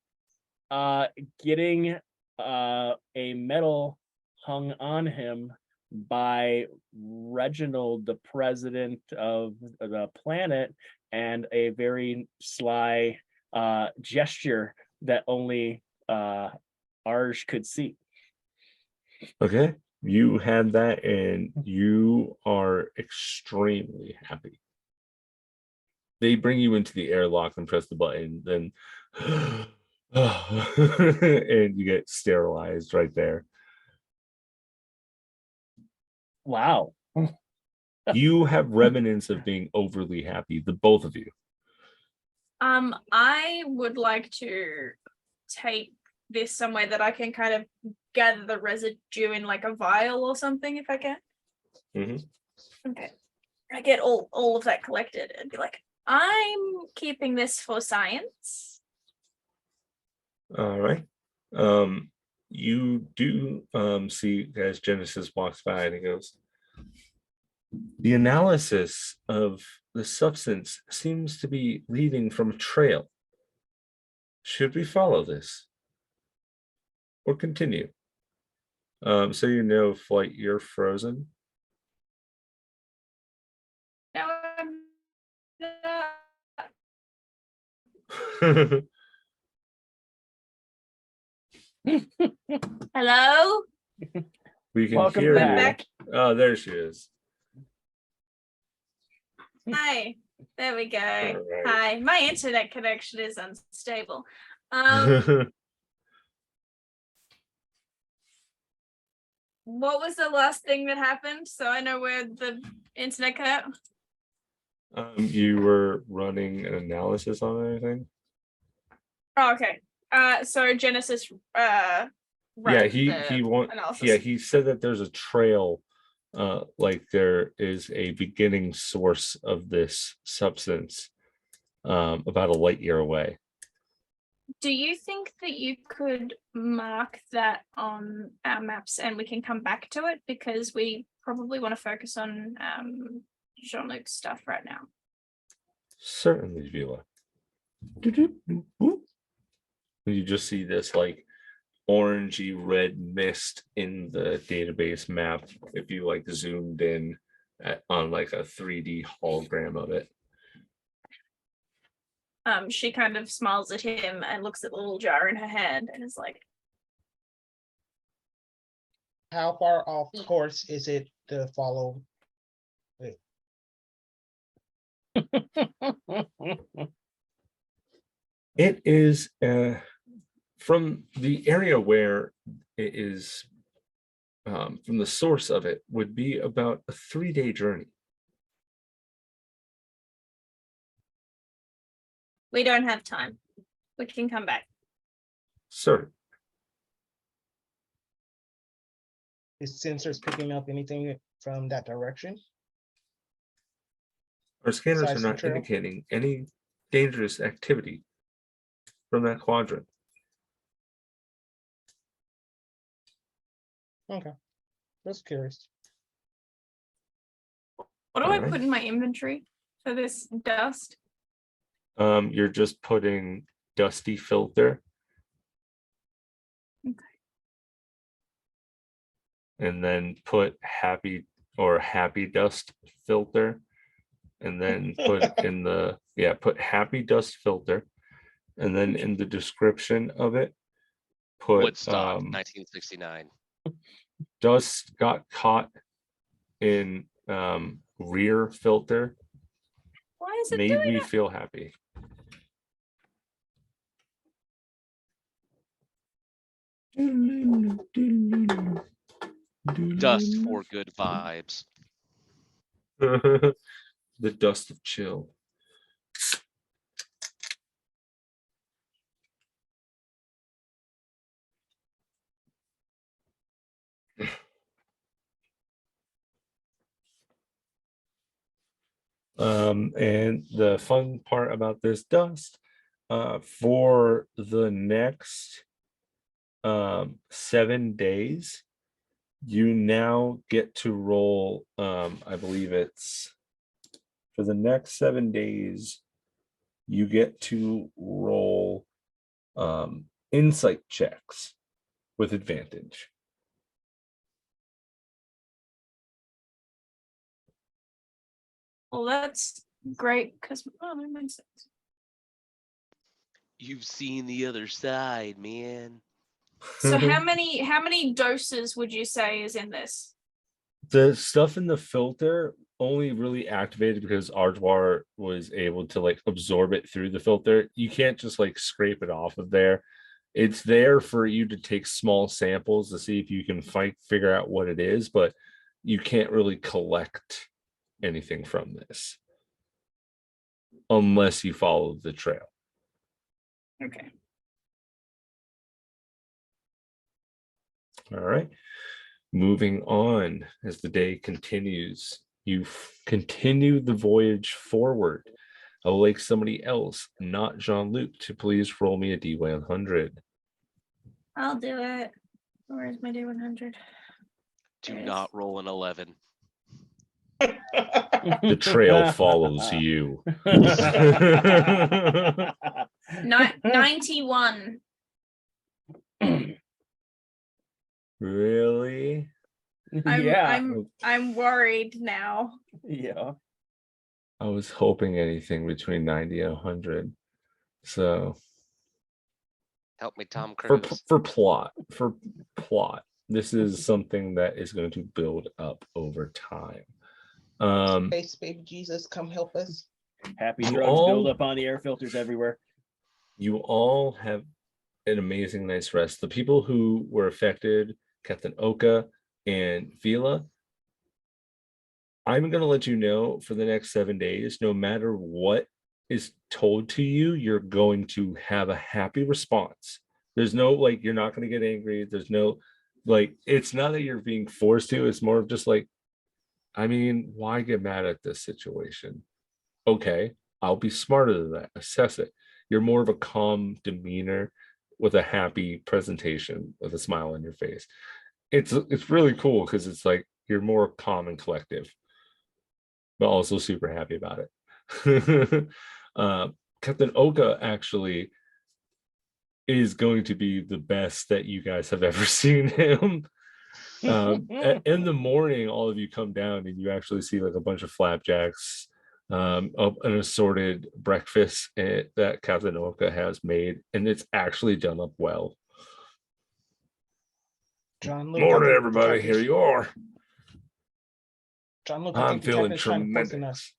getting a medal hung on him by Reginald, the president of the planet, and a very sly gesture that only Arj could see. Okay, you had that and you are extremely happy. They bring you into the airlock and press the button, then and you get sterilized right there. Wow. You have remnants of being overly happy, the both of you. I would like to take this somewhere that I can kind of gather the residue in like a vial or something if I can. Mhm. Okay. I get all of that collected and be like, I'm keeping this for science. All right. You do see as Genesis walks by and he goes, the analysis of the substance seems to be leading from a trail. Should we follow this or continue? So you know, Flight, you're frozen. No, I'm not. Hello? We can Welcome hear back. you. Oh, there she is. Hi. There we go. right. Hi. My internet connection is unstable. What was the last thing that happened? So I know where the internet cut out. You were running an analysis on anything? Oh, okay. So Genesis Yeah, he ran the want analysis. yeah, he said that there's a trail like there is a beginning source of this substance about a light year away. Do you think that you could mark that on our maps and we can come back to it? Because we probably want to focus on Jean-Luc's stuff right now. Certainly, Vila. You just see this like orangey red mist in the database map if you like zoomed in on like a 3D hologram of it. She kind of smiles at him and looks at the little jar in her hand and is like, How far off course is it to follow? It is from the area where it is, from the source of it would be about a 3-day journey. we don't have time. We can come back. Sir, Is sensors picking up anything from that direction? our scanners are Besides the not trail? indicating any dangerous activity from that quadrant. Okay, just curious. What do I Alright. put in my inventory for this dust? You're just putting dusty filter. Okay. And then put happy dust filter. And then put in the, put happy dust filter. And then in the description of it, put Woodstock, 1969. dust got caught in rear filter, Why is it made doing me it? feel happy. Dust for good vibes. The dust of chill. And the fun part about this dust, for the next 7 days, you now get to roll, I believe it's for the next 7 days, you get to roll insight checks with advantage. Well, that's great because that makes sense. You've seen the other side, man. So how many doses would you say is in this? The stuff in the filter only really activated because Arjwar was able to like absorb it through the filter. You can't just like scrape it off of there. It's there for you to take small samples to see if you can figure out what it is, but you can't really collect anything from this unless you follow the trail. Okay. All right. Moving on as the day continues, you continue the voyage forward. I will like somebody else, not Jean-Luc, to please roll me a D100. I'll do it. Where's my D100? Do Yes. not roll an 11. The trail follows you. 91. Really? Yeah, I'm worried now. yeah. I was hoping anything between 90 and 100. So Help me, Tom for Cruise. plot, this is something that is going to build up over time. Space baby Jesus, come help us. Happy You drugs all- build up on the air filters everywhere. You all have an amazing nice rest. The people who were affected, Captain Oka and Vila, I'm going to let you know for the next 7 days, no matter what is told to you, you're going to have a happy response. There's no like, you're not going to get angry. There's no like, it's not that you're being forced to, it's more of just like, I mean, why get mad at this situation? Okay, I'll be smarter than that. Assess it. You're more of a calm demeanor with a happy presentation with a smile on your face. It's really cool because it's like you're more calm and collective, but also super happy about it. uh, Captain Oka actually is going to be the best that you guys have ever seen him. In the morning, all of you come down and you actually see like a bunch of flapjacks, an assorted breakfast that Captain Oka has made, and it's actually done up well. John Luke, I Morning, think the everybody. Here captain's- you are. John Luke, I I'm think the feeling captain's trying to poison us. tremendous.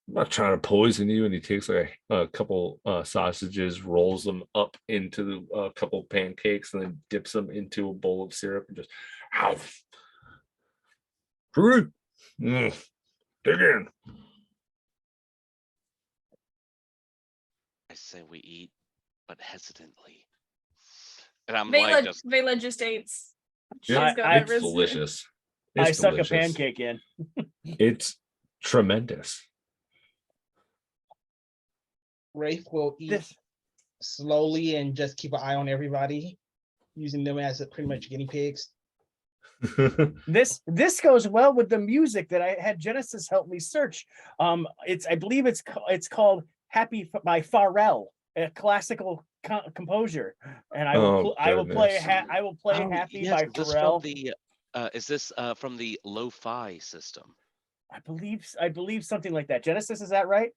I'm not trying to poison you. And he takes like a couple sausages, rolls them up into a couple pancakes, and then dips them into a bowl of syrup and just, ow. Dig in. I say we eat, but hesitantly. And I'm Vela, like just Vela just eats. She's Yeah, got I- no it's residue. delicious. I It's suck delicious. a pancake in. It's tremendous. Rafe will eat This slowly and just keep an eye on everybody, using them as pretty much guinea pigs. this goes well with the music that I had Genesis help me search. I believe it's called Happy by Pharrell, a classical composer, and I will I will play goodness. I will play oh, Happy yes, by is this Pharrell. from the lo-fi system? I believe something like that. Genesis, is that right?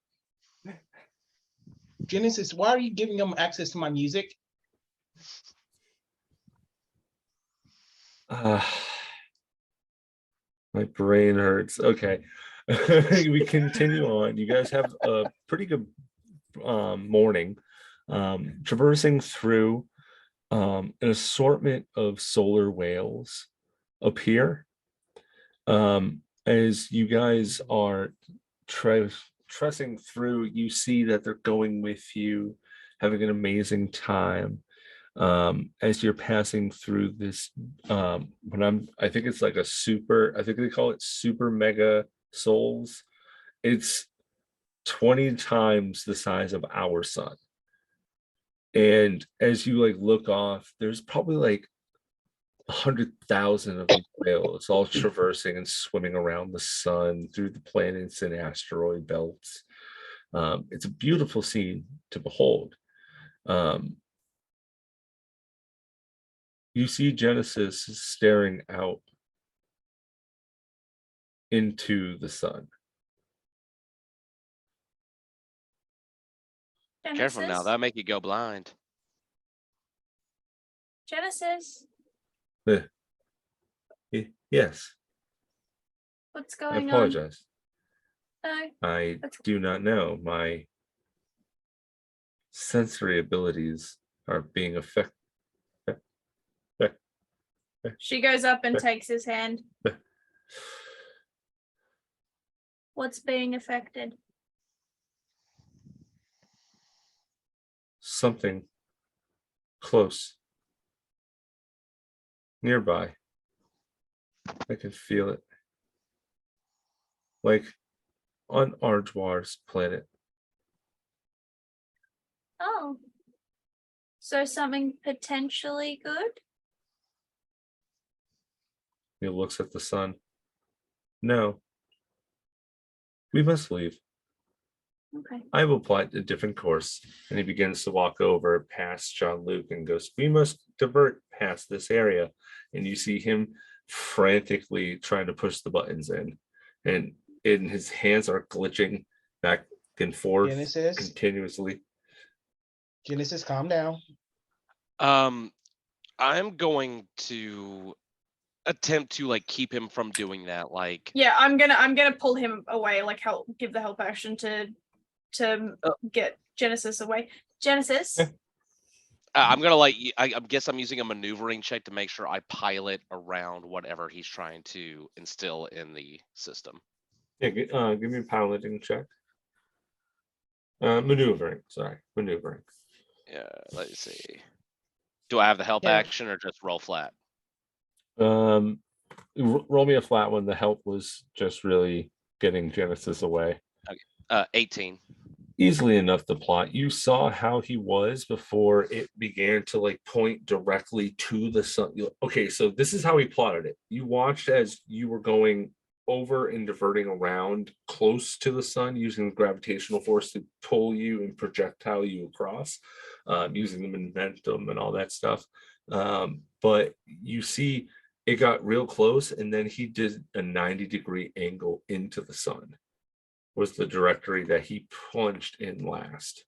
Genesis, why are you giving them access to my music? My brain hurts. Okay. We continue on. You guys have a pretty good morning, traversing through an assortment of solar whales appear. As you guys are tressing through, you see that they're going with you, having an amazing time. As you're passing through this, I think it's like I think they call it super mega souls. It's 20 times the size of our sun. And as you like look off, there's probably like 100,000 of these whales all traversing and swimming around the sun through the planets and asteroid belts. It's a beautiful scene to behold. You see Genesis staring out into the sun. Careful now, Genesis. that'll make you go blind. Genesis. Yes, What's I going on? apologize. No. I That's- do not know. My sensory abilities are being affected. She goes up and takes his hand. What's being affected? Something close, nearby. I can feel it. Like on Arjwar's planet. Oh. So something potentially good? He looks at the sun. No. We must leave. Okay. I will plot a different course. And he begins to walk over past John Luke and goes, we must divert past this area. And you see him frantically trying to push the buttons in. And his hands are glitching back and forth Genesis, continuously. Genesis, calm down. I'm going to attempt to like keep him from doing that. Like, Yeah, I'm gonna pull him away, like give the help action to get Genesis away. Genesis. I'm gonna like I guess I'm using a maneuvering check to make sure I pilot around whatever he's trying to instill in the system. Yeah, give me a piloting check. Maneuvering. Yeah, let's see. Do I have the help Yeah. action or just roll flat? Roll me a flat one. The help was just really getting Genesis away. 18. Easily enough to plot. You saw how he was before it began to like point directly to the sun. Okay, so this is how he plotted it. You watched as you were going over and diverting around close to the sun using the gravitational force to pull you and projectile you across, using the momentum and all that stuff. But you see it got real close, and then he did a 90-degree angle into the sun was the directory that he plunged in last.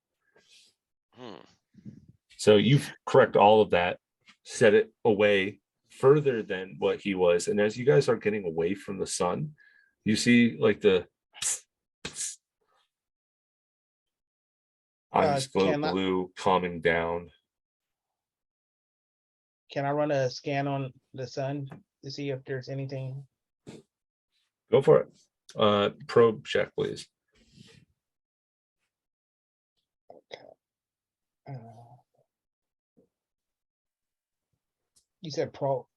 So you correct all of that, set it away further than what he was. And as you guys are getting away from the sun, you see like the eyes glow can I- blue, calming down. Can I run a scan on the sun to see if there's anything? Go for it. Probe check, please. Uh, You said pro.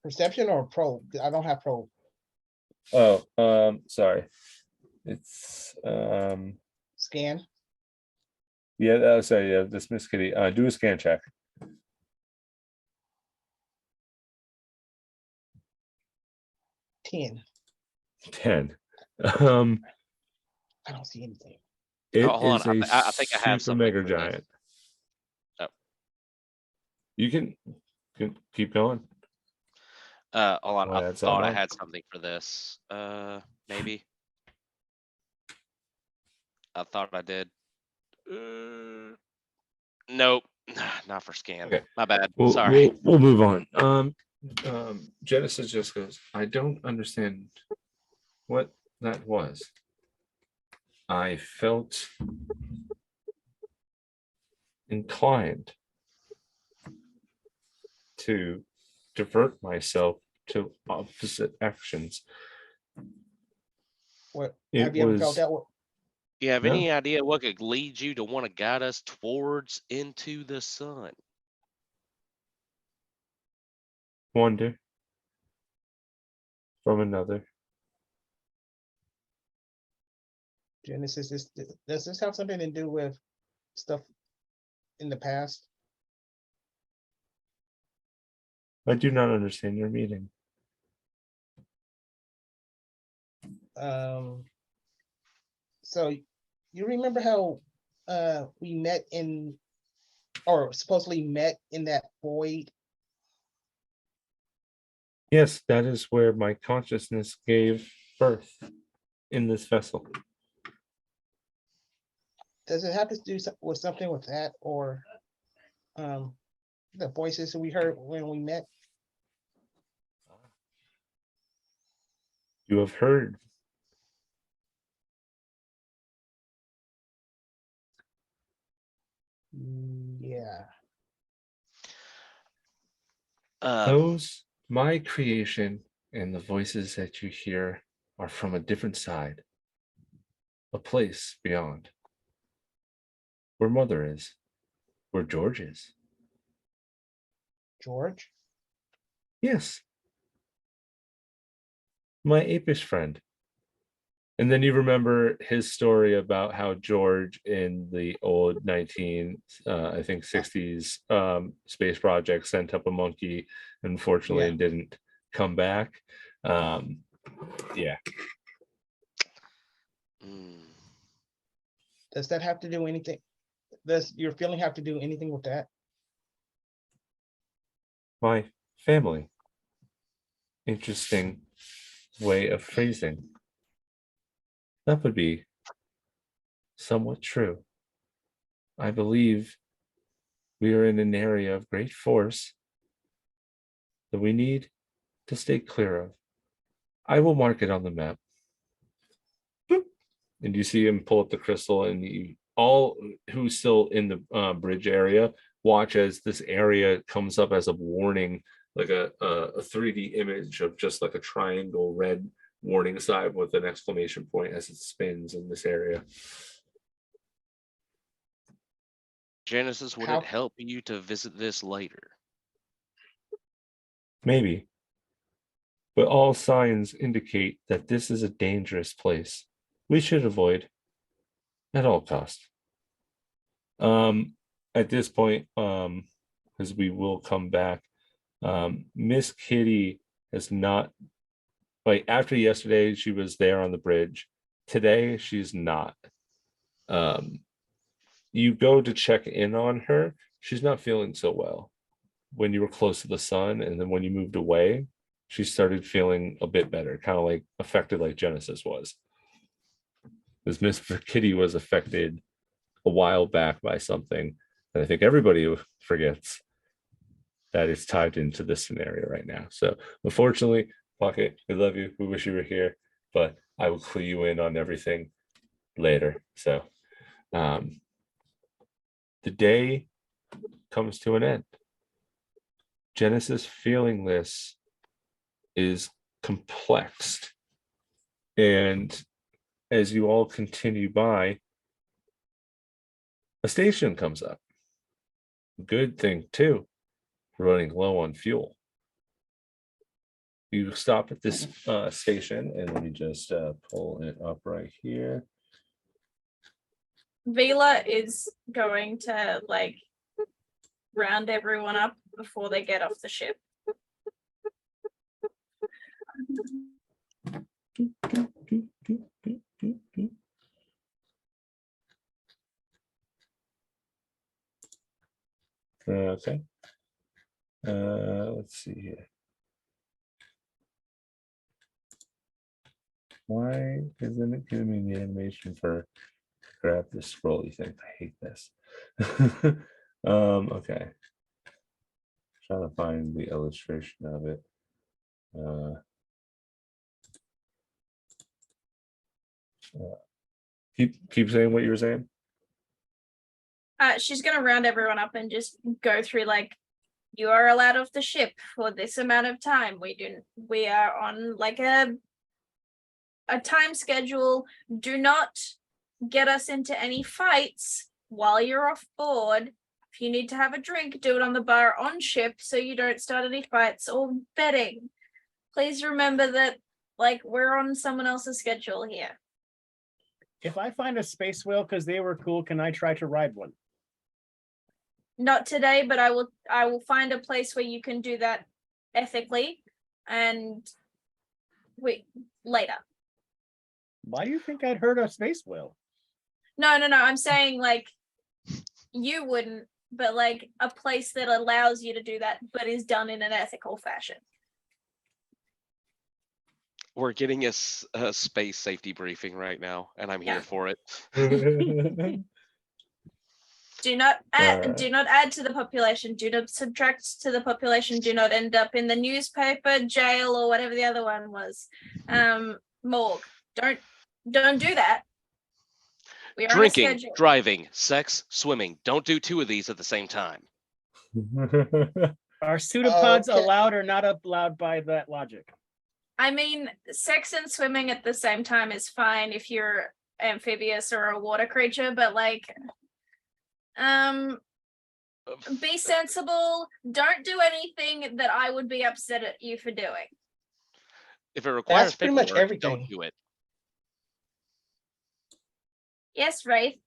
Perception or probe? I don't have probe. Oh, sorry. It's Scan. yeah, sorry, yeah, dismiss kitty. Do a scan check. 10. 10. I don't see anything. It hold is on. a I think I have super something mega for this. giant. Oh. You can keep going. Hold on. Well, I that's thought I on. had something for this. Maybe. I thought I did. Nope. Not for scan. Okay. My bad. We'll, Sorry. we'll move on. Genesis just goes, I don't understand what that was. I felt inclined to divert myself to opposite actions. What It have you ever felt was- that way? You have No. any idea what could lead you to want to guide us towards into the sun? Wonder from another. Genesis, does this have something to do with stuff in the past? I do not understand your meaning. So you remember how we met in, or supposedly met in that void? Yes, that is where my consciousness gave birth in this vessel. Does it have to do with something with that, or the voices we heard when we met? You have heard. Yeah. Those, my creation and the voices that you hear are from a different side, a place beyond. Where Mother is, where George is. George? Yes. My apish friend. And then you remember his story about how George in the old I think 60s space project sent up a monkey, unfortunately, Yeah. and didn't come back. Yeah. Does that have to do anything? Does your feeling have to do anything with that? My family. Interesting way of phrasing. That would be somewhat true. I believe we are in an area of great force that we need to stay clear of. I will mark it on the map. Boop. And you see him pull up the crystal, and you all who's still in the bridge area watch as this area comes up as a warning, like a 3D image of just like a triangle red warning sign with an exclamation point as it spins in this area. Genesis, would How- it help you to visit this later? Maybe. But all signs indicate that this is a dangerous place we should avoid at all costs. At this point, because we will come back, Miss Kitty has not, like after yesterday, she was there on the bridge. Today, she's not. You go to check in on her, she's not feeling so well. When you were close to the sun, and then when you moved away, she started feeling a bit better, kind of like affected like Genesis was. Because Miss Kitty was affected a while back by something that I think everybody forgets that is tied into this scenario right now. So unfortunately, Pocket, we love you. We wish you were here, but I will clue you in on everything later. So the day comes to an end. Genesis feeling this is complexed. And as you all continue by, a station comes up. Good thing too, running low on fuel. You stop at this station, and let me just pull it up right here. Vila is going to like round everyone up before they get off the ship. Okay. Let's see here. Why isn't it giving me the animation for grab this scrolly thing? I hate this. Okay. Trying to find the illustration of it. Keep saying what you were saying. She's gonna round everyone up and just go through like, you are allowed off the ship for this amount of time. We are on like a time schedule. Do not get us into any fights while you're off board. If you need to have a drink, do it on the bar on ship so you don't start any fights or betting. Please remember that like we're on someone else's schedule here. If I find a space whale because they were cool, can I try to ride one? Not today, but I will find a place where you can do that ethically and later. Why do you think I'd hurt a space whale? No. I'm saying like you wouldn't, but like a place that allows you to do that, but is done in an ethical fashion. We're getting a space safety briefing right now, and I'm here Yeah. for it. Do not add. Alright. Do not add to the population. Do not subtract to the population. Do not end up in the newspaper, jail, or whatever the other one was. Morgue. Don't do that. We are Drinking, on a schedule. driving, sex, swimming. Don't do two of these at the same time. Are pseudopods Okay. allowed or not allowed by that logic? I mean, sex and swimming at the same time is fine if you're amphibious or a water creature, but like, be sensible. Don't do anything that I would be upset at you for doing. If it requires That's pretty much paperwork, everything. don't do it. Yes, Wraith.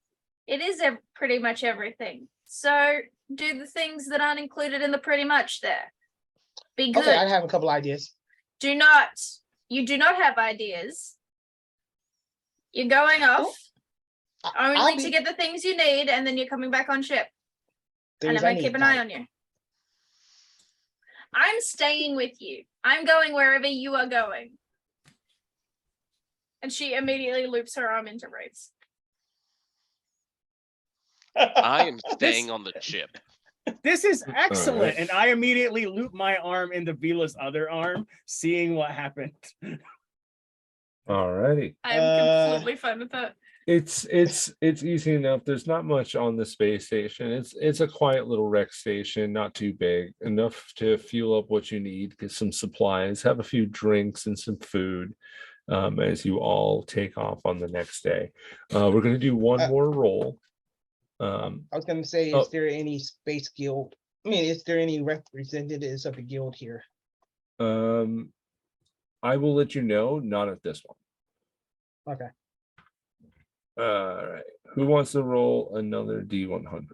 It is pretty much everything. So do the things that aren't included in the pretty much there. Be good. Okay, I have a couple ideas. You do not have ideas. You're going off only to get the things you need, and then you're coming back on ship. And I'm gonna keep an eye on you. I'm staying with you. I'm going wherever you are going. And she immediately loops her arm into Wraith's. I am staying on the ship. This is excellent. Alright. And I immediately loop my arm into Vila's other arm, seeing what happened. Alrighty. I'm completely fine with that. It's easy enough. There's not much on the space station. It's a quiet little rec station, not too big, enough to fuel up what you need, get some supplies, have a few drinks and some food as you all take off on the next day. We're gonna do one more roll. I was gonna say, Oh. is there any space guild? I mean, is there any representatives of the guild here? I will let you know, not at this one. Okay. All right. Who wants to roll another D100?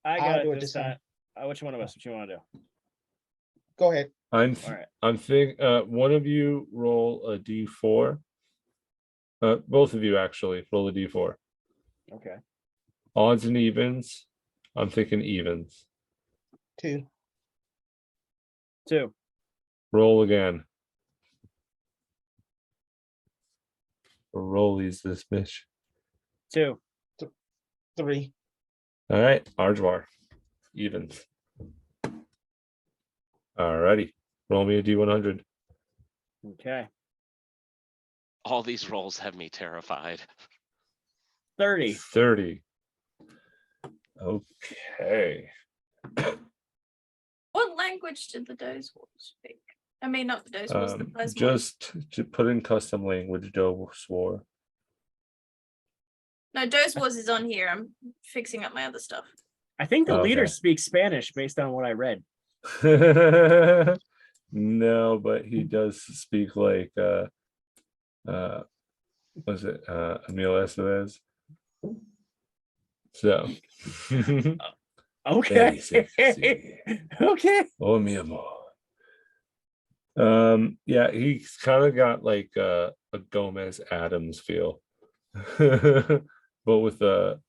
I I'll got do it it this this time. time. Which one of us? What you want to do? Go ahead. All right. One of you roll a D4. Both of you actually roll a D4. Okay. Odds and evens. I'm thinking evens. 2. 2. Roll again. Rollies this bitch. 2. 3. All right, Arjwar. Evens. All righty. Roll me a D100. Okay. All these rolls have me terrified. 30. 30. Okay. What language did the Doze speak? I mean, not the Doze the Plasmoids. Just to put in custom language, Doe swore. No, Doze is on here. I'm fixing up my other stuff. I think the Okay. leader speaks Spanish based on what I read. No, but he does speak like was it Emil Estevez? So Okay. Very sexy. Okay. Oh mi amor. Yeah, he's kind of got like a Gomez Adams feel. But with a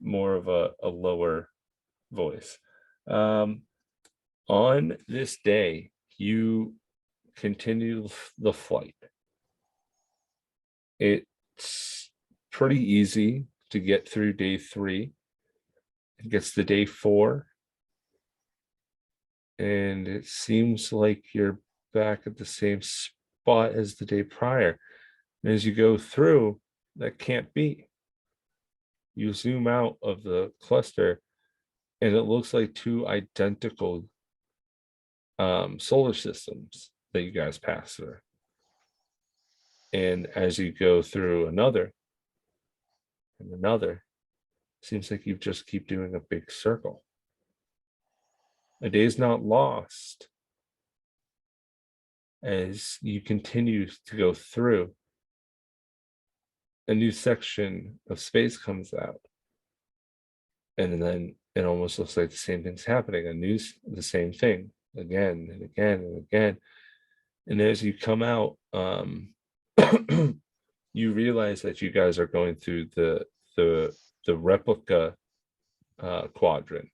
more of a lower voice. On this day, you continue the flight. It's pretty easy to get through day 3. It gets to day 4. And it seems like you're back at the same spot as the day prior. And as you go through, that can't be. You zoom out of the cluster, and it looks like 2 identical solar systems that you guys pass through. And as you go through another and another, seems like you just keep doing a big circle. A day's not lost as you continue to go through. A new section of space comes out, and then it almost looks like the same thing's happening. The same thing again and again and again. And as you come out, you realize that you guys are going through the replica quadrant,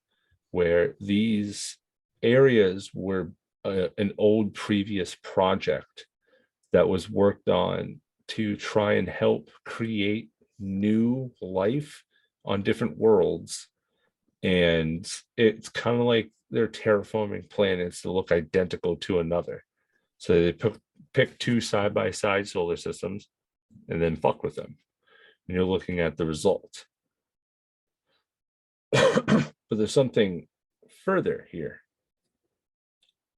where these areas were an old previous project that was worked on to try and help create new life on different worlds. And it's kind of like they're terraforming planets to look identical to another. So they pick 2 side-by-side solar systems and then fuck with them. And you're looking at the result. But there's something further here.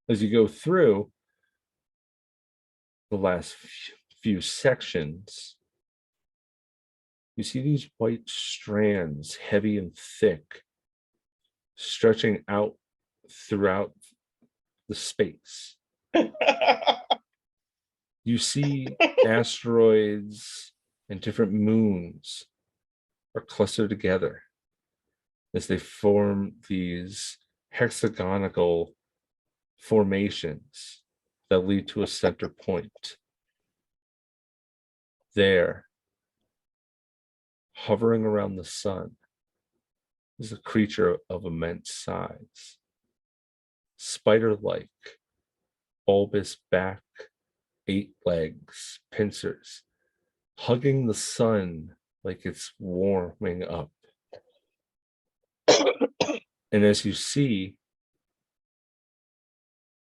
As you go through the last few sections, you see these white strands, heavy and thick, stretching out throughout the space. You see asteroids and different moons are clustered together as they form these hexagonal formations that lead to a center point. There, hovering around the sun, is a creature of immense size. Spider-like, bulbous back, 8 legs, pincers, hugging the sun like it's warming up. And as you see,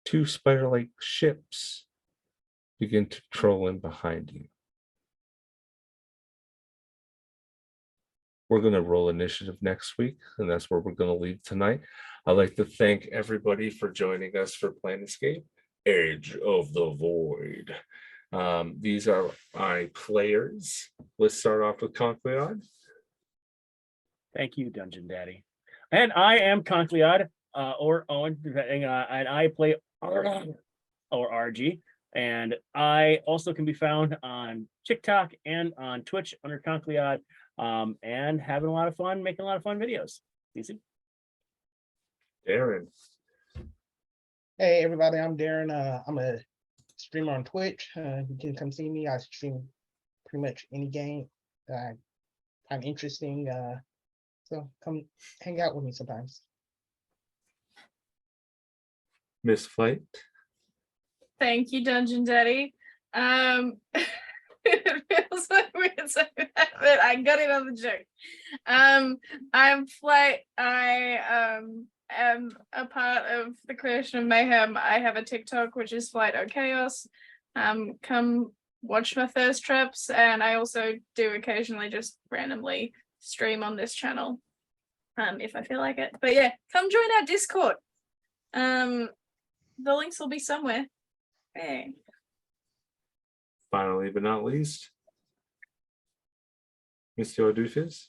2 spider-like ships begin to troll in behind you. We're going to roll initiative next week, and that's where we're going to leave tonight. I'd like to thank everybody for joining us for Planetscape, Edge of the Void. These are my players. Let's start off with Concleon. Thank you, Dungeon Daddy. And I am Concleod, or Owen, depending, and I play or RG. And I also can be found on TikTok and on Twitch under Concleod, and having a lot of fun, making a lot of fun videos. Easy. Darren. Hey everybody, I'm Darren. I'm a streamer on Twitch. You can come see me. I stream pretty much any game that I find interesting. So come hang out with me sometimes. Miss Flight. Thank you, Dungeon Daddy. It feels so weird saying that, but I got it on the joke. I'm Flight. I am a part of the creation of Mayhem. I have a TikTok which is Flight O Chaos. Come watch my thirst traps, and I also do occasionally just randomly stream on this channel, if I feel like it. But yeah, come join our Discord. The links will be somewhere. Hey. Finally, but not least, Mr. Doofus.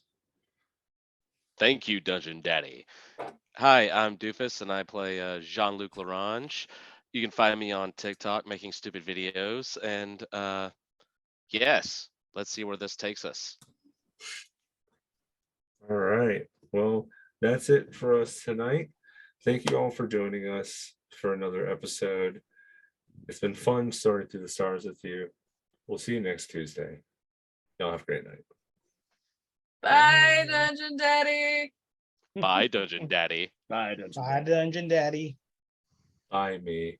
Thank you, Dungeon Daddy. Hi, I'm Doofus, and I play Jean-Luc Larange. You can find me on TikTok making stupid videos, and yes, let's see where this takes us. All right. Well, that's it for us tonight. Thank you all for joining us for another episode. It's been fun starting through the stars with you. We'll see you next Tuesday. Y'all have a great night. Bye, Dungeon Daddy. Bye, Dungeon Daddy. Bye, Dungeon Bye, Daddy. Dungeon Daddy. Bye, me.